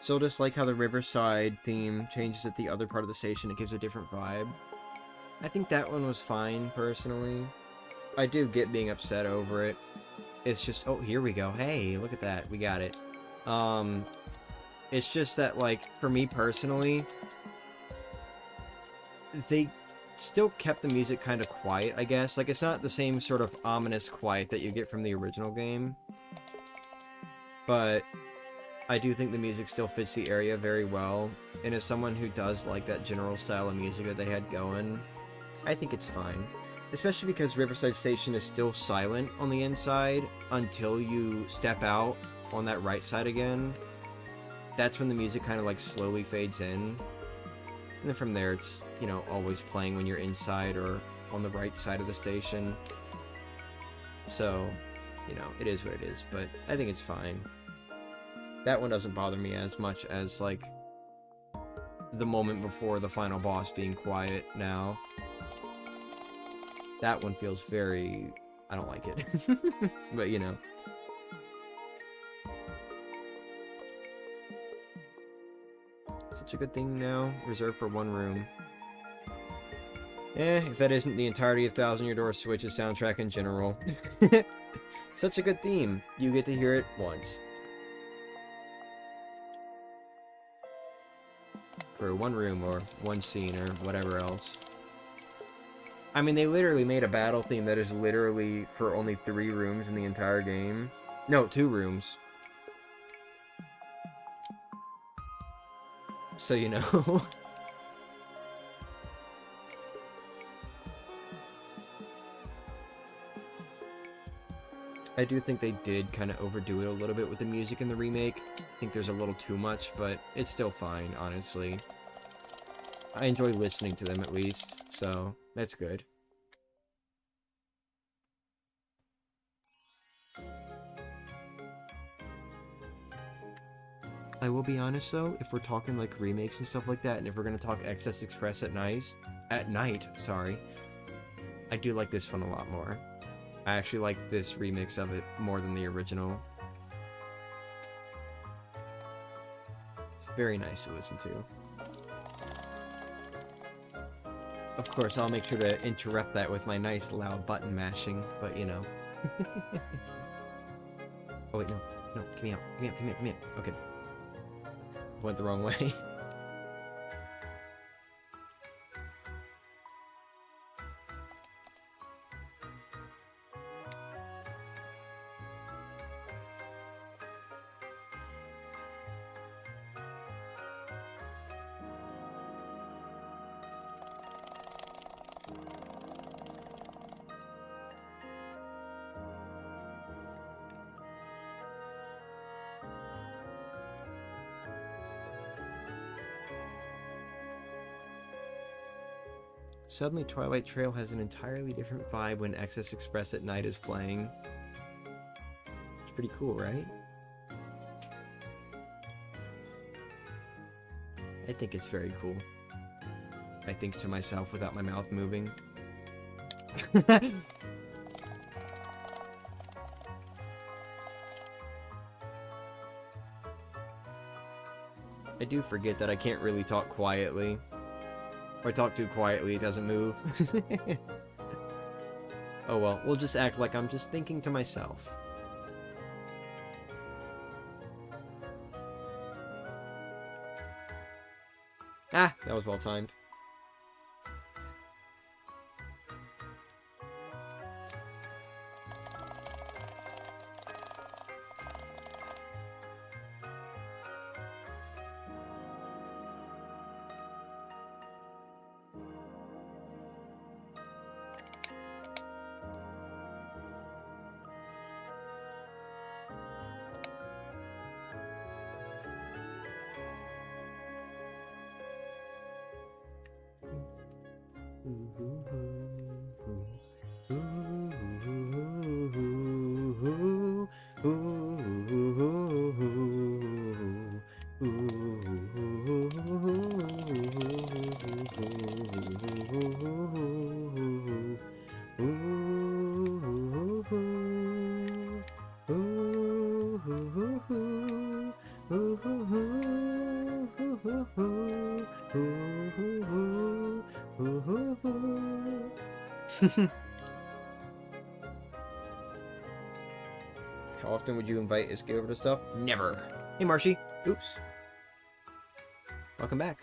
So just like how the Riverside theme changes at the other part of the station, it gives a different vibe. I think that one was fine, personally. I do get being upset over it. It's just, oh, here we go. Hey, look at that. We got it. It's just that, like, for me personally, they still kept the music kind of quiet, I guess. Like, it's not the same sort of ominous quiet that you get from the original game. But I do think the music still fits the area very well, and as someone who does like that general style of music that they had going, I think it's fine. Especially because Riverside Station is still silent on the inside until you step out on that right side again. That's when the music kind of like slowly fades in. And then from there it's, you know, always playing when you're inside or on the right side of the station. So, you know, it is what it is, but I think it's fine. That one doesn't bother me as much as, like, the moment before the final boss being quiet now. That one feels very... I don't like it. But, you know. Such a good thing now. Reserved for one room. If that isn't the entirety of Thousand Year Door Switch's soundtrack in general. Such a good theme. You get to hear it once. For one room or one scene or whatever else. I mean, they literally made a battle theme that is literally for only 3 rooms in the entire game. No, 2 rooms. So, you know. I do think they did kind of overdo it a little bit with the music in the remake. I think there's a little too much, but it's still fine, honestly. I enjoy listening to them at least, so that's good. I will be honest though, if we're talking like remakes and stuff like that, and if we're gonna talk Excess Express at night, I do like this one a lot more. I actually like this remix of it more than the original. It's very nice to listen to. Of course, I'll make sure to interrupt that with my nice loud button mashing, but you know. Oh wait, no, get me out, come here, okay. Went the wrong way. Suddenly, Twilight Trail has an entirely different vibe when Excess Express at night is playing. It's pretty cool, right? I think it's very cool. I think to myself without my mouth moving. I do forget that I can't really talk quietly. If I talk too quietly, it doesn't move. Oh well, we'll just act like I'm just thinking to myself. Ah, that was well timed. How often would you invite Iske over to stuff? Never. Hey, Marshy. Oops. Welcome back.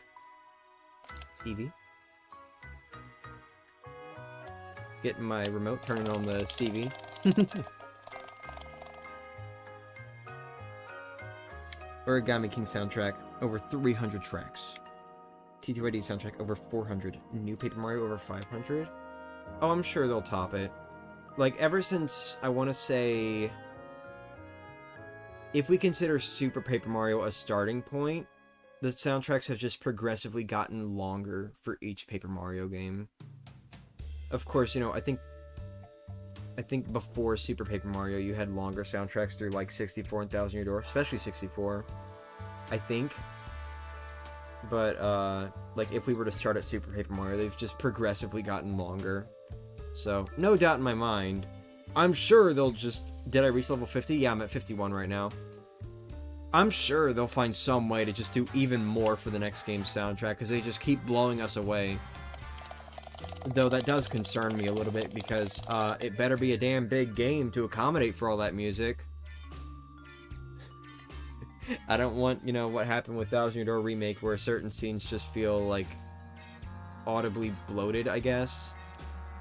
Stevie. Getting my remote, turning on the Stevie. Origami King soundtrack, over 300 tracks. TTYD soundtrack, over 400. New Paper Mario, over 500. Oh, I'm sure they'll top it. Like, ever since, I want to say... If we consider Super Paper Mario a starting point, the soundtracks have just progressively gotten longer for each Paper Mario game. Of course, you know, I think before Super Paper Mario, you had longer soundtracks through, like, 64 and Thousand Year Door, especially 64, I think. But, like, if we were to start at Super Paper Mario, they've just progressively gotten longer. So, no doubt in my mind, I'm sure they'll just... Did I reach level 50? Yeah, I'm at 51 right now. I'm sure they'll find some way to just do even more for the next game's soundtrack, because they just keep blowing us away. Though that does concern me a little bit, because it better be a damn big game to accommodate for all that music. I don't want, you know, what happened with Thousand Year Door Remake, where certain scenes just feel, like, audibly bloated, I guess.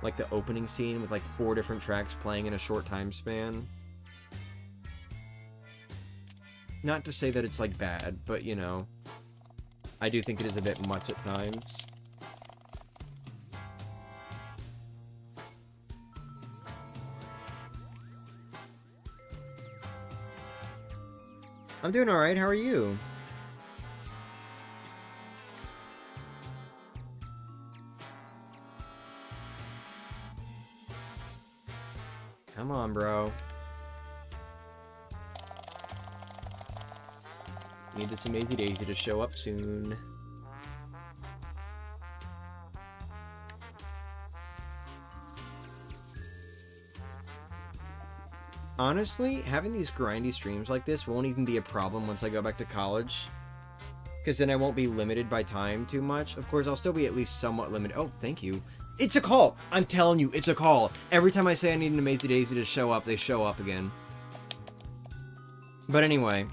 Like the opening scene with, like, 4 different tracks playing in a short time span. Not to say that it's, like, bad, but, you know, I do think it is a bit much at times. I'm doing alright, how are you? Come on, bro. Need this Amazy Daisy to show up soon. Honestly, having these grindy streams like this won't even be a problem once I go back to college. Because then I won't be limited by time too much. Of course, I'll still be at least somewhat limited. Oh, thank you. It's a call! I'm telling you, it's a call! Every time I say I need an Amazy Daisy to show up, they show up again. But anyway,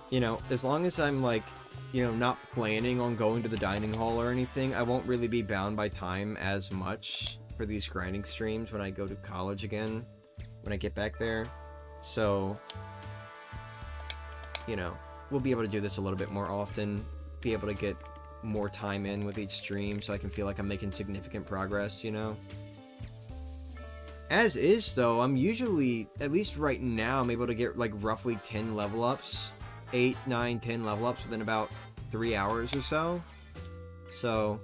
you know, as long as I'm, like, you know, not planning on going to the dining hall or anything, I won't really be bound by time as much for these grinding streams when I go to college again, when I get back there. So, you know, we'll be able to do this a little bit more often, be able to get more time in with each stream so I can feel like I'm making significant progress, you know? As is, though, I'm usually, at least right now, I'm able to get, like, roughly 10 level ups. 8, 9, 10 level ups within about 3 hours or so. So,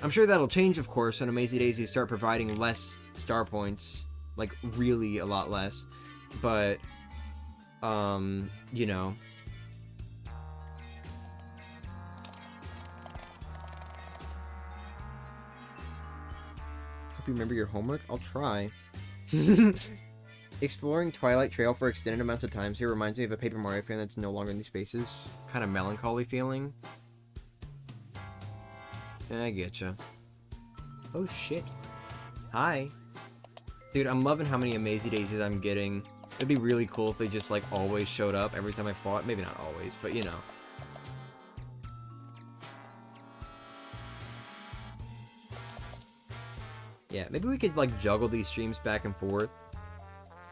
I'm sure that'll change, of course, when Amazy Daisy start providing less star points. Like, really a lot less. But, you know. Hope you remember your homework? I'll try. Exploring Twilight Trail for extended amounts of times here reminds me of a Paper Mario fan that's no longer in these spaces. Kind of melancholy feeling. I getcha. Oh shit. Hi. Dude, I'm loving how many Amazy Daisies I'm getting. It'd be really cool if they just, like, always showed up every time I fought. Maybe not always, but you know. Yeah, maybe we could, like, juggle these streams back and forth.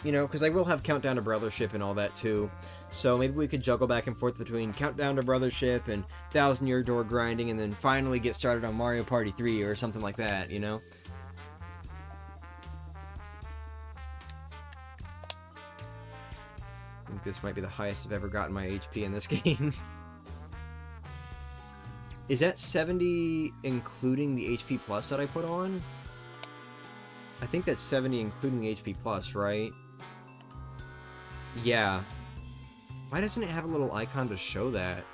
You know, because I will have Countdown to Brothership and all that, too. So maybe we could juggle back and forth between Countdown to Brothership and Thousand Year Door grinding, and then finally get started on Mario Party 3 or something like that, you know? I think this might be the highest I've ever gotten my HP in this game. Is that 70 including the HP plus that I put on? I think that's 70 including the HP plus, right? Yeah. Why doesn't it have a little icon to show that?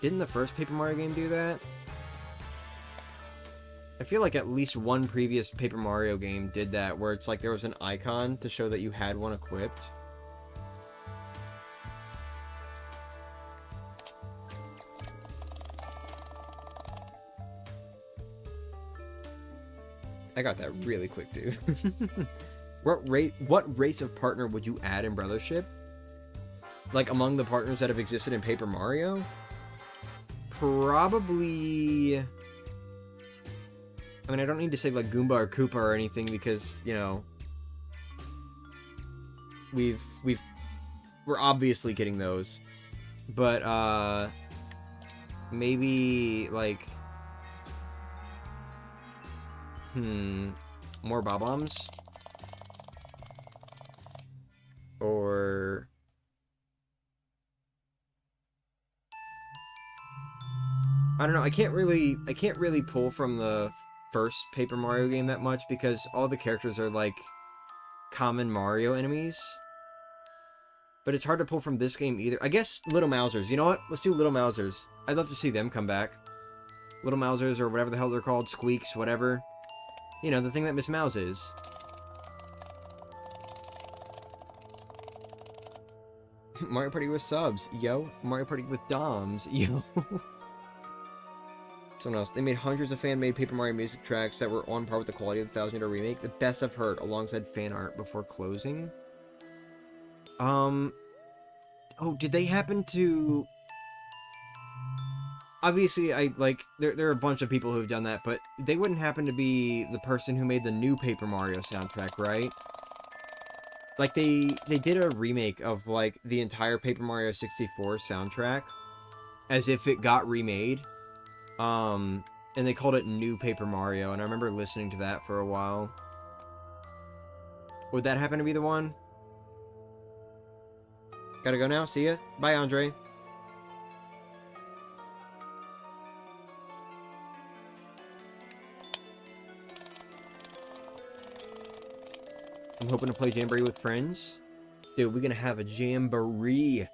Didn't the first Paper Mario game do that? I feel like at least one previous Paper Mario game did that, where it's like there was an icon to show that you had one equipped. I got that really quick, dude. What race of partner would you add in Brothership? Like, among the partners that have existed in Paper Mario? Probably... I mean, I don't need to say, like, Goomba or Koopa or anything, because, you know... We're obviously getting those. But, maybe, like... More Bob-Ombs? Or... I don't know, I can't really pull from the first Paper Mario game that much, because all the characters are, like, common Mario enemies. But it's hard to pull from this game either. I guess Little Mousers. You know what? Let's do Little Mousers. I'd love to see them come back. Little Mousers, or whatever the hell they're called. Squeaks, whatever. You know, the thing that Miss Mouse is. Mario Party with subs, yo. Mario Party with DOMs, yo. Someone else. They made hundreds of fan-made Paper Mario music tracks that were on par with the quality of the 1000-year remake. The best I've heard, alongside fan art before closing. Oh, did they happen to... Obviously, there are a bunch of people who've done that, but they wouldn't happen to be the person who made the new Paper Mario soundtrack, right? Like, they did a remake of, like, the entire Paper Mario 64 soundtrack, as if it got remade. And they called it New Paper Mario, and I remember listening to that for a while. Would that happen to be the one? Gotta go now, see ya. Bye, Andre. I'm hoping to play Jamboree with friends. Dude, we're gonna have a Jamboree.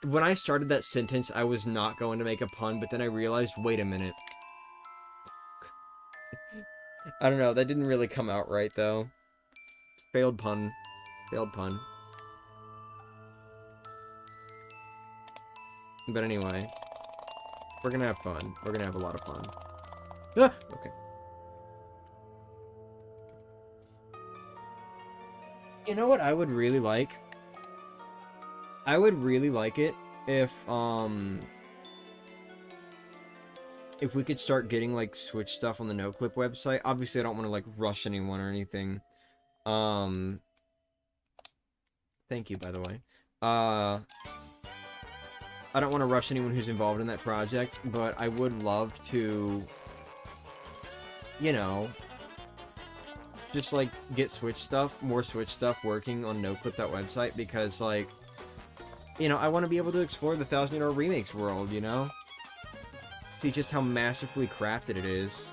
When I started that sentence, I was not going to make a pun, but then I realized, wait a minute. I don't know, that didn't really come out right, though. Failed pun. Failed pun. But anyway. We're gonna have fun. We're gonna have a lot of fun. Ah! Okay. You know what I would really like? I would really like it if we could start getting, like, Switch stuff on the NoClip website. Obviously, I don't want to, like, rush anyone or anything. Thank you, by the way. I don't want to rush anyone who's involved in that project, but I would love to, you know, just, like, get more Switch stuff working on NoClip, that website, because, like, you know, I want to be able to explore the 1000-year remakes world, you know? See just how masterfully crafted it is.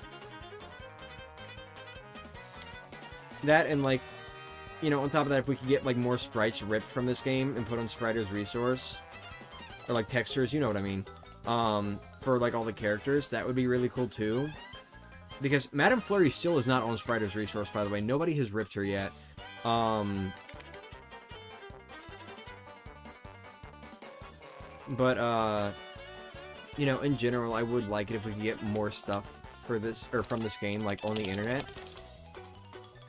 That, and, like, you know, on top of that, if we could get, like, more sprites ripped from this game and put on Spriter's Resource, or, like, textures, you know what I mean, for, like, all the characters, that would be really cool, too. Because Madame Flurry still is not on Spriter's Resource, by the way. Nobody has ripped her yet. But, you know, in general, I would like it if we could get more stuff for this, or from this game, like, on the internet,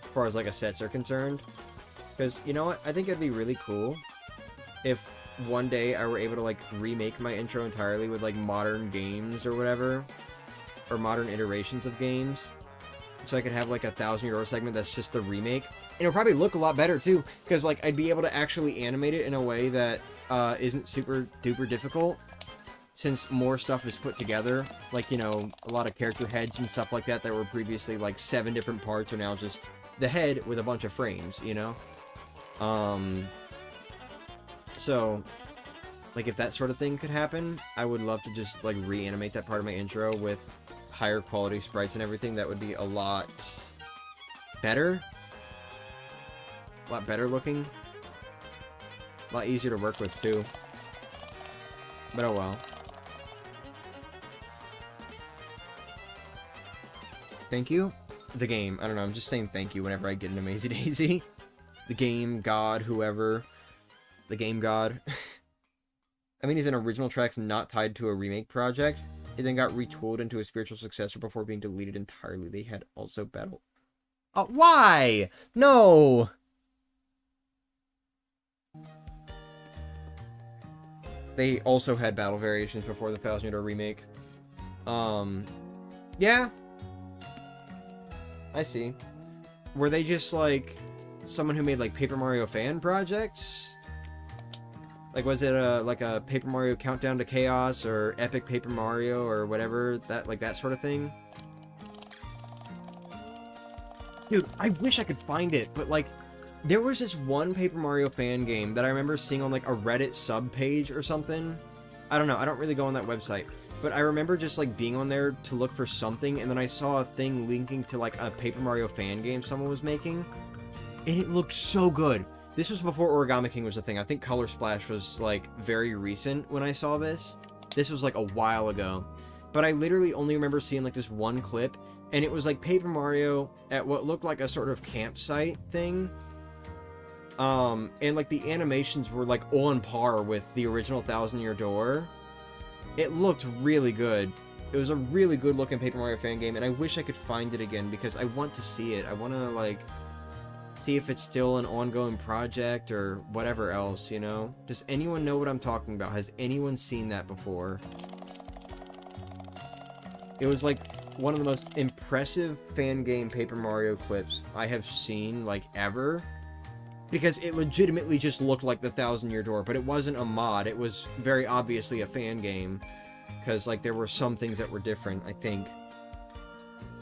as far as, like, assets are concerned. Because, you know what, I think it'd be really cool if one day I were able to, like, remake my intro entirely with, like, modern games or whatever, or modern iterations of games, so I could have, like, a 1000-year segment that's just the remake. And it'll probably look a lot better, too, because, like, I'd be able to actually animate it in a way that isn't super duper difficult, since more stuff is put together. Like, you know, a lot of character heads and stuff like that that were previously, like, 7 different parts are now just the head with a bunch of frames, you know? So, Like, if that sort of thing could happen, I would love to just, like, reanimate that part of my intro with higher quality sprites and everything. That would be a lot better. A lot better looking. A lot easier to work with, too. But oh well. Thank you? The game. I don't know, I'm just saying thank you whenever I get an Amazy Daisy. The game god, whoever. The game god. I mean, he's an original track's not tied to a remake project. It then got retooled into a spiritual successor before being deleted entirely. They had also battle. Oh, why? No! They also had battle variations before the 1000-year remake. Yeah. I see. Were they just, like, someone who made, like, Paper Mario fan projects? Like, was it like a Paper Mario Countdown to Chaos or Epic Paper Mario or whatever, that sort of thing? Dude, I wish I could find it, but, like, there was this one Paper Mario fan game that I remember seeing on, like, a Reddit sub-page or something. I don't know, I don't really go on that website. But I remember just, like, being on there to look for something, and then I saw a thing linking to, like, a Paper Mario fan game someone was making. And it looked so good. This was before Origami King was a thing. I think Color Splash was, like, very recent when I saw this. This was, like, a while ago. But I literally only remember seeing, like, this one clip, and it was, like, Paper Mario at what looked like a sort of campsite thing. And, like, the animations were, like, on par with the original 1000-Year Door. It looked really good. It was a really good-looking Paper Mario fan game, and I wish I could find it again, because I want to see it. I want to, like, see if it's still an ongoing project or whatever else, you know? Does anyone know what I'm talking about? Has anyone seen that before? It was, like, one of the most impressive fan game Paper Mario clips I have seen, like, ever. Because it legitimately just looked like the 1000-Year Door, but it wasn't a mod. It was very obviously a fan game. Because, like, there were some things that were different, I think.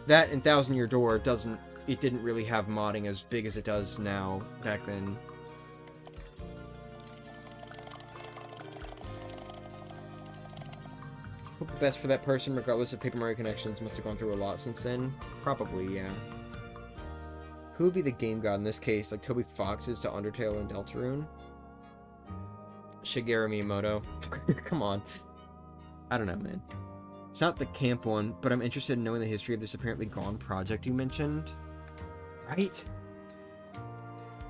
That and 1000-Year Door doesn't... It didn't really have modding as big as it does now, back then. Hope the best for that person, regardless of Paper Mario connections. Must have gone through a lot since then. Probably, yeah. Who would be the game god in this case? Like Toby Fox is to Undertale and Deltarune? Shigeru Miyamoto. Come on. I don't know, man. It's not the camp one, but I'm interested in knowing the history of this apparently gone project you mentioned. Right?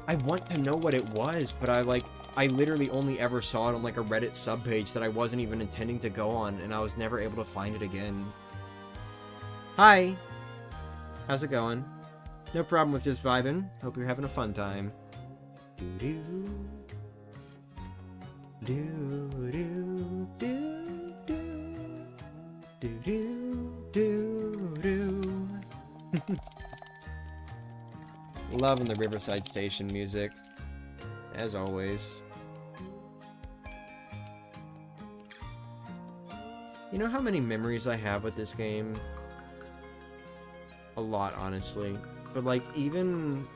I want to know what it was, but I literally only ever saw it on, like, a Reddit subpage that I wasn't even intending to go on, and I was never able to find it again. Hi! How's it going? No problem with just vibing. Hope you're having a fun time. Doo-doo. Doo-doo. Doo-doo. Doo-doo. Doo-doo. Loving the Riverside Station music, as always. You know how many memories I have with this game? A lot, honestly. But, like, even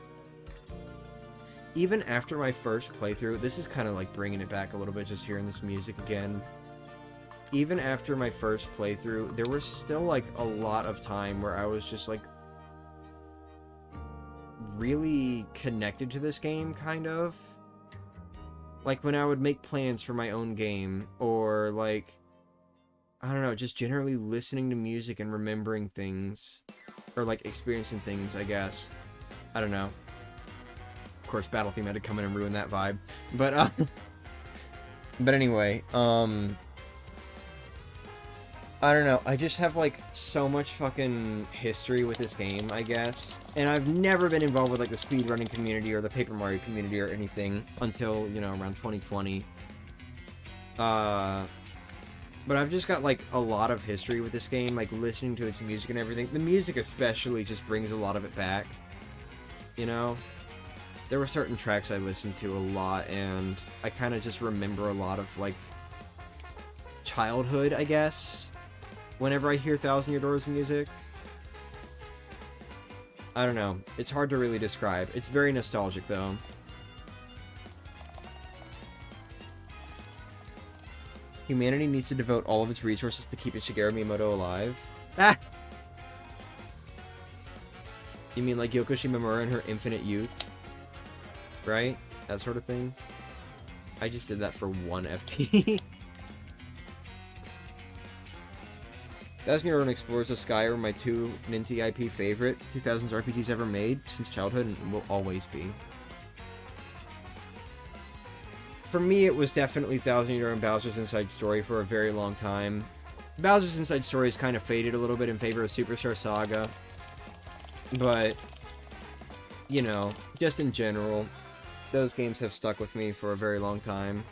after my first playthrough, this is kind of, like, bringing it back a little bit, just hearing this music again. Even after my first playthrough, there was still, like, a lot of time where I was just, like, really connected to this game, kind of. Like, when I would make plans for my own game, or, like, I don't know, just generally listening to music and remembering things. Or, like, experiencing things, I guess. I don't know. Of course, Battle Theme had to come in and ruin that vibe. But, but anyway, I don't know, I just have, like, so much fucking history with this game, I guess. And I've never been involved with, like, the speedrunning community or the Paper Mario community or anything until, you know, around 2020. But I've just got, like, a lot of history with this game, like, listening to its music and everything. The music especially just brings a lot of it back, you know? There were certain tracks I listened to a lot, and I kind of just remember a lot of, like, childhood, I guess, whenever I hear 1000-Year Door's music. I don't know. It's hard to really describe. It's very nostalgic, though. Humanity needs to devote all of its resources to keeping Shigeru Miyamoto alive. Ah! You mean like Yoko Shimomura in her infinite youth? Right? That sort of thing? I just did that for 1 FP. Thousand Year Door Explorers of Sky are my 2 Ninty IP favorite 2000s RPGs ever made since childhood and will always be. For me, it was definitely Thousand Year Door and Bowser's Inside Story for a very long time. Bowser's Inside Story has kind of faded a little bit in favor of Superstar Saga. But, you know, just in general, those games have stuck with me for a very long time.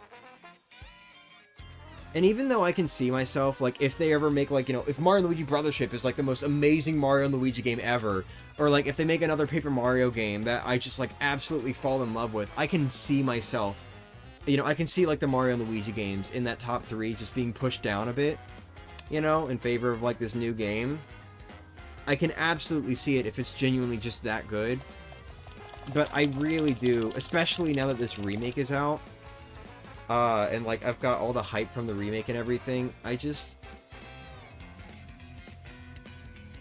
And even though I can see myself, like, if they ever make, like, you know, if Mario & Luigi Brothership is, like, the most amazing Mario & Luigi game ever, or, like, if they make another Paper Mario game that I just, like, absolutely fall in love with, I can see myself, you know, I can see, like, the Mario & Luigi games in that top 3 just being pushed down a bit, you know, in favor of, like, this new game. I can absolutely see it if it's genuinely just that good. But I really do, especially now that this remake is out. And, like, I've got all the hype from the remake and everything. I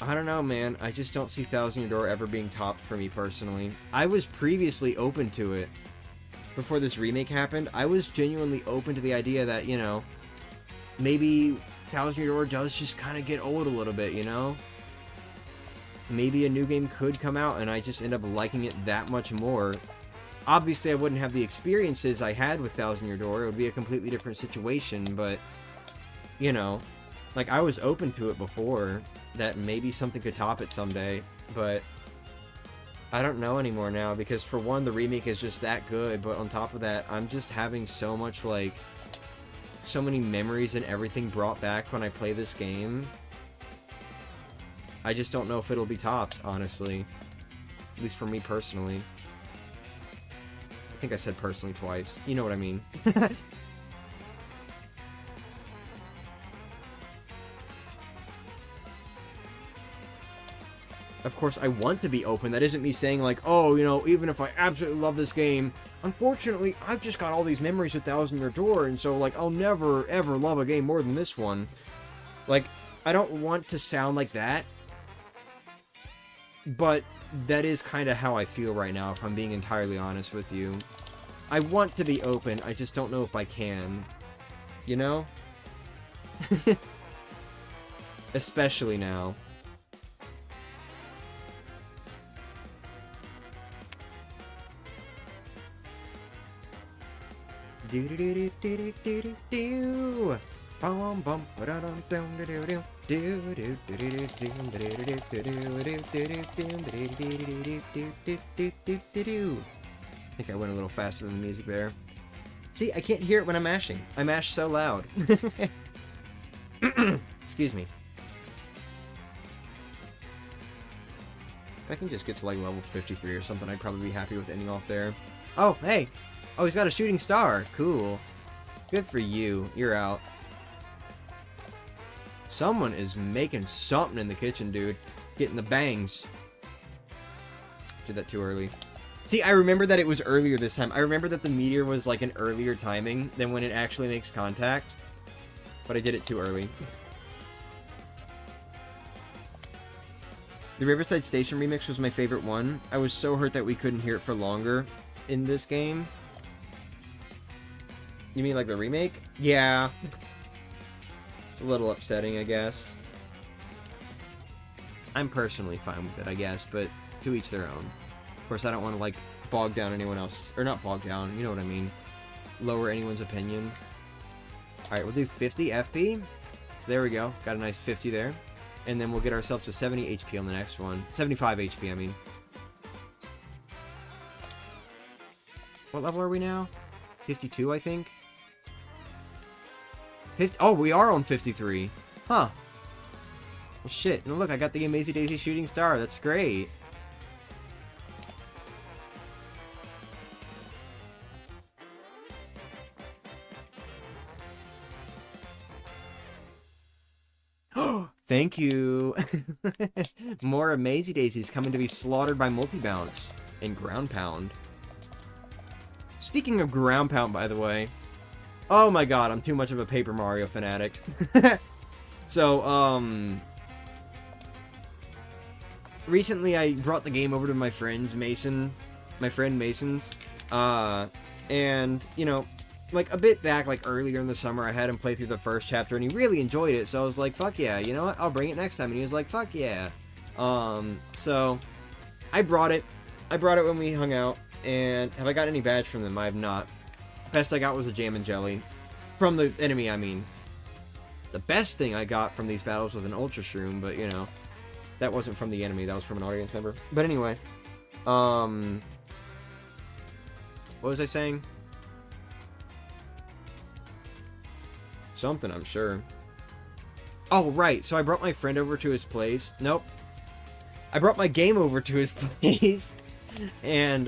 don't know, man. I just don't see Thousand Year Door ever being topped for me, personally. I was previously open to it. Before this remake happened, I was genuinely open to the idea that, you know, maybe Thousand Year Door does just kind of get old a little bit, you know? Maybe a new game could come out and I just end up liking it that much more. Obviously, I wouldn't have the experiences I had with Thousand Year Door. It would be a completely different situation, but, you know, like, I was open to it before, that maybe something could top it someday, but I don't know anymore now, because for one, the remake is just that good, but on top of that, I'm just having so much, like, so many memories and everything brought back when I play this game. I just don't know if it'll be topped, honestly. At least for me personally. I think I said personally twice. You know what I mean. Of course, I want to be open. That isn't me saying, like, oh, you know, even if I absolutely love this game, unfortunately, I've just got all these memories with Thousand Year Door, and so, like, I'll never, ever love a game more than this one. Like, I don't want to sound like that. But that is kind of how I feel right now, if I'm being entirely honest with you. I want to be open, I just don't know if I can. You know? Especially now. Do-do-do-do-do-do-do-do. Bum bum ba-da-dum dum do-do-do. I think I went a little faster than the music there. See, I can't hear it when I'm mashing. I mash so loud. Excuse me. If I can just get to like level 53 or something, I'd probably be happy with ending off there. Oh, hey! Oh, he's got a shooting star. Cool. Good for you. You're out. Someone is making something in the kitchen, dude. Getting the bangs. Did that too early. See, I remember that it was earlier this time. I remember that the meteor was like an earlier timing than when it actually makes contact. But I did it too early. The Riverside Station remix was my favorite one. I was so hurt that we couldn't hear it for longer in this game. You mean like the remake? Yeah. It's a little upsetting, I guess. I'm personally fine with it, I guess, but to each their own. Of course, I don't want to, like, bog down anyone else. Or not bog down, you know what I mean. Lower anyone's opinion. Alright, we'll do 50 FP. So there we go. Got a nice 50 there. And then we'll get ourselves to 70 HP on the next one. 75 HP, I mean. What level are we now? 52, I think? 50, oh, we are on 53. Huh. Well, shit. No, look, I got the Amazy Daisy shooting star. That's great. Thank you. More Amazy Daisies coming to be slaughtered by multi-bounce and ground pound. Speaking of ground pound, by the way, Oh my god, I'm too much of a Paper Mario fanatic. So, recently I brought the game over to my friend Mason's, and, you know, like, a bit back, like, earlier in the summer, I had him play through the first chapter, and he really enjoyed it, so I was like, fuck yeah, you know what, I'll bring it next time, and he was like, fuck yeah. So, I brought it when we hung out, and have I got any badge from them? I have not. Best I got was a jam and jelly. From the enemy, I mean. The best thing I got from these battles was an ultra shroom, but, you know, that wasn't from the enemy, that was from an audience member. But anyway, what was I saying? Something, I'm sure. Oh, right, so I brought my friend over to his place. Nope. I brought my game over to his place, and,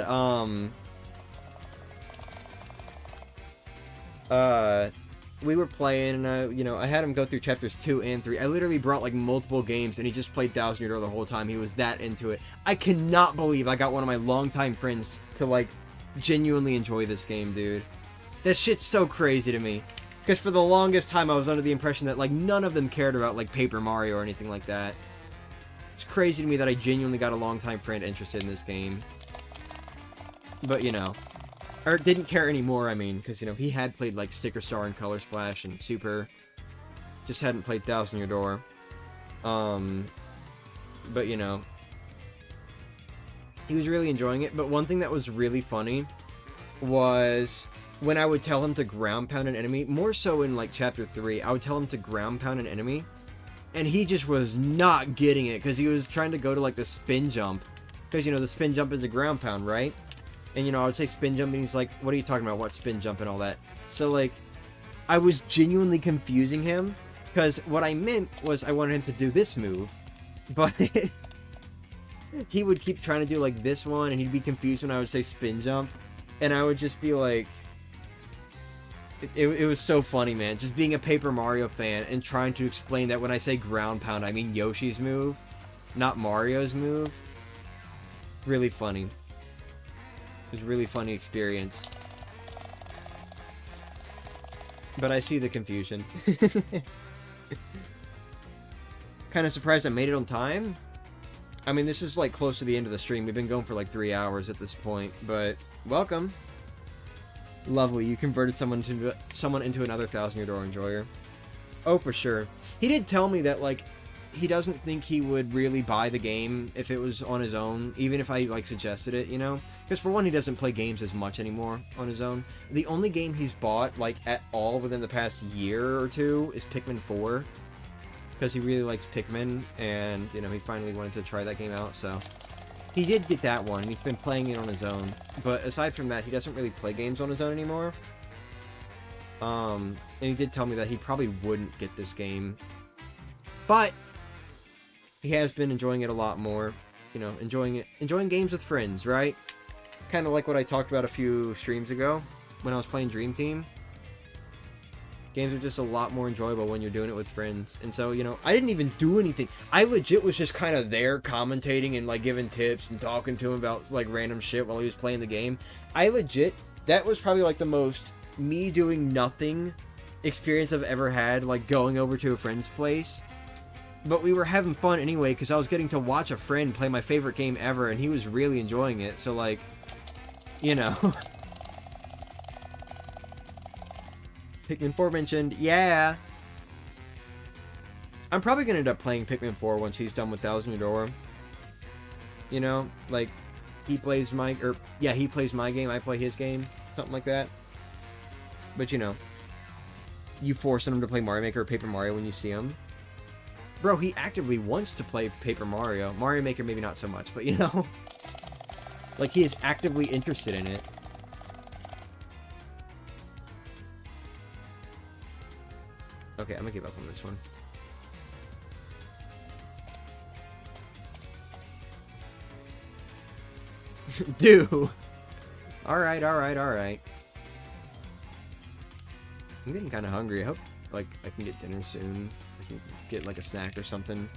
we were playing, and, you know, I had him go through chapters 2 and 3. I literally brought, like, multiple games, and he just played Thousand Year Door the whole time. He was that into it. I cannot believe I got one of my longtime friends to, like, genuinely enjoy this game, dude. That shit's so crazy to me. Because for the longest time, I was under the impression that, like, none of them cared about, like, Paper Mario or anything like that. It's crazy to me that I genuinely got a longtime friend interested in this game. But, you know. Or didn't care anymore, I mean, because, you know, he had played, like, Sticker Star and Color Splash and Super. Just hadn't played Thousand Year Door. But, you know. He was really enjoying it, but one thing that was really funny was when I would tell him to ground pound an enemy, more so in, like, Chapter 3, I would tell him to ground pound an enemy, and he just was not getting it, because he was trying to go to, like, the spin jump. Because, you know, the spin jump is a ground pound, right? And, you know, I would say spin jump, and he's like, what are you talking about? What spin jump and all that? So, like, I was genuinely confusing him, because what I meant was I wanted him to do this move, but he would keep trying to do, like, this one, and he'd be confused when I would say spin jump, and I would just be like, it was so funny, man, just being a Paper Mario fan and trying to explain that when I say ground pound, I mean Yoshi's move, not Mario's move. Really funny. It was a really funny experience. But I see the confusion. Kind of surprised I made it on time. I mean, this is like close to the end of the stream. We've been going for like 3 hours at this point, but welcome. Lovely, you converted someone into another Thousand Year Door enjoyer. Oh, for sure. He did tell me that, like, he doesn't think he would really buy the game if it was on his own, even if I, like, suggested it, you know? Because for one, he doesn't play games as much anymore on his own. The only game he's bought, like, at all within the past year or two is Pikmin 4. Because he really likes Pikmin, and, you know, he finally wanted to try that game out, so... He did get that one, and he's been playing it on his own. But aside from that, he doesn't really play games on his own anymore. And he did tell me that he probably wouldn't get this game. But he has been enjoying it a lot more. You know, enjoying games with friends, right? Kind of like what I talked about a few streams ago when I was playing Dream Team. Games are just a lot more enjoyable when you're doing it with friends. And so, you know, I didn't even do anything. I legit was just kind of there commentating and, like, giving tips and talking to him about, like, random shit while he was playing the game. That was probably, like, the most me doing nothing experience I've ever had, like, going over to a friend's place. But we were having fun anyway, because I was getting to watch a friend play my favorite game ever, and he was really enjoying it. So, like, you know... Pikmin 4 mentioned, yeah. I'm probably gonna end up playing Pikmin 4 once he's done with Thousand Year Door. You know, like, he plays my game, I play his game, something like that. But, you know, you forcing him to play Mario Maker or Paper Mario when you see him. Bro, he actively wants to play Paper Mario. Mario Maker maybe not so much, but, you know. Like, he is actively interested in it. Okay, I'm gonna give up on this one. Dude! Alright. I'm getting kind of hungry. I hope, like, I can get dinner soon. I can get, like, a snack or something.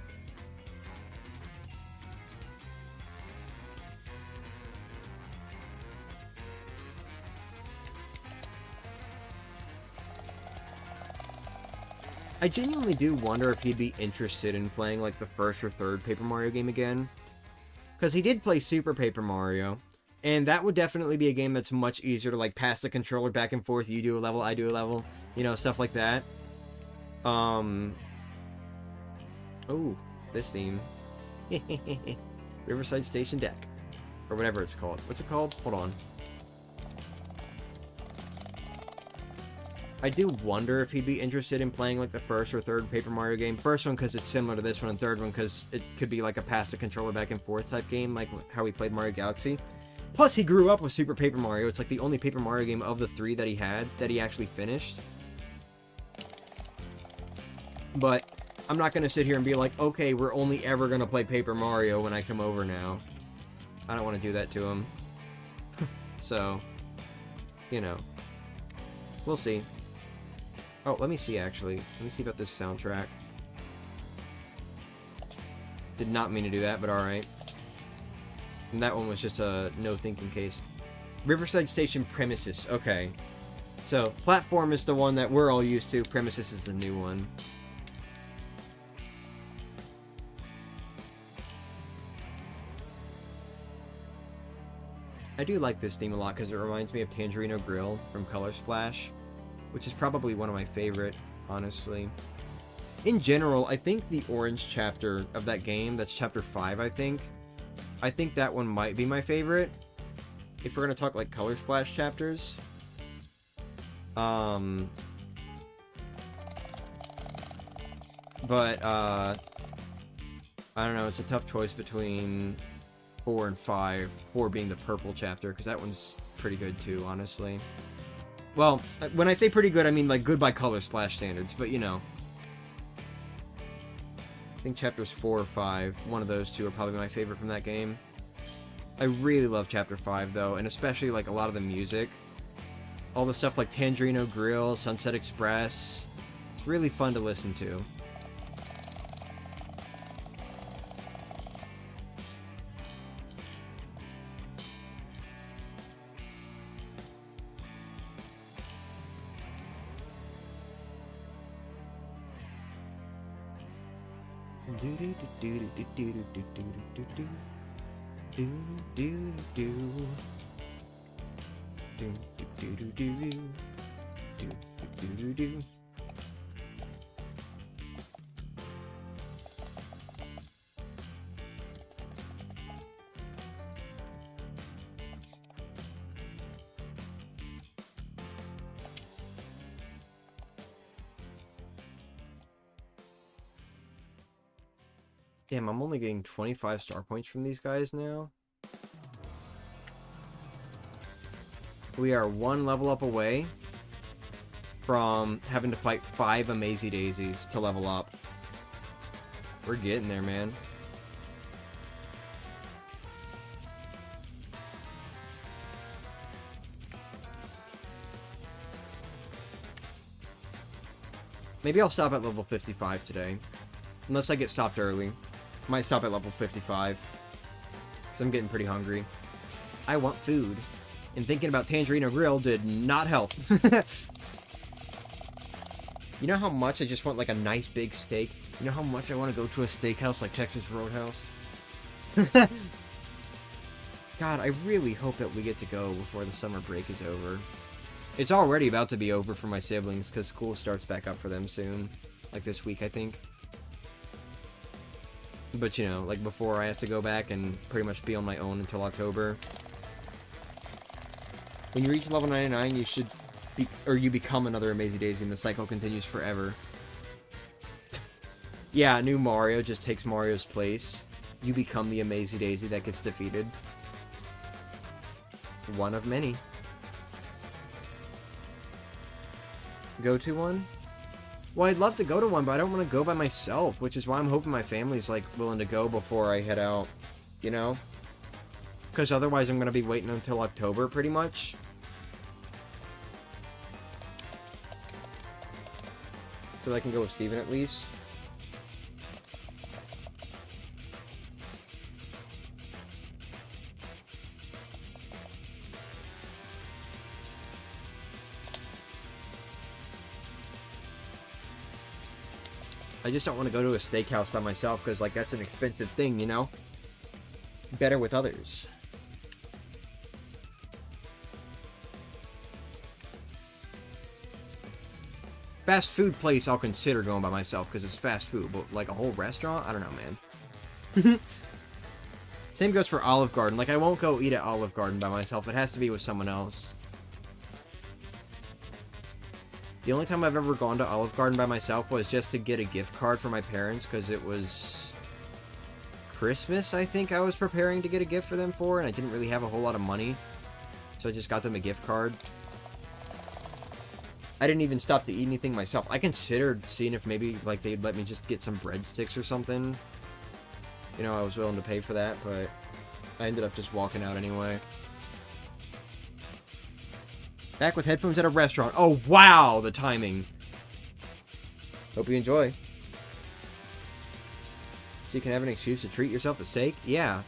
I genuinely do wonder if he'd be interested in playing, like, the first or third Paper Mario game again. Because he did play Super Paper Mario, and that would definitely be a game that's much easier to, like, pass the controller back and forth. You do a level, I do a level, you know, stuff like that. Oh, this theme. Riverside Station Deck. Or whatever it's called. What's it called? Hold on. I do wonder if he'd be interested in playing, like, the first or third Paper Mario game. First one because it's similar to this one, and third one because it could be, like, a pass the controller back and forth type game, like how he played Mario Galaxy. Plus, he grew up with Super Paper Mario. It's, like, the only Paper Mario game of the 3 that he had that he actually finished. But I'm not going to sit here and be like, okay, we're only ever going to play Paper Mario when I come over now. I don't want to do that to him. So, you know. We'll see. Oh, let me see, actually. Let me see about this soundtrack. Did not mean to do that, but alright. And that one was just a no-thinking case. Riverside Station Premises. Okay. So, Platform is the one that we're all used to. Premises is the new one. I do like this theme a lot because it reminds me of Tangerino Grill from Color Splash, which is probably one of my favorite, honestly. In general, I think the orange chapter of that game, that's chapter 5, I think that one might be my favorite. If we're going to talk, like, Color Splash chapters. But, I don't know, it's a tough choice between 4 and 5, 4 being the purple chapter, because that one's pretty good too, honestly. Well, when I say pretty good, I mean, like, good by Color Splash standards, but, you know. I think chapters 4 or 5, one of those two are probably my favorite from that game. I really love chapter 5, though, and especially, like, a lot of the music. All the stuff like Tangerino Grill, Sunset Express. It's really fun to listen to. Damn, I'm only getting 25 star points from these guys now. We are 1 level up away from having to fight 5 Amazy Daisies to level up. We're getting there, man. Maybe I'll stop at level 55 today. Unless I get stopped early. Might stop at level 55. Because I'm getting pretty hungry. I want food. And thinking about Tangerino Grill did not help. You know how much I just want, like, a nice big steak? You know how much I want to go to a steakhouse like Texas Roadhouse? God, I really hope that we get to go before the summer break is over. It's already about to be over for my siblings, because school starts back up for them soon. Like this week, I think. But, you know, like before I have to go back and pretty much be on my own until October. When you reach level 99, you should be, or you become another Amazy Daisy, and the cycle continues forever. Yeah, new Mario just takes Mario's place. You become the Amazy Daisy that gets defeated. One of many. Go to one? Well, I'd love to go to one, but I don't want to go by myself, which is why I'm hoping my family's, like, willing to go before I head out, you know? Because otherwise I'm going to be waiting until October, pretty much. So that I can go with Steven, at least. I just don't want to go to a steakhouse by myself, because, like, that's an expensive thing, you know? Better with others. Fast food place I'll consider going by myself, because it's fast food, but, like, a whole restaurant? I don't know, man. Same goes for Olive Garden. Like, I won't go eat at Olive Garden by myself. It has to be with someone else. The only time I've ever gone to Olive Garden by myself was just to get a gift card for my parents, because it was Christmas, I think I was preparing to get a gift for them for, and I didn't really have a whole lot of money. So I just got them a gift card. I didn't even stop to eat anything myself. I considered seeing if maybe, like, they'd let me just get some breadsticks or something. You know, I was willing to pay for that, but I ended up just walking out anyway. Back with headphones at a restaurant. Oh, wow! The timing. Hope you enjoy. So you can have an excuse to treat yourself to steak? Yeah.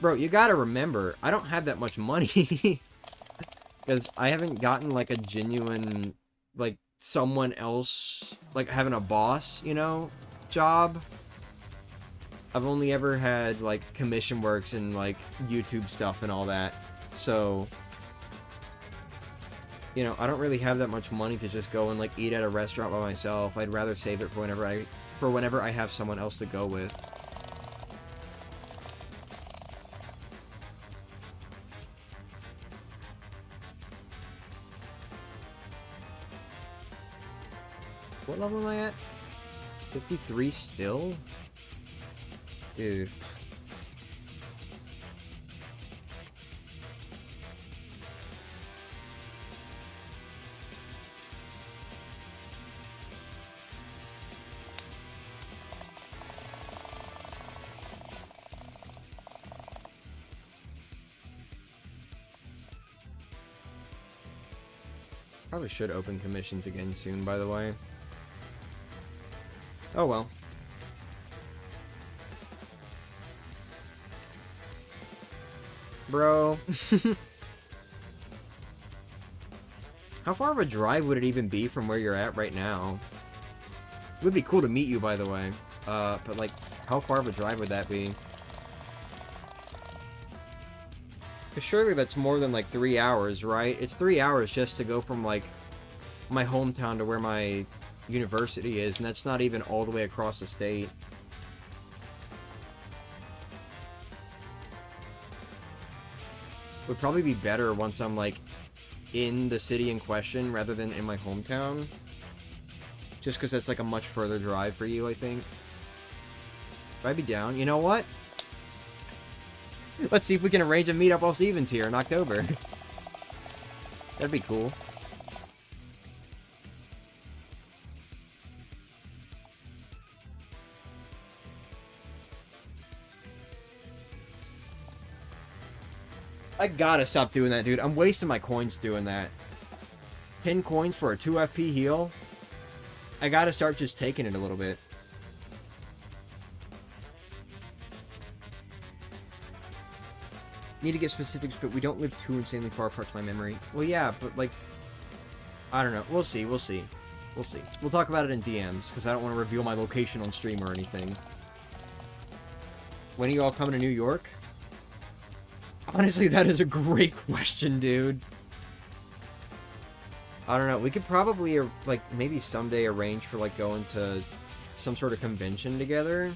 Bro, you gotta remember, I don't have that much money. Because I haven't gotten, like, a genuine, like, someone else, like, having a boss, you know, job. I've only ever had, like, commission works and, like, YouTube stuff and all that. So, you know, I don't really have that much money to just go and, like, eat at a restaurant by myself. I'd rather save it for whenever I have someone else to go with. What level am I at? 53 still? Dude. Probably should open commissions again soon, by the way. Oh well. Bro. How far of a drive would it even be from where you're at right now? It would be cool to meet you, by the way. But like, how far of a drive would that be? Because surely that's more than like 3 hours, right? It's 3 hours just to go from like my hometown to where my university is, and that's not even all the way across the state. Would probably be better once I'm like in the city in question rather than in my hometown. Just because that's like a much further drive for you, I think. I'd be down. You know what? Let's see if we can arrange a meetup while Steven's here in October. That'd be cool. I gotta stop doing that, dude. I'm wasting my coins doing that. 10 coins for a 2 FP heal? I gotta start just taking it a little bit. Need to get specifics, but we don't live too insanely far apart to my memory. Well, yeah, but, like, I don't know. We'll see, we'll see. We'll see. We'll talk about it in DMs, because I don't want to reveal my location on stream or anything. When are you all coming to New York? Honestly, that is a great question, dude. I don't know. We could probably, like, maybe someday arrange for, like, going to some sort of convention together.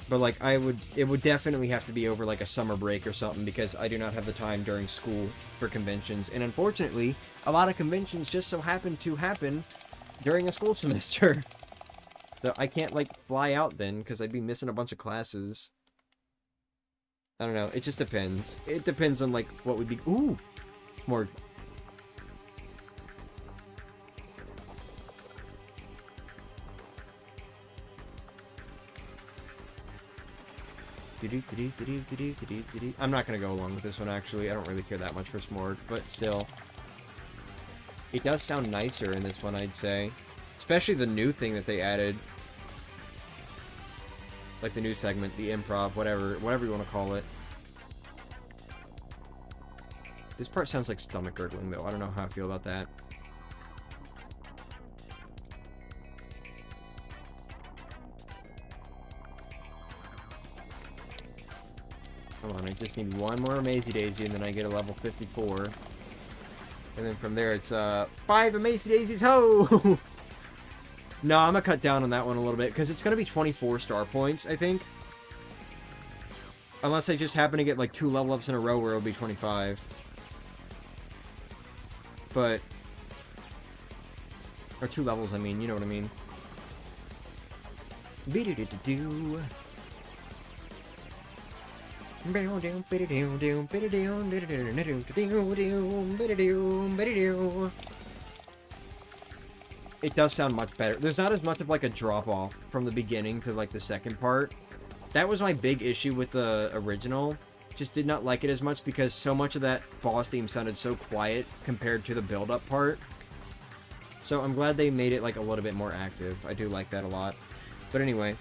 But, like, it would definitely have to be over, like, a summer break or something, because I do not have the time during school for conventions. And unfortunately, a lot of conventions just so happen to happen during a school semester. So I can't, like, fly out then, because I'd be missing a bunch of classes. I don't know. It just depends. It depends on, like, what would be... Ooh! More... I'm not gonna go along with this one, actually. I don't really care that much for Smorg, but still. It does sound nicer in this one, I'd say. Especially the new thing that they added. Like the new segment, the improv, whatever you want to call it. This part sounds like stomach gurgling, though. I don't know how I feel about that. Come on, I just need one more Amazy Daisy, and then I get a level 54. And then from there, it's, 5 Amazy Daisies, ho! No, I'm gonna cut down on that one a little bit, because it's gonna be 24 star points, I think. Unless I just happen to get, like, 2 level ups in a row where it'll be 25. But... Or 2 levels, I mean, you know what I mean. Be-do-do-do-do. It does sound much better. There's not as much of like a drop off from the beginning to like the second part. That was my big issue with the original. Just did not like it as much because so much of that boss theme sounded so quiet compared to the build up part. So I'm glad they made it like a little bit more active. I do like that a lot. But anyway,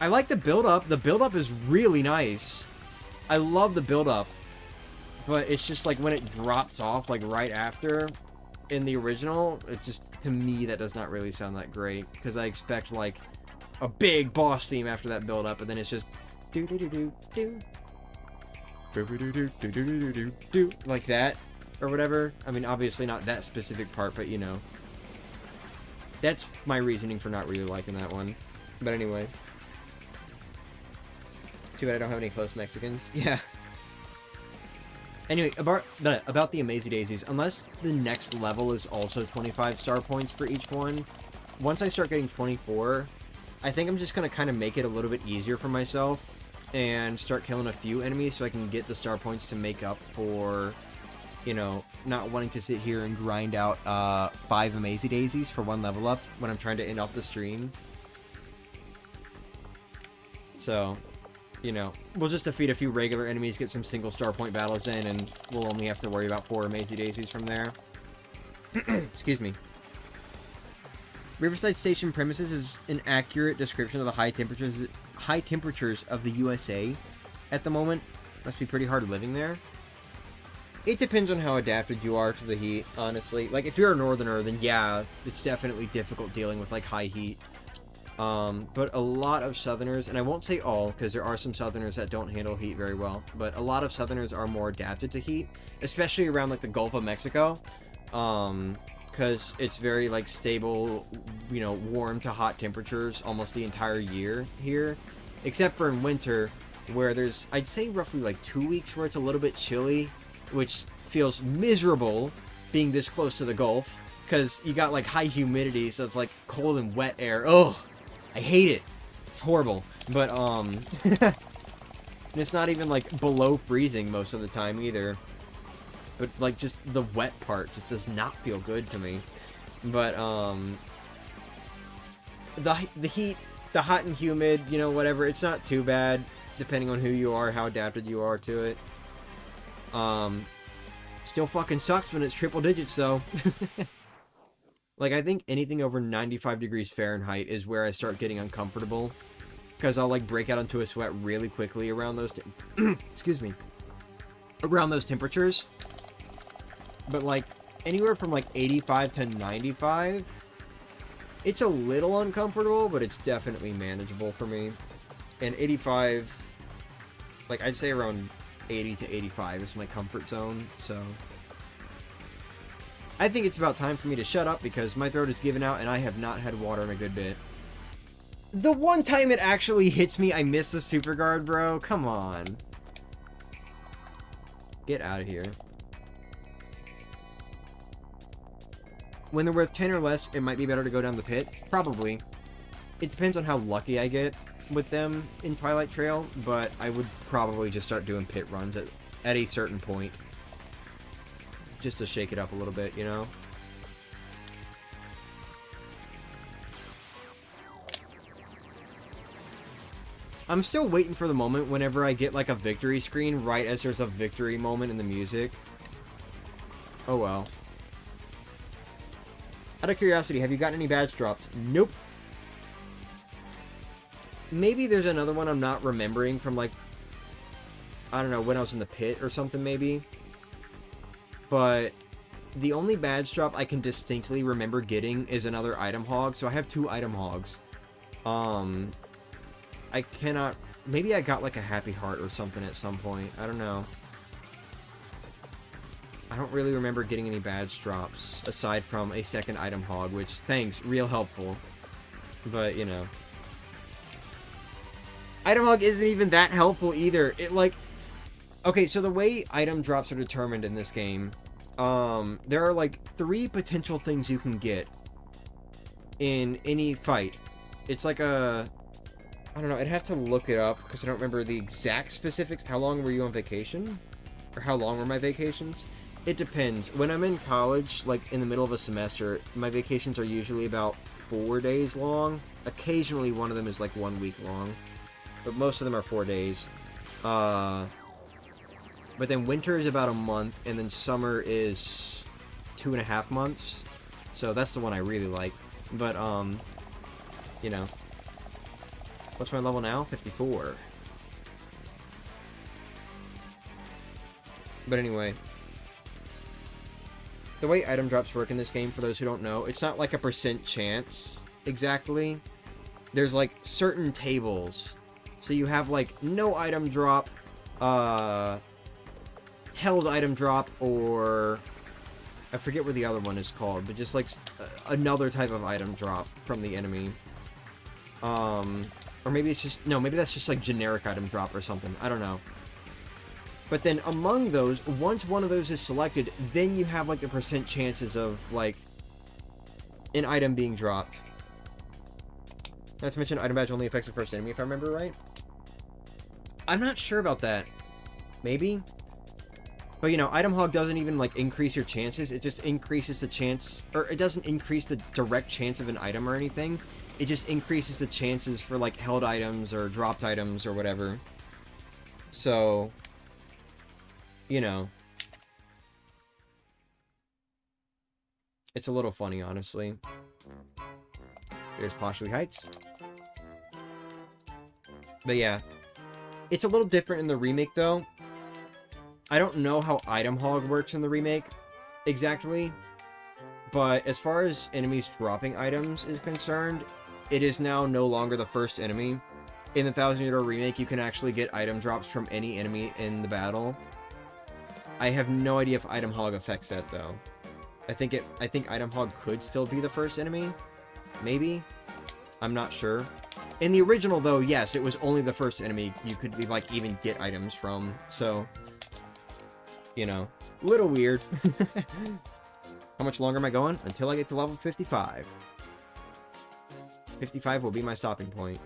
I like the build-up. The build-up is really nice. I love the build-up. But it's just like when it drops off like right after in the original, it just, to me, that does not really sound that great. Because I expect like a big boss theme after that build-up, and then it's just do-do-do-do-do. Do-do-do-do-do-do-do-do. Like that. Or whatever. I mean, obviously not that specific part, but you know. That's my reasoning for not really liking that one. But anyway. Too bad I don't have any close Mexicans. Yeah. Anyway, about the Amazy Daisies, unless the next level is also 25 star points for each one, once I start getting 24, I think I'm just going to kind of make it a little bit easier for myself and start killing a few enemies so I can get the star points to make up for, you know, not wanting to sit here and grind out 5 Amazy Daisies for 1 level up when I'm trying to end off the stream. So, you know, we'll just defeat a few regular enemies, get some single star point battles in, and we'll only have to worry about 4 Amazy Daisies from there. Excuse me. Riverside Station premises is an accurate description of the high temperatures of the USA at the moment. Must be pretty hard living there. It depends on how adapted you are to the heat, honestly. Like, if you're a northerner, then yeah, it's definitely difficult dealing with, like, high heat. But a lot of southerners, and I won't say all, because there are some southerners that don't handle heat very well, but a lot of southerners are more adapted to heat, especially around, like, the Gulf of Mexico, because it's very, like, stable, you know, warm to hot temperatures almost the entire year here, except for in winter, where there's, I'd say, roughly, like, 2 weeks where it's a little bit chilly, which feels miserable being this close to the Gulf, because you got, like, high humidity, so it's, like, cold and wet air. Ugh! I hate it. It's horrible. But, it's not even, like, below freezing most of the time, either. But, like, just the wet part just does not feel good to me. But, the heat, the hot and humid, you know, whatever, it's not too bad, depending on who you are, how adapted you are to it. Still fucking sucks when it's triple digits, though. Like, I think anything over 95 degrees Fahrenheit is where I start getting uncomfortable. Because I'll, like, break out into a sweat really quickly around those... excuse me. Around those temperatures. But, like, anywhere from, like, 85 to 95... It's a little uncomfortable, but it's definitely manageable for me. And 85... Like, I'd say around 80 to 85 is my comfort zone, so... I think it's about time for me to shut up because my throat is giving out and I have not had water in a good bit. The one time it actually hits me, I miss the super guard, bro. Come on. Get out of here. When they're worth 10 or less, it might be better to go down the pit. Probably. It depends on how lucky I get with them in Twilight Trail, but I would probably just start doing pit runs at a certain point. Just to shake it up a little bit, you know? I'm still waiting for the moment whenever I get, like, a victory screen right as there's a victory moment in the music. Oh, well. Out of curiosity, have you gotten any badge drops? Nope. Maybe there's another one I'm not remembering from, like, I don't know, when I was in the pit or something, maybe. But the only badge drop I can distinctly remember getting is another item hog. So I have 2 item hogs. I cannot Maybe I got like a happy heart or something at some point. I don't know. I don't really remember getting any badge drops aside from a second item hog, which, thanks, real helpful. But, you know. Item hog isn't even that helpful either. It, like... Okay, so the way item drops are determined in this game, there are, like, 3 potential things you can get in any fight. It's like a... I don't know, I'd have to look it up, because I don't remember the exact specifics. How long were you on vacation? Or how long were my vacations? It depends. When I'm in college, like, in the middle of a semester, my vacations are usually about 4 days long. Occasionally, one of them is, like, 1 week long. But most of them are 4 days. But then winter is about a month, and then summer is 2.5 months. So that's the one I really like. But, you know. What's my level now? 54. But anyway. The way item drops work in this game, for those who don't know, it's not like a percent chance, exactly. There's, like, certain tables. So you have, like, no item drop, held item drop, or... I forget what the other one is called, but just, like, another type of item drop from the enemy. Or maybe it's just... No, maybe that's just, like, generic item drop or something. I don't know. But then among those, once one of those is selected, then you have, like, the percent chances of, like, an item being dropped. Not to mention, item badge only affects the first enemy, if I remember right. I'm not sure about that. Maybe? But, you know, item hog doesn't even, like, increase your chances. It just increases the chance... Or, it doesn't increase the direct chance of an item or anything. It just increases the chances for, like, held items or dropped items or whatever. So... You know. It's a little funny, honestly. There's Poshley Heights. But yeah. It's a little different in the remake, though. I don't know how item hog works in the remake exactly. But as far as enemies dropping items is concerned, it is now no longer the first enemy. In the 1000 Year Door remake, you can actually get item drops from any enemy in the battle. I have no idea if item hog affects that, though. I think item hog could still be the first enemy. Maybe. I'm not sure. In the original, though, yes, it was only the first enemy you could, like, even get items from. So, you know, little weird. How much longer am I going? Until I get to level 55. 55 will be my stopping point.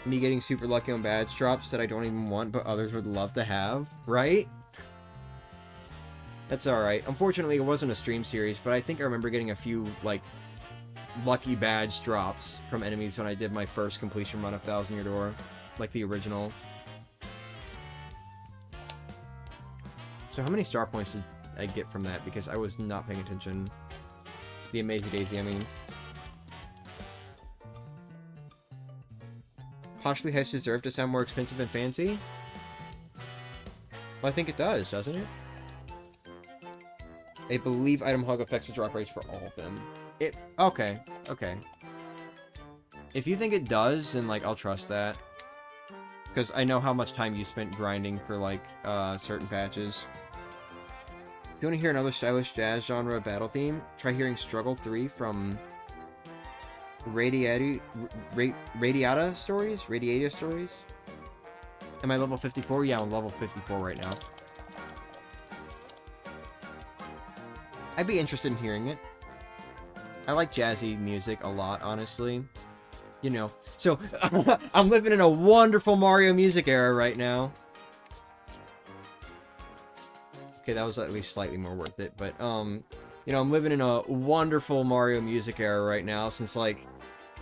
Me getting super lucky on badge drops that I don't even want, but others would love to have, right? That's alright. Unfortunately, it wasn't a stream series, but I think I remember getting a few, like, lucky badge drops from enemies when I did my first completion run of 1000 Year Door, like the original. So how many star points did I get from that? Because I was not paying attention. The Amazy Daisy, I mean. Poshley Heights deserve to sound more expensive and fancy? Well, I think it does, doesn't it? I believe item hog affects the drop rates for all of them. Okay, okay. If you think it does, then, like, I'll trust that. Because I know how much time you spent grinding for, like, certain patches. If you want to hear another stylish jazz genre battle theme, try hearing Struggle 3 from... Radiata Stories? Am I level 54? Yeah, I'm level 54 right now. I'd be interested in hearing it. I like jazzy music a lot, honestly. You know. So, I'm living in a wonderful Mario music era right now. Okay, that was at least slightly more worth it, but, you know, I'm living in a wonderful Mario music era right now, since, like,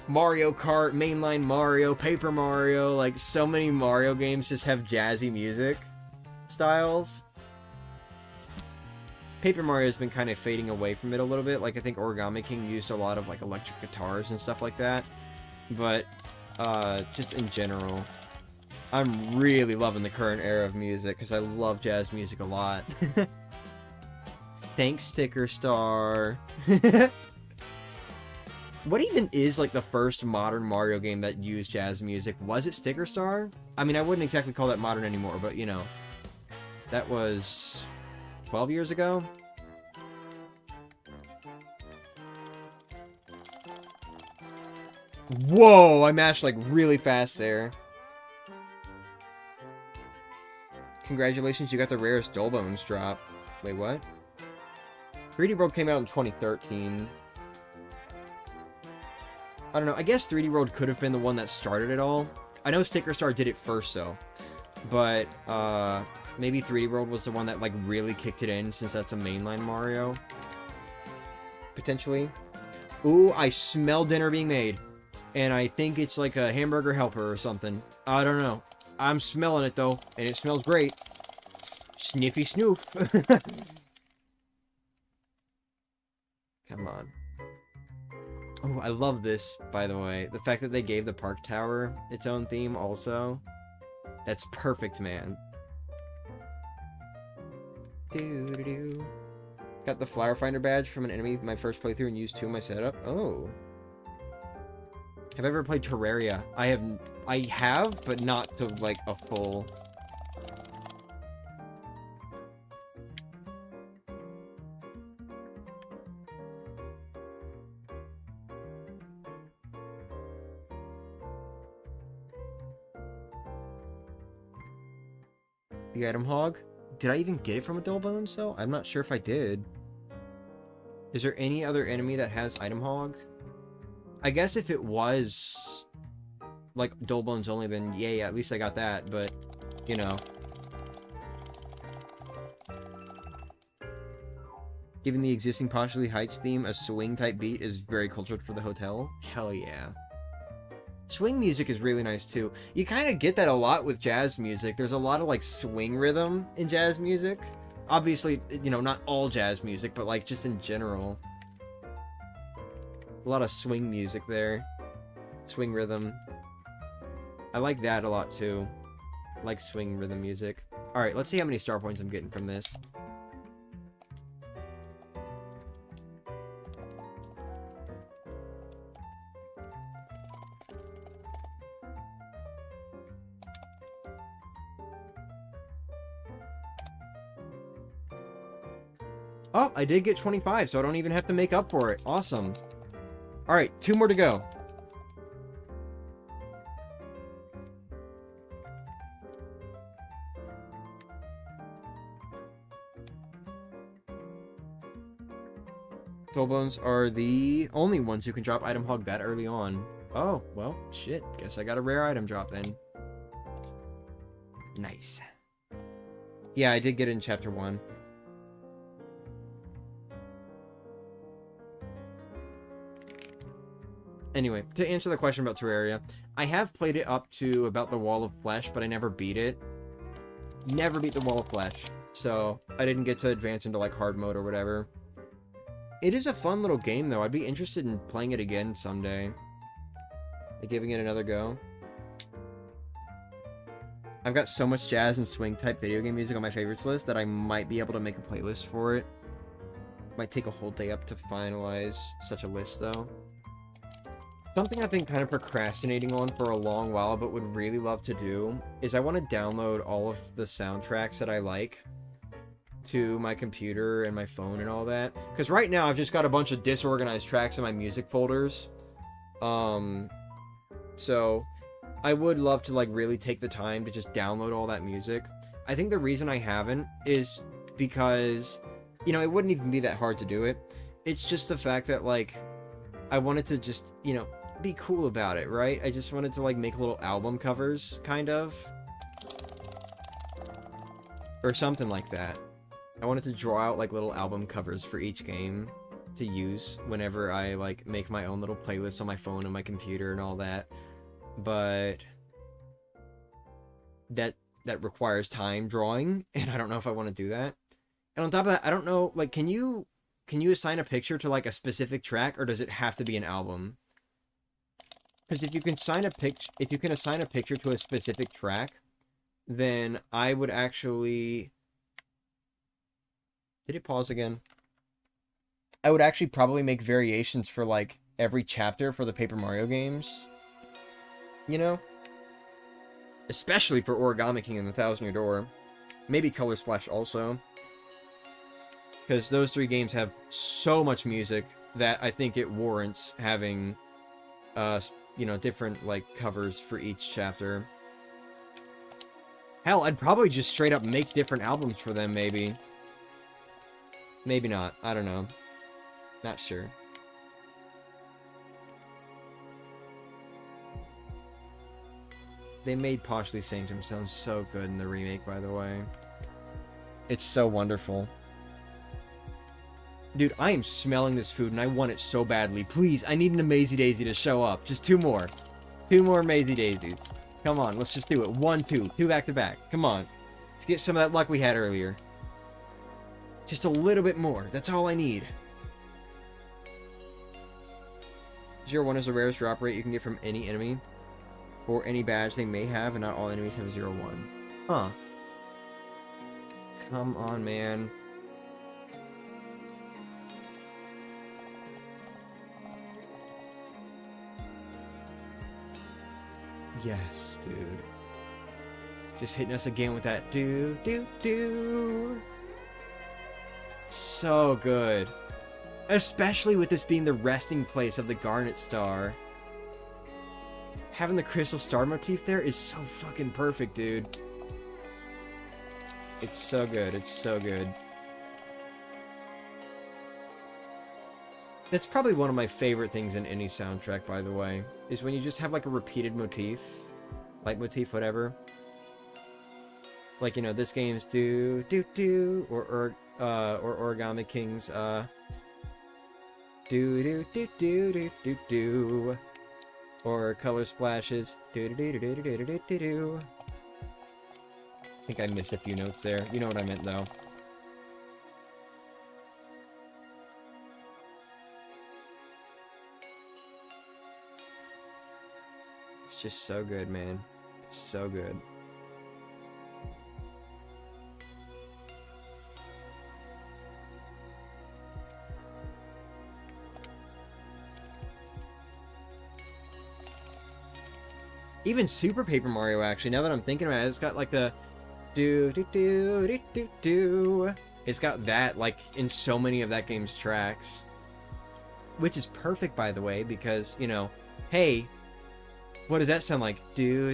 Mario Kart, Mainline Mario, Paper Mario, like, so many Mario games just have jazzy music styles. Paper Mario has been kind of fading away from it a little bit. Like, I think Origami King used a lot of, like, electric guitars and stuff like that. But, just in general, I'm really loving the current era of music, because I love jazz music a lot. Thanks, Sticker Star. What even is, like, the first modern Mario game that used jazz music? Was it Sticker Star? I mean, I wouldn't exactly call that modern anymore, but, you know. That was 12 years ago? Whoa, I mashed, like, really fast there. Congratulations, you got the rarest Dull Bones drop. Wait, what? 3D World came out in 2013. I don't know, I guess 3D World could have been the one that started it all. I know Sticker Star did it first, though. But, maybe 3D World was the one that, like, really kicked it in, since that's a mainline Mario. Potentially. Ooh, I smell dinner being made. And I think it's like a hamburger helper or something. I don't know. I'm smelling it, though, and it smells great. Sniffy snoof. Come on. Oh, I love this, by the way. The fact that they gave the Park Tower its own theme, also. That's perfect, man. Doo-doo-doo. Got the Flower Finder badge from an enemy my first playthrough and used 2 in my setup. Oh. Have I ever played Terraria? I have, but not to, like, a full... The item hog? Did I even get it from a Dull Bones, though? I'm not sure if I did. Is there any other enemy that has item hog? I guess if it was, like, Dull Bones only, then yeah, at least I got that, but, you know. Given the existing Postulate Heights theme, a swing-type beat is very cultured for the hotel. Hell yeah. Swing music is really nice, too. You kind of get that a lot with jazz music. There's a lot of, like, swing rhythm in jazz music. Obviously, you know, not all jazz music, but, like, just in general. A lot of swing music there. Swing rhythm. I like that a lot, too. I like swing rhythm music. Alright, let's see how many star points I'm getting from this. Oh, I did get 25, so I don't even have to make up for it. Awesome. Alright, 2 more to go. Dull Bones are the only ones who can drop item hog that early on. Oh, well, shit. Guess I got a rare item drop then. Nice. Yeah, I did get it in Chapter 1. Anyway, to answer the question about Terraria, I have played it up to about the Wall of Flesh, but I never beat it. Never beat the Wall of Flesh, so I didn't get to advance into, like, hard mode or whatever. It is a fun little game, though. I'd be interested in playing it again someday. Like, giving it another go. I've got so much jazz and swing-type video game music on my favorites list that I might be able to make a playlist for it. Might take a whole day up to finalize such a list, though. Something I've been kind of procrastinating on for a long while, but would really love to do, is I want to download all of the soundtracks that I like to my computer and my phone and all that. Because right now, I've just got a bunch of disorganized tracks in my music folders. So, I would love to, like, really take the time to just download all that music. I think the reason I haven't is because, you know, it wouldn't even be that hard to do it. It's just the fact that, like, I wanted to just, you know, be cool about it, right? I just wanted to, like, make little album covers, kind of. Or something like that. I wanted to draw out, like, little album covers for each game to use whenever I, like, make my own little playlists on my phone and my computer and all that. But that requires time drawing, and I don't know if I want to do that. And on top of that, I don't know, like, can you assign a picture to, like, a specific track, or does it have to be an album? Because if you can assign a picture to a specific track, then I would actually... Did it pause again? I would actually probably make variations for, like, every chapter for the Paper Mario games. You know? Especially for Origami King and the Thousand Year Door. Maybe Color Splash also. Because those three games have so much music that I think it warrants having, you know, different, like, covers for each chapter. Hell, I'd probably just straight up make different albums for them, maybe. Maybe not. I don't know. Not sure. They made Partially Sanctum sound so good in the remake, by the way. It's so wonderful. Dude, I am smelling this food, and I want it so badly. Please, I need an Amazy Daisy to show up. Just two more. Two more Amazy Daisies. Come on, let's just do it. 1, 2. 2 back to back. Come on. Let's get some of that luck we had earlier. Just a little bit more. That's all I need. 0-1 is the rarest drop rate you can get from any enemy. Or any badge they may have, and not all enemies have 0-1. Huh. Come on, man. Yes, dude. Just hitting us again with that do. So good. Especially with this being the resting place of the Garnet Star. Having the Crystal Star motif there is so fucking perfect, dude. It's so good. It's so good. That's probably one of my favorite things in any soundtrack, by the way, is when you just have like a repeated motif. Leitmotif, whatever. Like, you know, this game's do, or Origami King's, do. Or Color Splashes, do. I think I missed a few notes there. You know what I meant, though. It's just so good, man. It's so good. Even Super Paper Mario, actually, now that I'm thinking about it, it's got like the do. It's got that, like, in so many of that game's tracks. Which is perfect, by the way, because, you know, hey, what does that sound like? Do.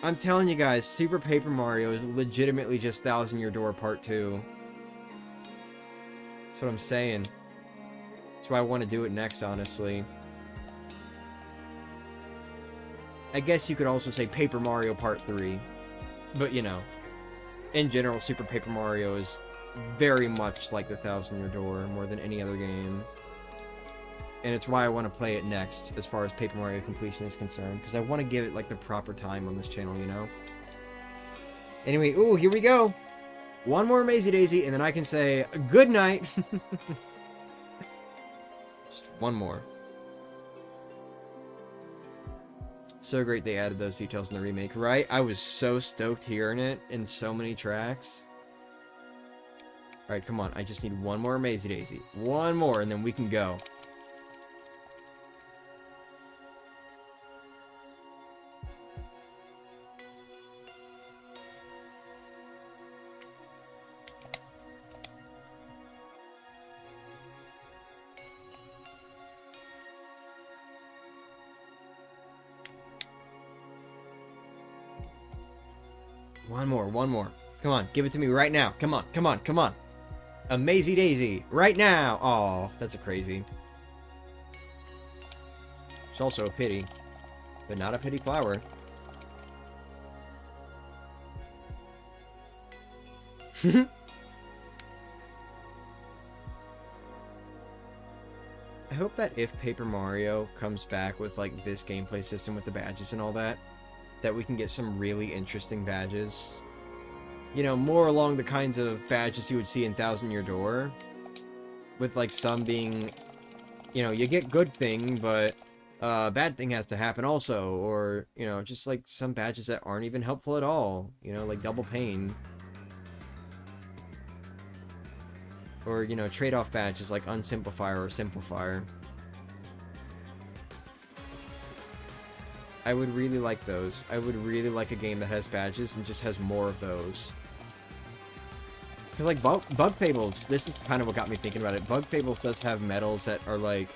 I'm telling you guys, Super Paper Mario is legitimately just Thousand Year Door Part 2. That's what I'm saying. That's why I want to do it next, honestly. I guess you could also say Paper Mario Part 3. But, you know, in general, Super Paper Mario is very much like the Thousand Year Door, more than any other game. And it's why I want to play it next, as far as Paper Mario Completion is concerned, because I want to give it, like, the proper time on this channel, you know? Anyway, ooh, here we go! One more Amazy Daisy, and then I can say, good night! Just one more. So great they added those details in the remake, right? I was so stoked hearing it in so many tracks. Alright, come on. I just need one more Amazy Daisy. One more, and then we can go. One more, one more. Come on, give it to me right now. Come on, come on, come on. Amazy Daisy, right now! Aw, that's a crazy. It's also a pity, but not a pity flower. I hope that if Paper Mario comes back with, like, this gameplay system with the badges and all that, that we can get some really interesting badges. You know, more along the kinds of badges you would see in Thousand Year Door. With, like, some being, you know, you get good thing, but bad thing has to happen also, or, you know, just like some badges that aren't even helpful at all, you know, like double pain. Or, you know, trade-off badges like unsimplifier or simplifier. I would really like those. I would really like a game that has badges and just has more of those. Because, like, Bug Fables, this is kind of what got me thinking about it. Bug Fables does have medals that are, like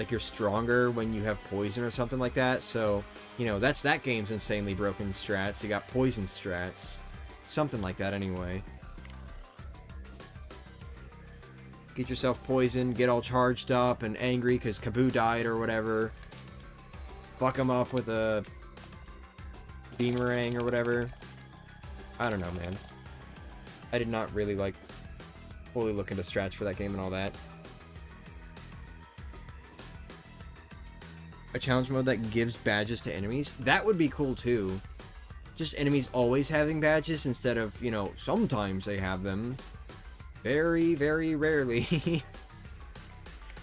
you're stronger when you have poison or something like that. So, you know, that's that game's insanely broken strats. You got poison strats. Something like that, anyway. Get yourself poisoned, get all charged up and angry because Kaboo died or whatever. Fuck him up with a beamerang or whatever. I don't know, man. I did not really, like, fully look into strats for that game and all that. A challenge mode that gives badges to enemies? That would be cool, too. Just enemies always having badges instead of, you know, sometimes they have them. Very, very rarely.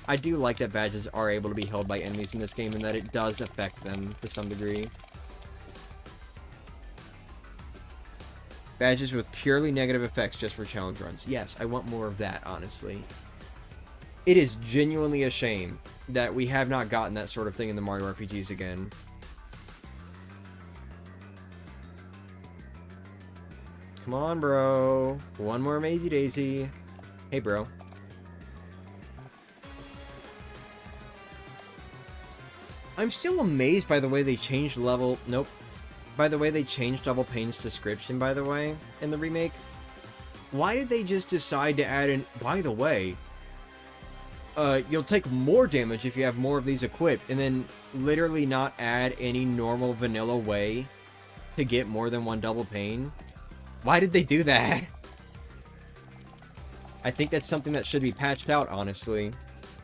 I do like that badges are able to be held by enemies in this game and that it does affect them to some degree. Badges with purely negative effects just for challenge runs. Yes, I want more of that, honestly. It is genuinely a shame that we have not gotten that sort of thing in the Mario RPGs again. Come on, bro. One more Amazy Daisy. Hey, bro. I'm still amazed by the way they changed level... Nope. By the way they changed Double Pain's description, by the way, in the remake. Why did they just decide to add in... By the way... you'll take more damage if you have more of these equipped, and then literally not add any normal vanilla way to get more than one Double Pain. Why did they do that? I think that's something that should be patched out, honestly.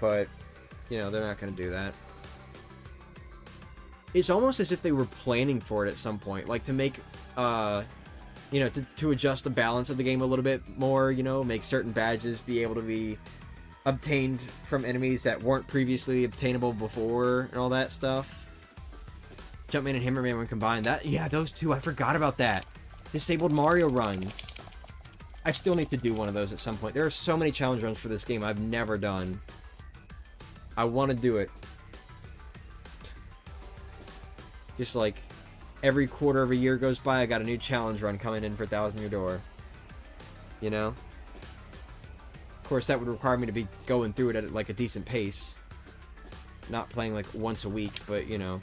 But, you know, they're not going to do that. It's almost as if they were planning for it at some point. Like, to make, you know, to adjust the balance of the game a little bit more, you know, make certain badges be able to be obtained from enemies that weren't previously obtainable before, and all that stuff. Jumpman and Hammerman when combined. That, yeah, those two, I forgot about that. Disabled Mario runs. I still need to do one of those at some point. There are so many challenge runs for this game I've never done. I want to do it. Just like, every quarter of a year goes by, I got a new challenge run coming in for 1,000 Year Door. You know? Of course, that would require me to be going through it at, like, a decent pace. Not playing, like, once a week, but, you know.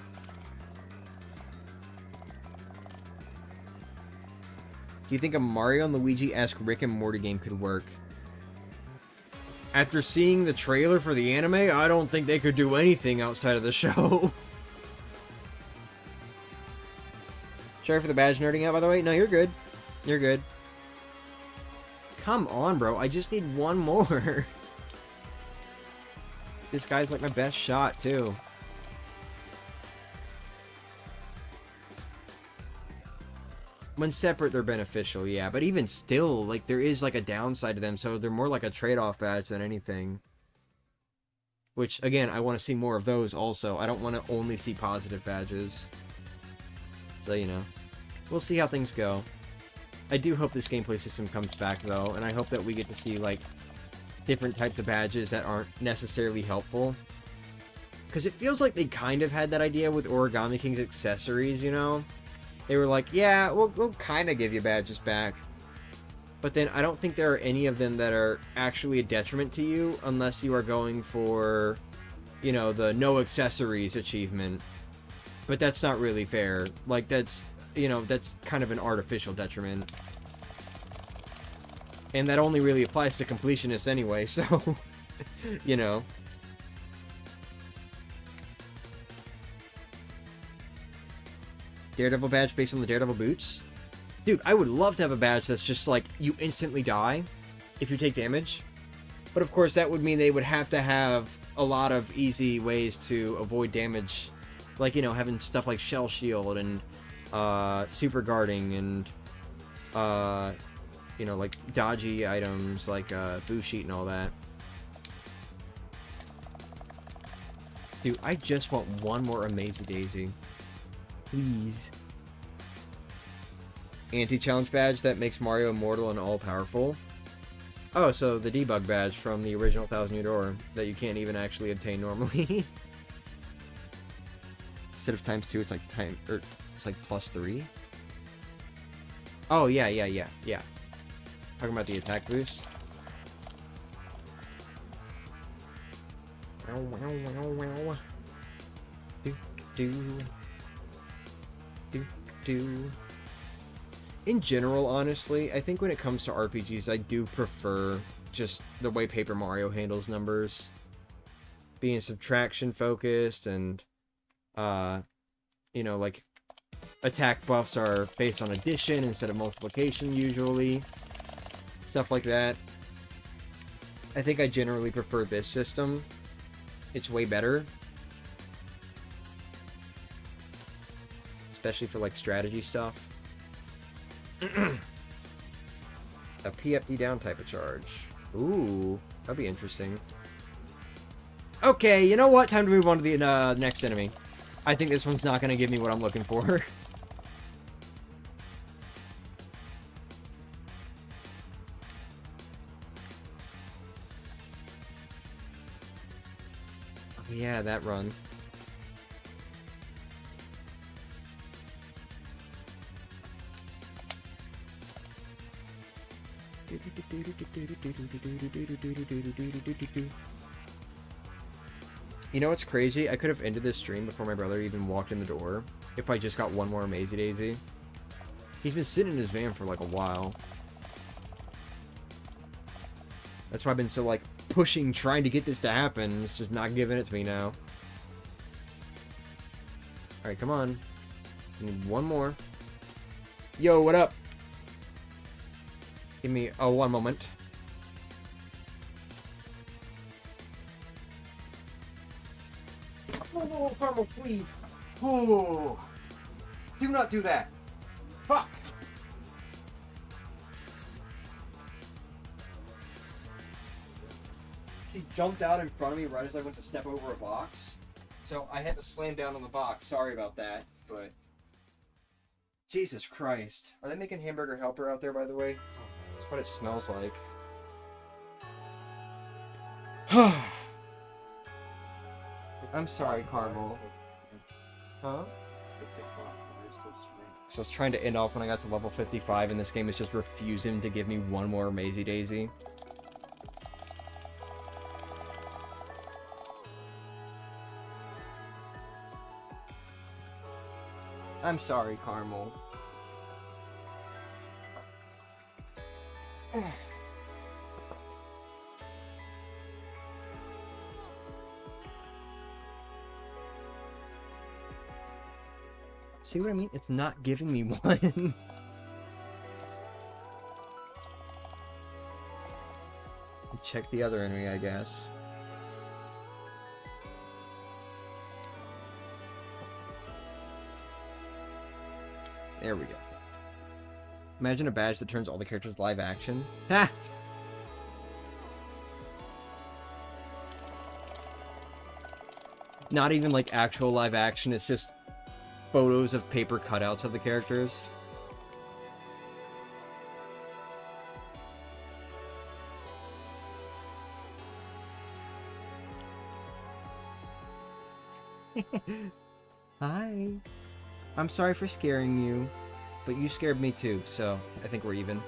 Do you think a Mario and Luigi-esque Rick and Morty game could work? After seeing the trailer for the anime, I don't think they could do anything outside of the show. Sorry for the badge nerding out, by the way. No, you're good. You're good. Come on, bro. I just need one more. This guy's like my best shot, too. When separate, they're beneficial, yeah. But even still, like, there is, like, a downside to them. So they're more like a trade-off badge than anything. Which, again, I want to see more of those also. I don't want to only see positive badges. So, you know. We'll see how things go. I do hope this gameplay system comes back, though. And I hope that we get to see, like, different types of badges that aren't necessarily helpful. Because it feels like they kind of had that idea with Origami King's accessories, you know? They were like, yeah, we'll kind of give you badges back. But then I don't think there are any of them that are actually a detriment to you unless you are going for, you know, the no accessories achievement. But that's not really fair. Like, that's, you know, that's kind of an artificial detriment. And that only really applies to completionists anyway, so, you know. Daredevil badge based on the Daredevil boots? Dude, I would love to have a badge that's just like, you instantly die if you take damage. But of course, that would mean they would have to have a lot of easy ways to avoid damage. Like, you know, having stuff like Shell Shield and Super Guarding and, you know, like dodgy items like Boo Sheet and all that. Dude, I just want one more Amazy Daisy. Please. Anti-challenge badge that makes Mario immortal and all-powerful. Oh, so the debug badge from the original 1000 Year Door that you can't even actually obtain normally. Instead of ×2, it's like it's like +3. Oh, yeah. Talking about the attack boost. In general, honestly, I think when it comes to RPGs, I do prefer just the way Paper Mario handles numbers. Being subtraction focused and, you know, like, attack buffs are based on addition instead of multiplication usually. Stuff like that. I think I generally prefer this system. It's way better. Especially for, like, strategy stuff. A PFD down type of charge. Ooh, that'd be interesting. Okay, you know what? Time to move on to the next enemy. I think this one's not going to give me what I'm looking for. Oh, yeah, that run. You know what's crazy? I could have ended this stream before my brother even walked in the door if I just got one more Amazy Daisy. He's been sitting in his van for like a while. That's why I've been so like pushing, trying to get this to happen. It's just not giving it to me now. Alright, come on. I need one more. Yo, what up? Give me one moment. Oh, Carmel, please. Oh, do not do that. Fuck. He jumped out in front of me right as I went to step over a box. So I had to slam down on the box. Sorry about that, but... Jesus Christ. Are they making Hamburger Helper out there, by the way? That's what it smells like. I'm sorry, Carmel. Huh? 6 o'clock. So I was trying to end off when I got to level 55, and this game is just refusing to give me one more Amazy Daisy. I'm sorry, Carmel. See what I mean? It's not giving me one. Check the other enemy, I guess. There we go. Imagine a badge that turns all the characters live action. Ha! Not even like actual live action, it's just photos of paper cutouts of the characters. Hi. I'm sorry for scaring you, but you scared me too, so I think we're even.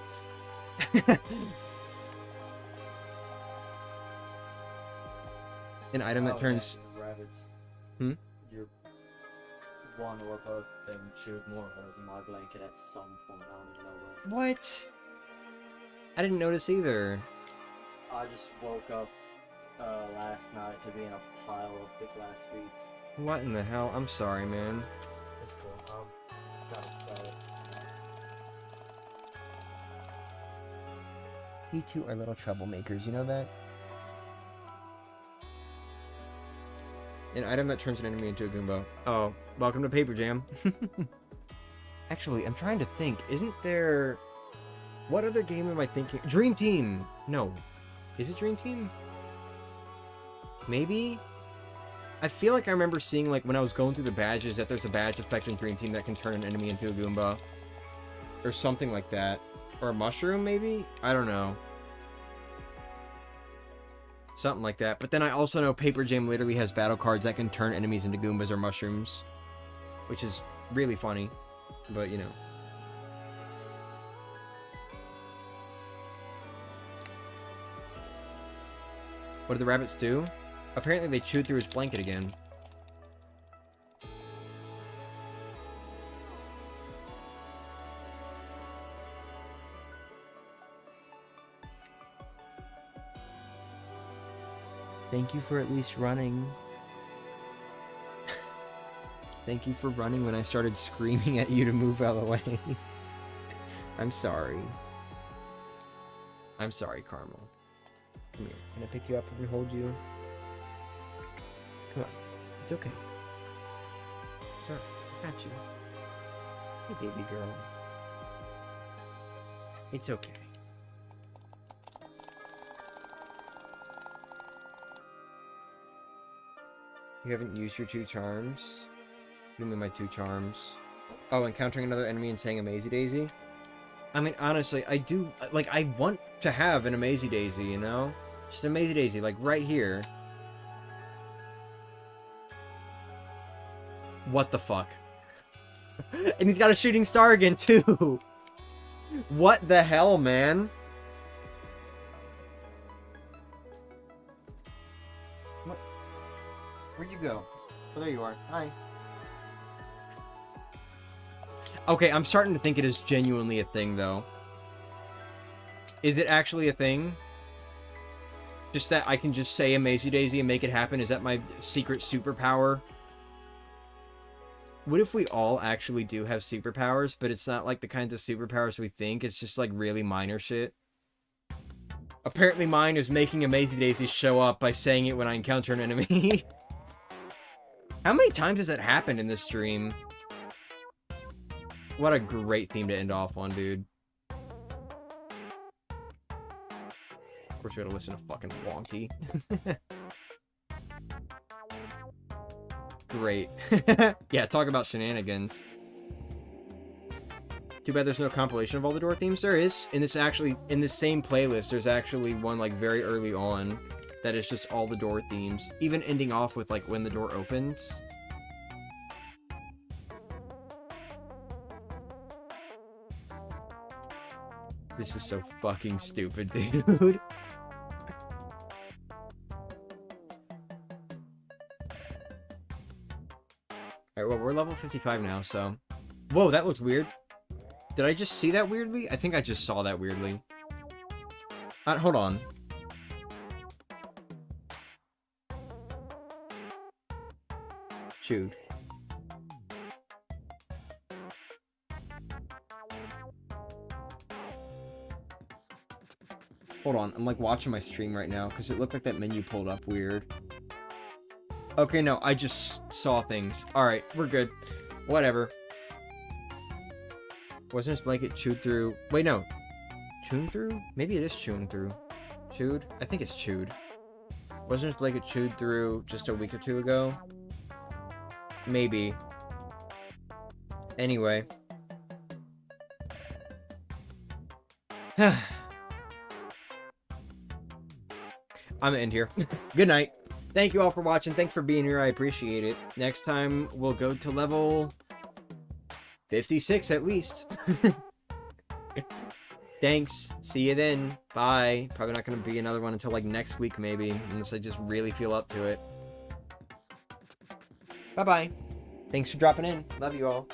An item that turns... Rabbits. Hmm? You want to look up and shoot more holes in my blanket at some point. I don't even know when. What? I didn't notice either. I just woke up last night to be in a pile of the glass beads. What in the hell? I'm sorry, man. It's cool. Just gotta sell it. You two are little troublemakers, you know that? An item that turns an enemy into a Goomba. Oh, welcome to Paper Jam. Actually, I'm trying to think. Isn't there... What other game am I thinking? Dream Team! No. Is it Dream Team? Maybe? I feel like I remember seeing, like, when I was going through the badges, that there's a badge effect in Dream Team that can turn an enemy into a Goomba. Or something like that. Or a mushroom, maybe? I don't know. Something like that. But then I also know Paper Jam literally has battle cards that can turn enemies into Goombas or mushrooms. Which is really funny. But, you know. What did the rabbits do? Apparently they chewed through his blanket again. Thank you for at least running. Thank you for running when I started screaming at you to move out of the way. I'm sorry. I'm sorry, Carmel. Come here. Can I pick you up and hold you? Come on. It's okay. Sorry. I got you. Hey, baby girl. It's okay. You haven't used your 2 charms? Give me my 2 charms. Oh, encountering another enemy and saying Amazy Daisy? I mean, honestly, I do... Like, I want to have an Amazy Daisy, you know? Just an Amazy Daisy, like, right here. What the fuck? And he's got a shooting star again, too! What the hell, man? What? Where'd you go? Oh, there you are. Hi. Okay, I'm starting to think it is genuinely a thing, though. Is it actually a thing? Just that I can just say Amazy Daisy and make it happen? Is that my secret superpower? What if we all actually do have superpowers, but it's not like the kinds of superpowers we think? It's just like really minor shit. Apparently mine is making Amazy Daisy show up by saying it when I encounter an enemy. How many times has that happened in this stream? What a great theme to end off on, dude. Of course, we gotta listen to fucking Wonky. Great. Yeah, talk about shenanigans. Too bad there's no compilation of all the door themes. There is. In this same playlist, there's actually one, like, very early on that is just all the door themes. Even ending off with, like, when the door opens. This is so fucking stupid, dude. Alright, well, we're level 55 now, so... Whoa, that looks weird. Did I just see that weirdly? I think I just saw that weirdly. Hold on. Chewed. Hold on, I'm like watching my stream right now because it looked like that menu pulled up weird. Okay, no, I just saw things. Alright, we're good. Whatever. Wasn't this blanket chewed through? Wait, no. Chewed through? Maybe it is chewing through. Chewed? I think it's chewed. Wasn't this blanket chewed through just a week or 2 ago? Maybe. Anyway. I'm gonna end here. Good night. Thank you all for watching. Thanks for being here. I appreciate it. Next time, we'll go to level 56 at least. Thanks. See you then. Bye. Probably not going to be another one until like next week maybe, unless I just really feel up to it. Bye-bye. Thanks for dropping in. Love you all.